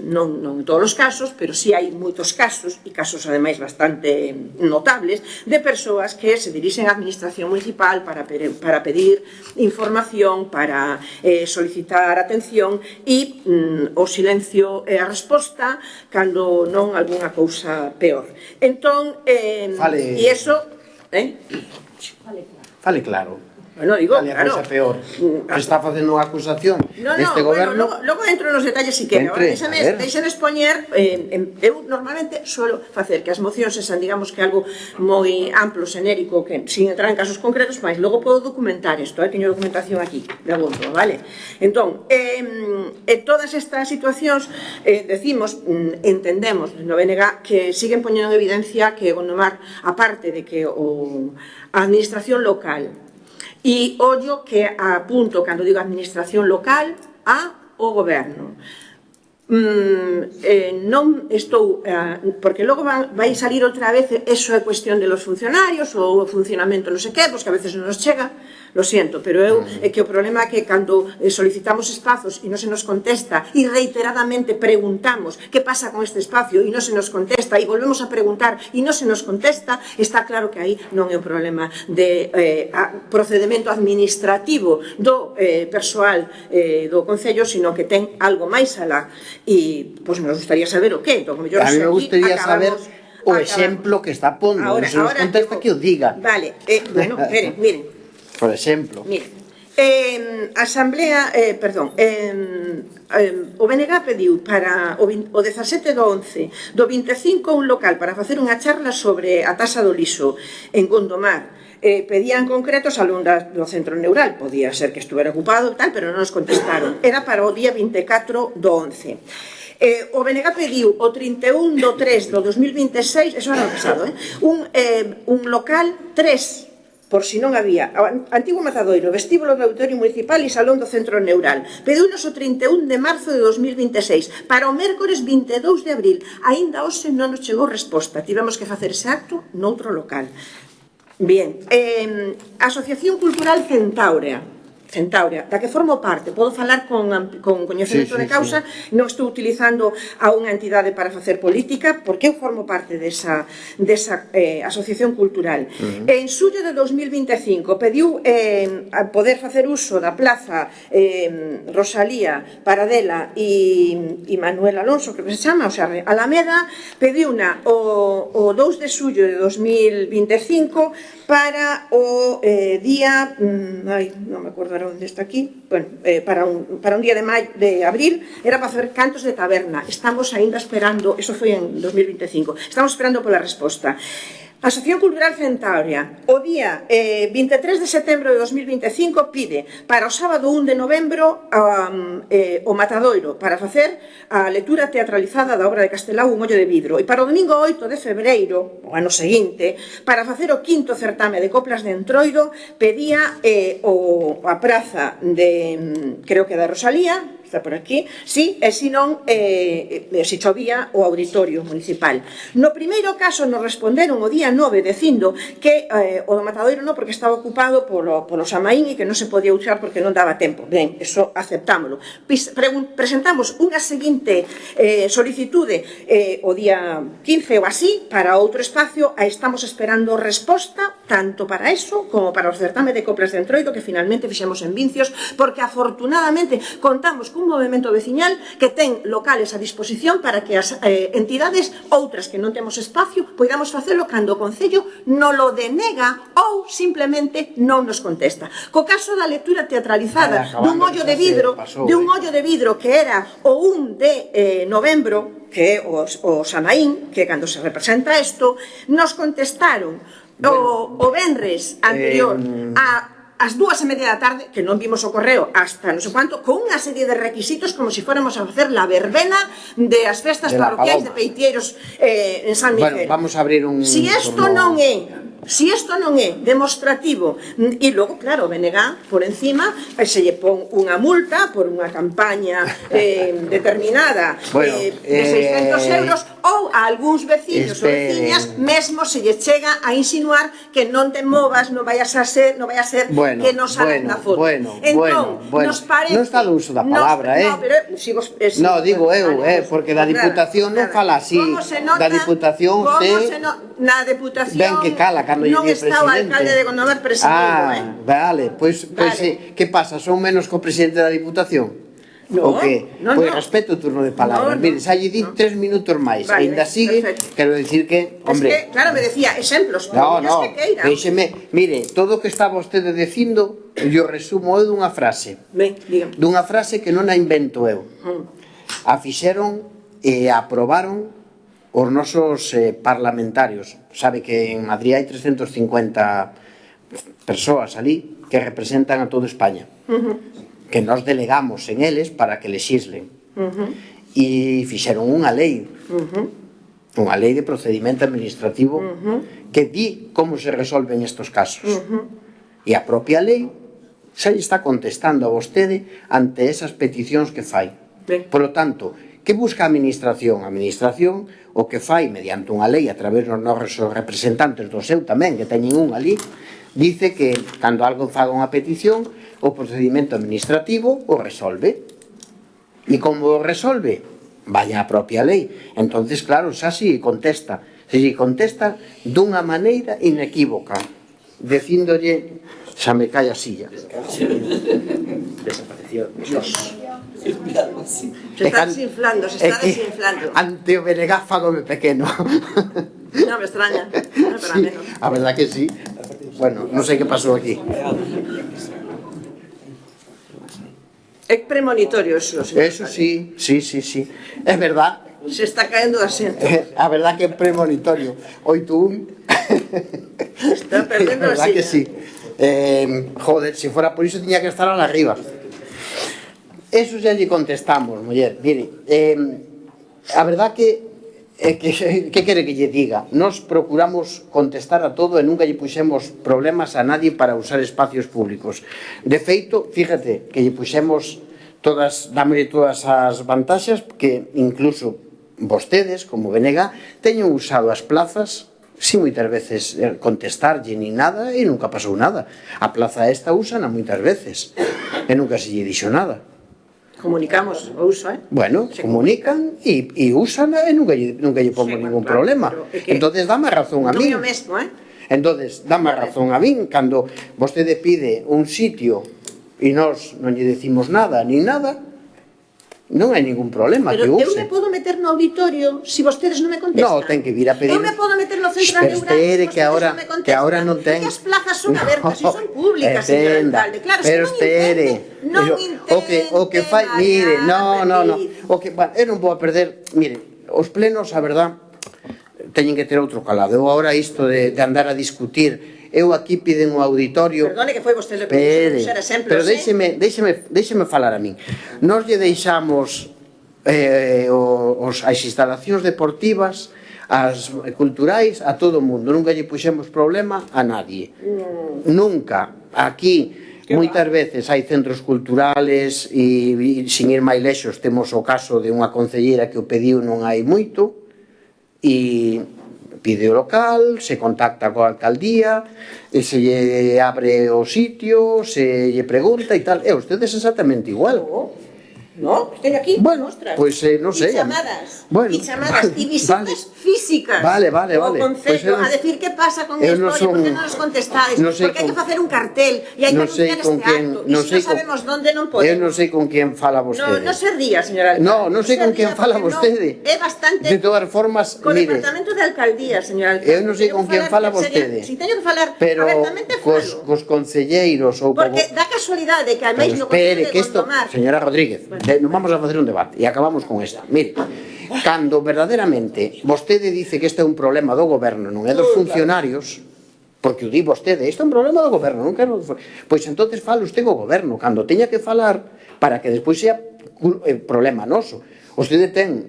non en todos os casos, pero sí hai moitos casos, e casos ademais bastante notables, de persoas que se dirixen á administración municipal para pedir información, para solicitar atención, e o silencio é a resposta cando non algunha cousa peor. Entón, e iso... Fale claro. Bueno, digo, claro. Cousa peor. Está facendo unha acusación deste goberno. Logo entro nos detalles si quero. Deixen expoñer, eu normalmente suelo facer que as mocións sean, digamos, que algo moi amplo, xenérico, que sin entrar en casos concretos, mas logo podo documentar isto, teño documentación aquí, de abondo, vale? Entón, todas estas situacións, decimos, entendemos no BNG que siguen poñendo en evidencia que Gondomar, aparte de que a administración local, e ollo que apunto, cando digo administración local, ao goberno. Non estou, porque logo vai salir outra vez, eso é cuestión de los funcionarios ou o funcionamento non sei que, pois que a veces non nos chega, lo siento, pero é que o problema é que cando solicitamos espazos e non se nos contesta e reiteradamente preguntamos que pasa con este espacio e non se nos contesta e volvemos a preguntar e non se nos contesta, está claro que aí non é un problema de procedimento administrativo do persoal do Concello, sino que ten algo máis alá. E, pois, nos gustaría saber o que. A mí me gustaría saber o exemplo que está pondo. Non se nos contesta que o diga. Vale, bueno, miren. Por exemplo. Miren, Asamblea, o BNG pediu para o 17/11 do 25 un local para facer unha charla sobre a tasa do liso en Gondomar. Pedían concreto salón do centro neural, podía ser que estuvera ocupado tal, pero non nos contestaron. Era para o día 24/11. O BNG pediu o 31/3 do 2026, eso era o pasado, un local 3 por si non había, Antigo Matadoiro, vestíbulo do Auditorio Municipal e Salón do Centro Neural. Pediunos o 31 de marzo de 2026 para o mércores 22 de abril. Aínda hoxe non nos chegou resposta. Tivemos que facer ese acto noutro local. Bien, Asociación Cultural Centaurea, da que formo parte, podo falar con coñecemento de causa, non estou utilizando a unha entidade para facer política, porque eu formo parte desa asociación cultural. En xullo de 2025 pediu a poder facer uso da plaza Rosalía Paradela e Manuel Alonso, creo que se chama, o sea, Alameda, pediu o 2 de xullo de 2025 para o día, non me acordo onde está aquí, bueno, para un día de abril, era para facer cantos de taberna. Estamos aínda esperando, eso foi en 2025, estamos esperando pola resposta. Asociación Cultural Centaurea, o día 23 de setembro de 2025 pide para o sábado 1 de novembro o Matadoiro para facer a lectura teatralizada da obra de Castelao Un ollo de vidro, e para o domingo 8 de febreiro, o ano seguinte, para facer o quinto certame de coplas de Entroido, pedía a praza de, creo que da Rosalía, está por aquí, sí, e se non, se chovía o auditorio municipal. No primeiro caso nos responderon o día 9 dicindo que o do Matadoiro non, porque estaba ocupado polo Samaín e que non se podía usar porque non daba tempo. Ben, eso aceptámoslo. Presentamos unha seguinte solicitude o día 15 ou así para outro espacio, e estamos esperando resposta tanto para eso como para o certame de coplas de Entroido que finalmente fixemos en Vincios, porque afortunadamente contamos cun movimento veciñal que ten locales a disposición para que as entidades outras que non temos espacio poidamos facelo cando o Concello non lo denega ou simplemente non nos contesta. Co caso da lectura teatralizada dun ollo de vidro que era o 1 de novembro, que é o Samaín, que cando se representa isto, nos contestaron o venres anterior ás 2:30 da tarde, que non vimos o correo hasta non sei quanto, con unha serie de requisitos como se fóramos a facer la verbena de as festas parroquiais de Peiteiros en San Miguel. Bueno, vamos a abrir un... Si isto non é demostrativo, e logo, claro, o BNG por encima se lle pon unha multa por unha campaña determinada de 600 euros, ou a algúns veciños ou veciñas mesmo se lle chega a insinuar que non te movas, non vai a ser que nos salen na foto. Entón, nos parece... Non está do uso da palabra, No, pero sigo... No, digo eu, porque da Diputación non fala así. Da Diputación na Deputación ben que cala cando lle di presidente. Non está o alcalde de Gondomar presidindo, vale, pois que pasa, son menos co presidente da Diputación? O que? Pois respeto o turno de palabras. Mire, xa lle di 3 minutos máis, ainda sigue, quero dicir que, hombre... Es que, claro, me decía exemplos, no, deixeme, mire, todo o que está vostede dicindo, yo resumo eu dunha frase. Dunha frase que non a invento eu. A fixeron e aprobaron os nosos parlamentarios. Sabe que en Madrid hai 350 persoas ali que representan a toda España, que nos delegamos en eles para que lexislen, e fixeron unha lei de procedimento administrativo que di como se resolven estos casos, e a propia lei xa lle está contestando a vostede ante esas peticións que fai. Por lo tanto, que busca a administración? A administración o que fai mediante unha lei a través dos nosos representantes do seu tamén, que teñen un ali, dice que cando algo faga unha petición o procedimento administrativo o resolve, e como o resolve vaya a propia lei. Entonces, claro, xa si contesta dunha maneira inequívoca, dicíndolle xa me cae a silla, desapareció Dios. Se está desinflando. Ante o benegáfagome pequeno. Non me extraña, a verdad que sí. Bueno, non sei que pasou aquí. É premonitorio eso. Eso sí. É verdad. Se está caendo do asiento. A verdad que é premonitorio. 8-1. Está perdendo a silla. A verdad que sí. Joder, se fora por iso tiña que estar ala arriba. Eso xa lle contestamos, muller. Mire, a verdad que que quere que lle diga? Nos procuramos contestar a todo e nunca lle puxemos problemas a nadie para usar espacios públicos. De feito, fíjate, que lle puxemos dámoslle todas as vantaxes que incluso vostedes, como BNG, teñen usado as plazas sin moitas veces contestarlle ni nada e nunca pasou nada. A plaza esta úsana moitas veces e nunca se lle dixo nada. Comunicamos o uso, Bueno, comunican e úsana e nunca lle pongo ningún problema. Entonces dame razón a mí. Non é o mesmo, Entonces dame razón a mí cando vostede pide un sitio e nós non lle decimos nada ni nada, non hai ningún problema que use. Pero eu me podo meter no auditorio se vostedes non me contestan. No, ten que vir a pedir. Eu me podo meter no centro de neural se vostedes non me contestan. Que ahora non ten. Que as plazas son abertas e son públicas, señor alcalde. Claro, pero espere. Non intente O que fai, mire, no. O que, bueno, eu non vou a perder, mire, os plenos, a verdad, teñen que ter outro calado. Eu agora isto de andar a discutir, eu aquí piden o auditorio. Perdone que foi vostede que puxer exemplos, pero déixeme falar a min. Nós lle deixamos as instalacións deportivas, as culturais, a todo o mundo. Nunca lle puxemos problema a nadie. Nunca. Aquí moitas veces hai centros culturales e sin ir máis lexos temos o caso de unha concelleira que o pediu non hai moito e pide o local, se contacta coa alcaldía, se lle abre o sitio, se lle pregunta e tal. E ustedes exactamente igual. No, teño aquí, mostras. Pois non sei. E chamadas, e visitas físicas. Vale. O Concello, a decir que pasa con isto, e por que non nos contestáis, porque hai que facer un cartel, e hai que anunciar este acto, e se non sabemos onde non podemos. Eu non sei con quen fala vostede. Non se ría, señora alcalde. Non sei con quen fala vostede. É bastante... De todas formas, con mire... Con o Departamento de Alcaldía, señora alcalde. Eu non sei con quen fala vostede. Si teño que falar abertamente, falo. Cos concelleiros ou... Porque dá casualidade que, ademais, no Concello de Gondomar... Señora Rodríguez, non vamos a facer un debate e acabamos con esta. Mire, cando verdadeiramente vostede dice que este é un problema do goberno, non é dos funcionarios, porque o di vostede, este é un problema do goberno, non quero... Pois entonces fala usted co goberno, cando teña que falar para que despois sea problema noso. Vostede ten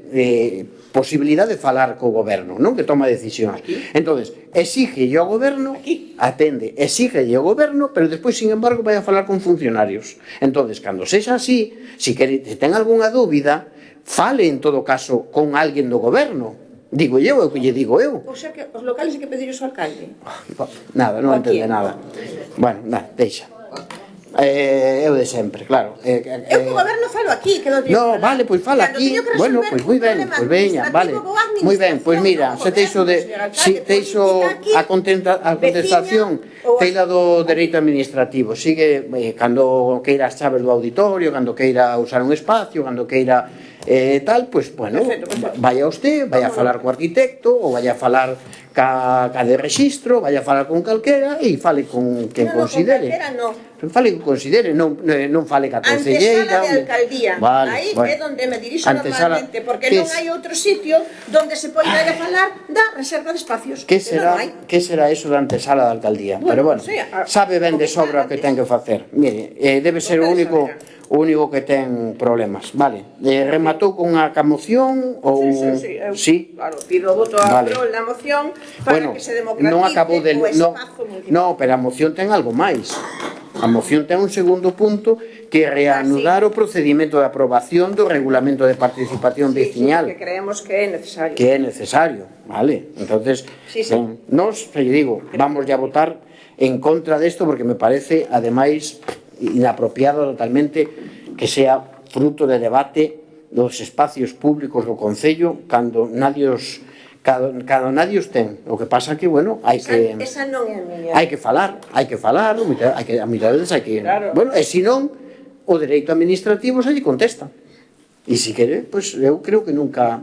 posibilidade de falar co goberno, non que toma decisións. Entonces, exígelle ao goberno, atende, exígelle ao goberno, pero despois, sin embargo, vai a falar con funcionarios. Entonces, cando sexa así, se ten algunha dúbida, fale en todo caso con alguén do goberno. Digo eu, é o que lle digo eu. O sea que os locales hai que pedir o alcalde. Nada, non entende nada. Bueno, nada, deixa. Eu de sempre, claro. Eu co goberno falo aquí, que non teño que falar. No, vale, pois fala aquí. Bueno, pois moi ben, pois veña, vale. Moi ben, pois mira, se teixo a contestación teila do dereito administrativo. Sigue, cando queira as chaves do auditorio, cando queira usar un espacio, cando queira tal, pois, bueno, vaya usted, vaya a falar co arquitecto, ou vaya a falar ca de registro, vaya a falar con calquera e fale con quen considere. Non, con calquera non. Fale que considere, non fale ca concelleira. Antesala de alcaldía, aí é donde me dirixo normalmente, porque non hai outro sitio donde se poida ir a falar da reserva de espacios. Que será eso da antesala da alcaldía? Pero bueno, sabe ben de sobra o que ten que facer. Mire, debe ser o único que ten problemas. Vale, rematou con a moción ou... Sí, claro, pido o voto a prol da moción para que se democratice o espazo multimodal. No, pero a moción ten algo máis. A moción ten un segundo punto que é reanudar o procedimento de aprobación do regulamento de participación veciñal. Que creemos que é necesario. Que é necesario, vale. Entonces, nos, lle digo, vamos a votar en contra desto porque me parece, ademais, inapropiado totalmente que sea fruto de debate dos espacios públicos do Concello cando nadie os ten. O que pasa que, bueno, hai que... Esa non é a miña. Hai que falar, a mitad veces hai que... Bueno, e se non, o dereito administrativo se lle contesta. E se quere, pois eu creo que nunca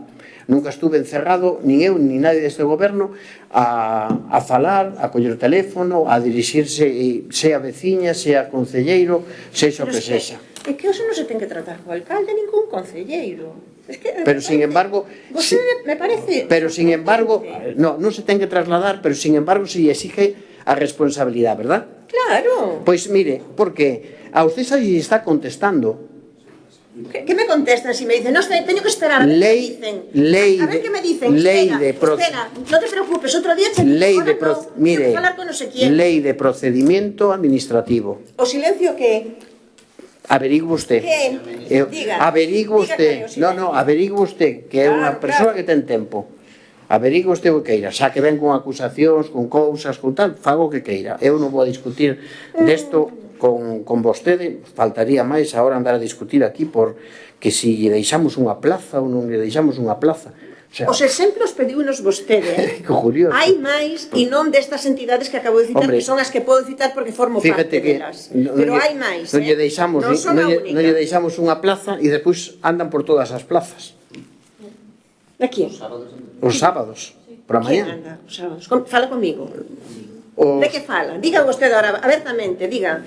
estuve encerrado, nin eu, nin nadie deste goberno, a falar, a coller o teléfono, a dirixirse, sea veciña, sea concelleiro, sexa o que sexa. É que eso non se ten que tratar co alcalde nin con concelleiro. Pero sin embargo, me parece. Pero sin embargo, non se ten que trasladar, pero sin embargo se exige a responsabilidade, verdad? Claro. Pois mire, porque a usted se está contestando. ¿Qué me contestan si me dicen? No, teño que esperar a ver qué dicen. A ver qué me dicen. Espera, no te preocupes, otro día mire, ley de procedimiento administrativo. O silencio que... Averigua usted. Diga. Averigua usted. No, averigua usted, que é unha persoa que ten tempo. Averigua usted o que queira. Xa que ven con acusacións, con cousas, con tal, fago o que queira. Eu non vou a discutir desto con vostede, faltaría máis agora andar a discutir aquí por que si lle deixamos unha plaza ou non lle deixamos unha plaza. Os exemplos pediunos vostede. Hai máis e non destas entidades que acabo de citar, que son as que podo citar porque formo parte delas. Pero hai máis. Non lle deixamos unha plaza e despois andan por todas as plazas. De quién? Os sábados, por a mañá. Quen anda os sábados? Fala comigo. De que fala? Diga vostede ahora, abertamente, diga.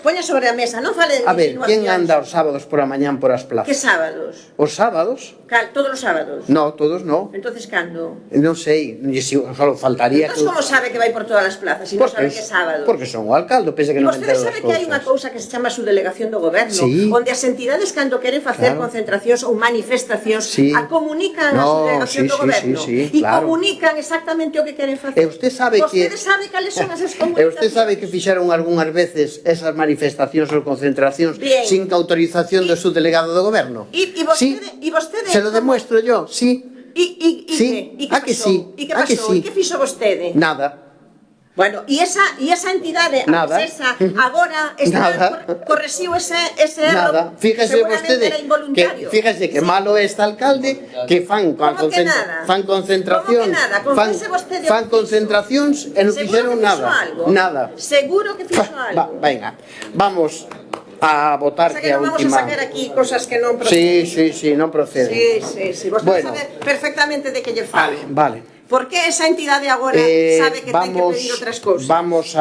Poña sobre a mesa, non fale de insinuacións. A ver, quen anda os sábados por a mañán por as plazas? Que sábados? Os sábados? Todos os sábados? No, todos no. Entonces, cando? Non sei, só faltaría... Entón, como sabe que vai por todas as plazas se non sabe que é sábado? Porque son o alcalde, pensa que non me entero das cousas. E vostede sabe que hai unha cousa que se chama a subdelegación do goberno, onde as entidades cando queren facer concentracións ou manifestacións comunican a subdelegación do goberno e comunican exactamente o que queren facer. E usted sabe que... Vostede sabe cales son as comunicacións. E usted sabe que fixeron algunhas veces esas manifestacións ou concentracións sin autorización do subdelegado do goberno? E vostede... Se lo demuestro yo, sí. E que pasou? E que fixo vostede? Nada. Bueno, e esa entidade, agora correxiu ese erro. Fíjese vostede, fíjese que malo é este alcalde que fan concentracións e non fixeron nada. Nada. Seguro que fixo algo. Venga, vamos a votar que a última... Vamos a sacar aquí cosas que non proceden. Sí, non proceden. Sí, vostede sabe perfectamente de que lle falo. Vale. ¿Por qué esa entidade agora sabe que ten que pedir outras cousas? Vamos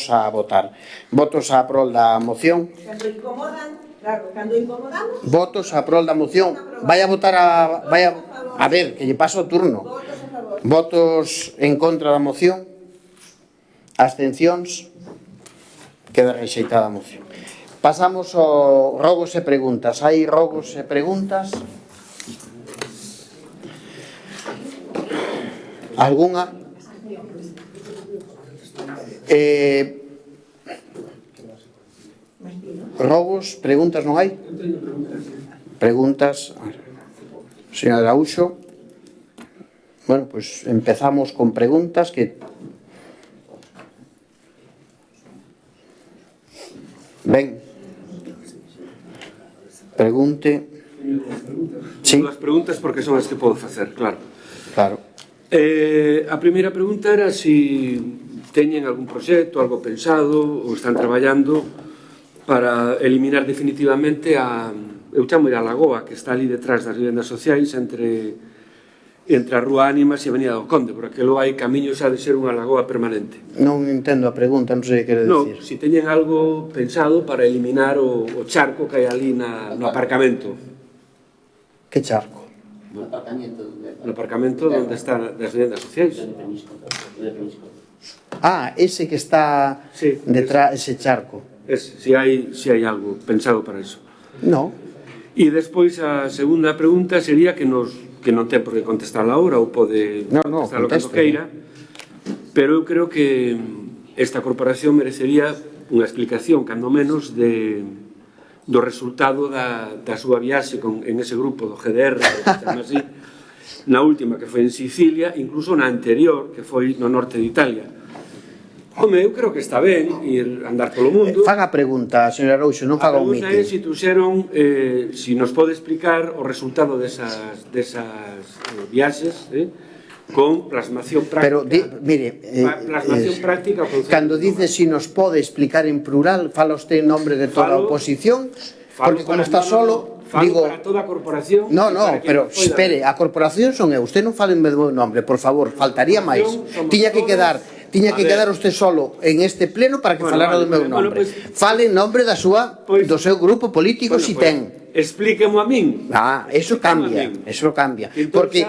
a votar. Votos a prol da moción. Cando incomodan, claro, cando incomodamos... Votos a prol da moción. Vai a votar a ver, que lle paso o turno. Votos en contra da moción. Abstencións. Queda rexeitada a moción. Pasamos ao rogos e preguntas. Hai rogos e preguntas? Algunha? Rogos, preguntas non hai? Preguntas. Señor Araúxo. Bueno, pues empezamos con preguntas que... Ben. Pregunte. Sí. As preguntas porque son as que podo facer, claro. Claro. A primeira pregunta era se teñen algún proxecto, algo pensado ou están traballando para eliminar definitivamente eu chamo a lagoa que está ali detrás das vivendas sociais entre a Rúa Ánimas e a Avenida do Conde, porque aquilo hai camiños a de ser unha lagoa permanente. Non entendo a pregunta, non sei que quere dicir. Non, se teñen algo pensado para eliminar o charco que hai ali no aparcamento. Que charco? No aparcamento onde están as vivendas sociais. Ese que está detrás, ese charco. Se hai algo pensado para iso. No. E despois a segunda pregunta sería que non ten por que contestar ahora ou pode contestar o que queira, pero eu creo que esta corporación merecería unha explicación, cando menos, do resultado da súa viaxe en ese grupo do GDR, que se chama así, na última que foi en Sicilia, incluso na anterior, que foi no norte de Italia. Home, eu creo que está ben ir andar polo mundo. Faga a pregunta, señor Araúxo, non faga un mitin. A pregunta é se trouxeron, se nos pode explicar o resultado desas viaxes, con plasmación práctica. Pero, mire, plasmación práctica. Cando dice se nos pode explicar en plural, fala usted en nombre de toda a oposición, porque como está solo, digo... para toda a corporación... No, pero espere, a corporación son eu, usted non fale en meu nombre, por favor, faltaría máis. Tiña que quedar usted solo en este pleno para que falara do meu nombre. Fale en nombre do seu grupo político, si ten. Explíquemo a min. Eso cambia. Porque,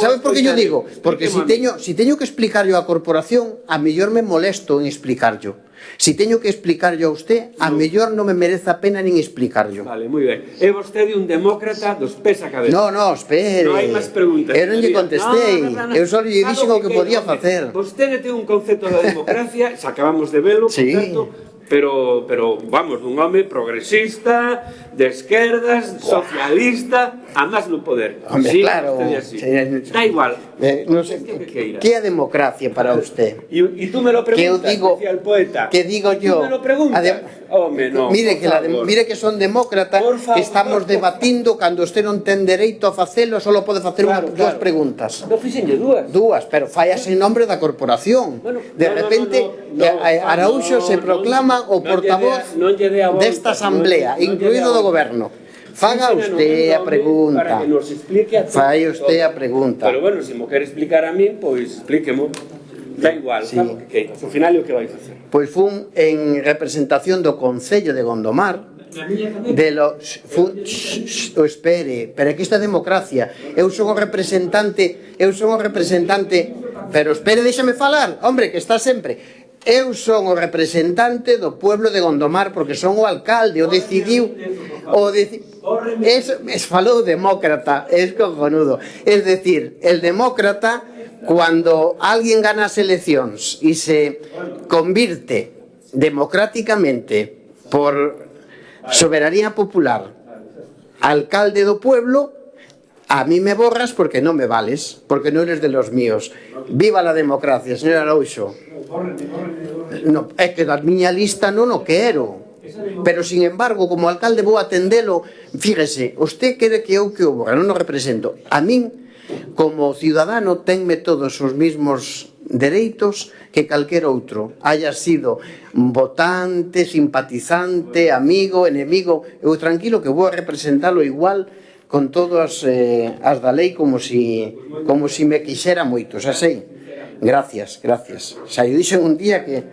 sabe por que yo digo? Porque si teño que explicar yo a corporación, a mellor me molesto en explicar yo. Si teño que explicarlo a usted, a mellor non me merece a pena nin explicarlo. Vale, moi ben. É vostede un demócrata dos pés a cabeza. No, espere. Non hai máis preguntas. Eu non lle contestei. Eu só lle dixen o que podía facer. Vostede ten un concepto da democracia, se acabamos de velo, por certo, pero vamos, dun home progresista, de esquerdas, socialista, a máis no poder. Hombre, sí, claro. Da igual. No sé, que é a democracia para usted? E tú me lo preguntas, decía el poeta. Que digo yo. Tú me lo preguntas. Home, no, mire que son demócratas, que estamos debatindo, cando usted non ten dereito a facelo, só pode facer dúas preguntas. Non fixenlle dúas. Dúas, pero fallas en nombre da corporación. De repente, Araúxo se proclama o portavoz desta asamblea, incluído do goberno. Faga usted a pregunta. Para que nos explique a todos. Faga usted a pregunta. Pero bueno, se mo quere explicar a min, pois explíquemo. Da igual, sabe o que queiras. Ao final é o que vai facer. Pois fun en representación do Concello de Gondomar, espere, pero aquí está a democracia. Eu son o representante, pero espere, déxame falar, hombre, que está sempre. Eu son o representante do pueblo de Gondomar porque son o alcalde, o decidiu, falou demócrata, es cojonudo. Es decir, el demócrata, cuando alguien gana as eleccións e se convirte democráticamente por soberanía popular alcalde do pueblo, a mí me borras porque non me vales, porque non eres de los míos. Viva la democracia, señor Araúxo. No, é que da miña lista non o quero. Pero, sin embargo, como alcalde vou atendelo. Fíjese, usted quere que eu que o borra, non o represento. A min, como ciudadano, tenme todos os mismos dereitos que calquer outro, haya sido votante, simpatizante, amigo, enemigo. Eu tranquilo que vou a representalo igual con todas as da lei como si me quixera moito, xa sei. Gracias. Xa eu dixen un día que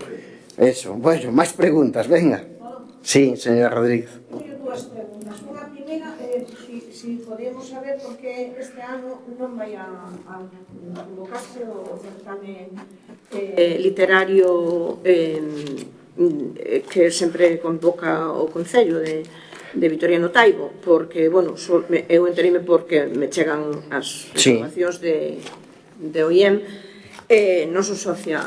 eso. Bueno, máis preguntas, venga. Sí, señora Rodríguez. Dúas preguntas. Unha primeira, si podemos saber por que este ano non vai a convocarse o certame literario que sempre convoca o Concello de Vitoriano Taibo, porque, bueno, eu enterime porque me chegan as informacións de OIM. Non son socia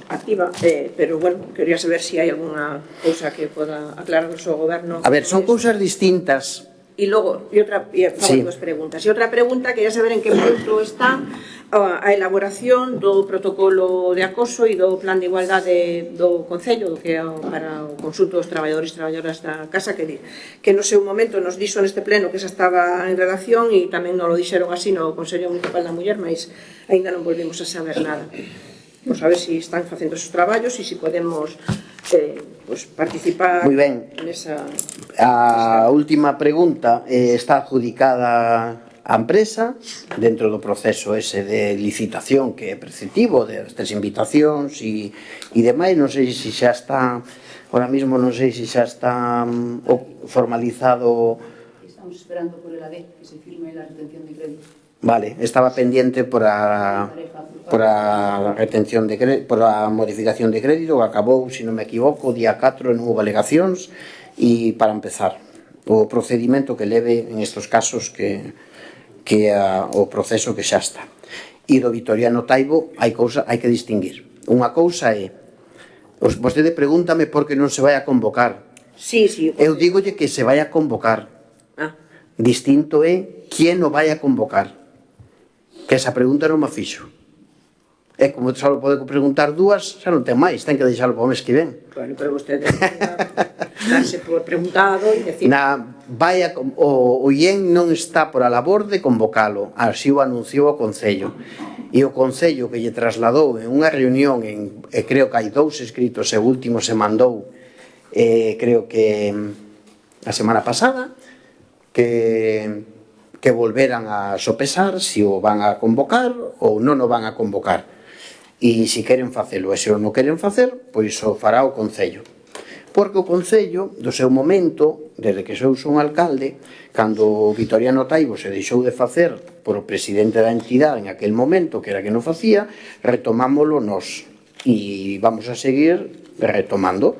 activa, pero, bueno, quería saber se hai alguna cousa que poda aclararnos o goberno. A ver, son cousas distintas. E logo, dúas preguntas. E outra pregunta, quería saber en que punto está a elaboración do protocolo de acoso e do plan de igualdade do Concello, que é para o consulto dos traballadores e traballadoras da casa, que no seu momento nos dixo neste pleno que xa estaba en redacción e tamén nos lo dixeron así no Consello Municipal da Muller, mas ainda non volvimos a saber nada. Pois a ver se están facendo esos traballos e se podemos participar nesa... A última pregunta está adjudicada a empresa dentro do proceso ese de licitación que é preceptivo destas invitacións e demais. Non sei se xa está ahora mismo, non sei se xa está formalizado. Estamos esperando por el AD que se firme la retención de crédito. Vale, estaba pendiente por a retención de crédito, por a modificación de crédito, que acabou, se non me equivoco, o día 4, non houve alegacións, e para empezar o procedimento que leve en estos casos que o proceso que xa está. E do Vitoriano Taibo hai que distinguir. Unha cousa é, vostede pregúntame por que non se vai a convocar. Eu dígolle que se vai a convocar. Distinto é quién o vai a convocar. Que esa pregunta non me fixo. E como só pode preguntar dúas, xa non ten máis, ten que deixalo para o mes que ven. Bueno, pero vostede darse por preguntado e decir... O IEN non está por a labor de convocalo, así o anunciou o Concello. E o Concello que lle trasladou en unha reunión, creo que hai 2 escritos, e o último se mandou, creo que a semana pasada, que volveran a sopesar se o van a convocar ou non o van a convocar. E se queren facelo, e se o non queren facer, pois o fará o Concello. Porque o Concello, do seu momento, desde que sou un alcalde, cando o Vitoriano Taibo se deixou de facer por o presidente da entidade en aquel momento, que era que non facía, retomámoslo nós. y vamos a seguir retomando,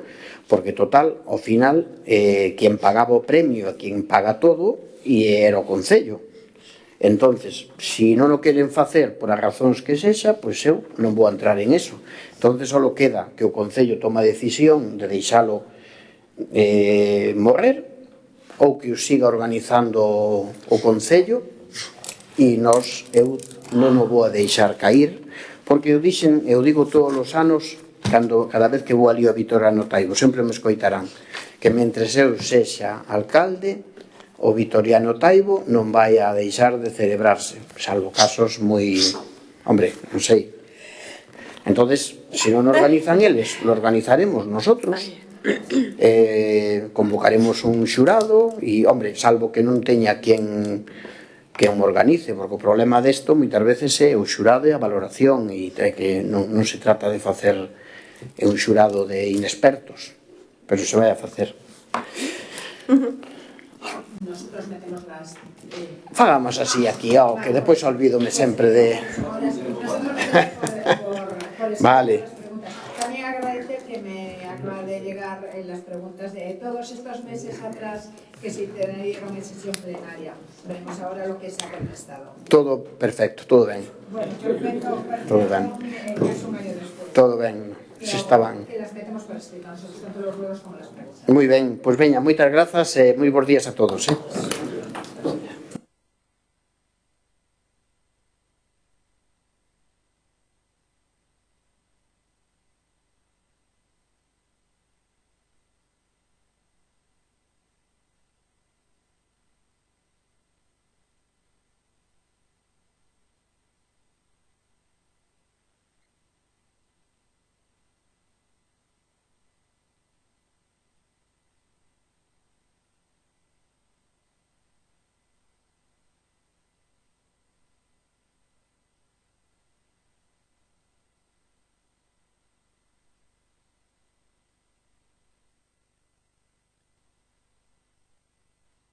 porque total, ao final, quen pagaba o premio e quen paga todo e era o Concello. Entonces, si non o queren facer por as razóns que sexa, pois eu non vou entrar en eso. Entonces, só queda que o Concello toma a decisión de deixalo morrer ou que o siga organizando o Concello, e eu non o vou a deixar cair, porque eu digo todos os anos, cada vez que vou ali a Vitoriano Taibo, sempre me escoitarán que mentres eu sexa alcalde, o Vitoriano Taibo non vai a deixar de celebrarse, salvo casos moi... Hombre, non sei. Entonces, se non organizan eles, lo organizaremos nosotros. Convocaremos un xurado e, hombre, salvo que non teña quen o organice, porque o problema desto moitas veces é o xurado e a valoración, e que non se trata de facer un xurado de inexpertos, pero se vai a facer. Nosotros metemos las... Fagamos así aquí, que depois olvídome sempre de... Vale. También agradecer que me acaba de llegar las preguntas de todos estos meses atrás que se intervinieron en sesión plenaria. Veremos ahora lo que se ha contestado. Todo perfecto, todo ben. Bueno, perfecto. Todo ben. Todo ben. Se estaban... Que las metemos por escrito, nosotros tanto los ruedos como las preguntas. Moi ben, pois veña, moitas grazas e moi bons días a todos.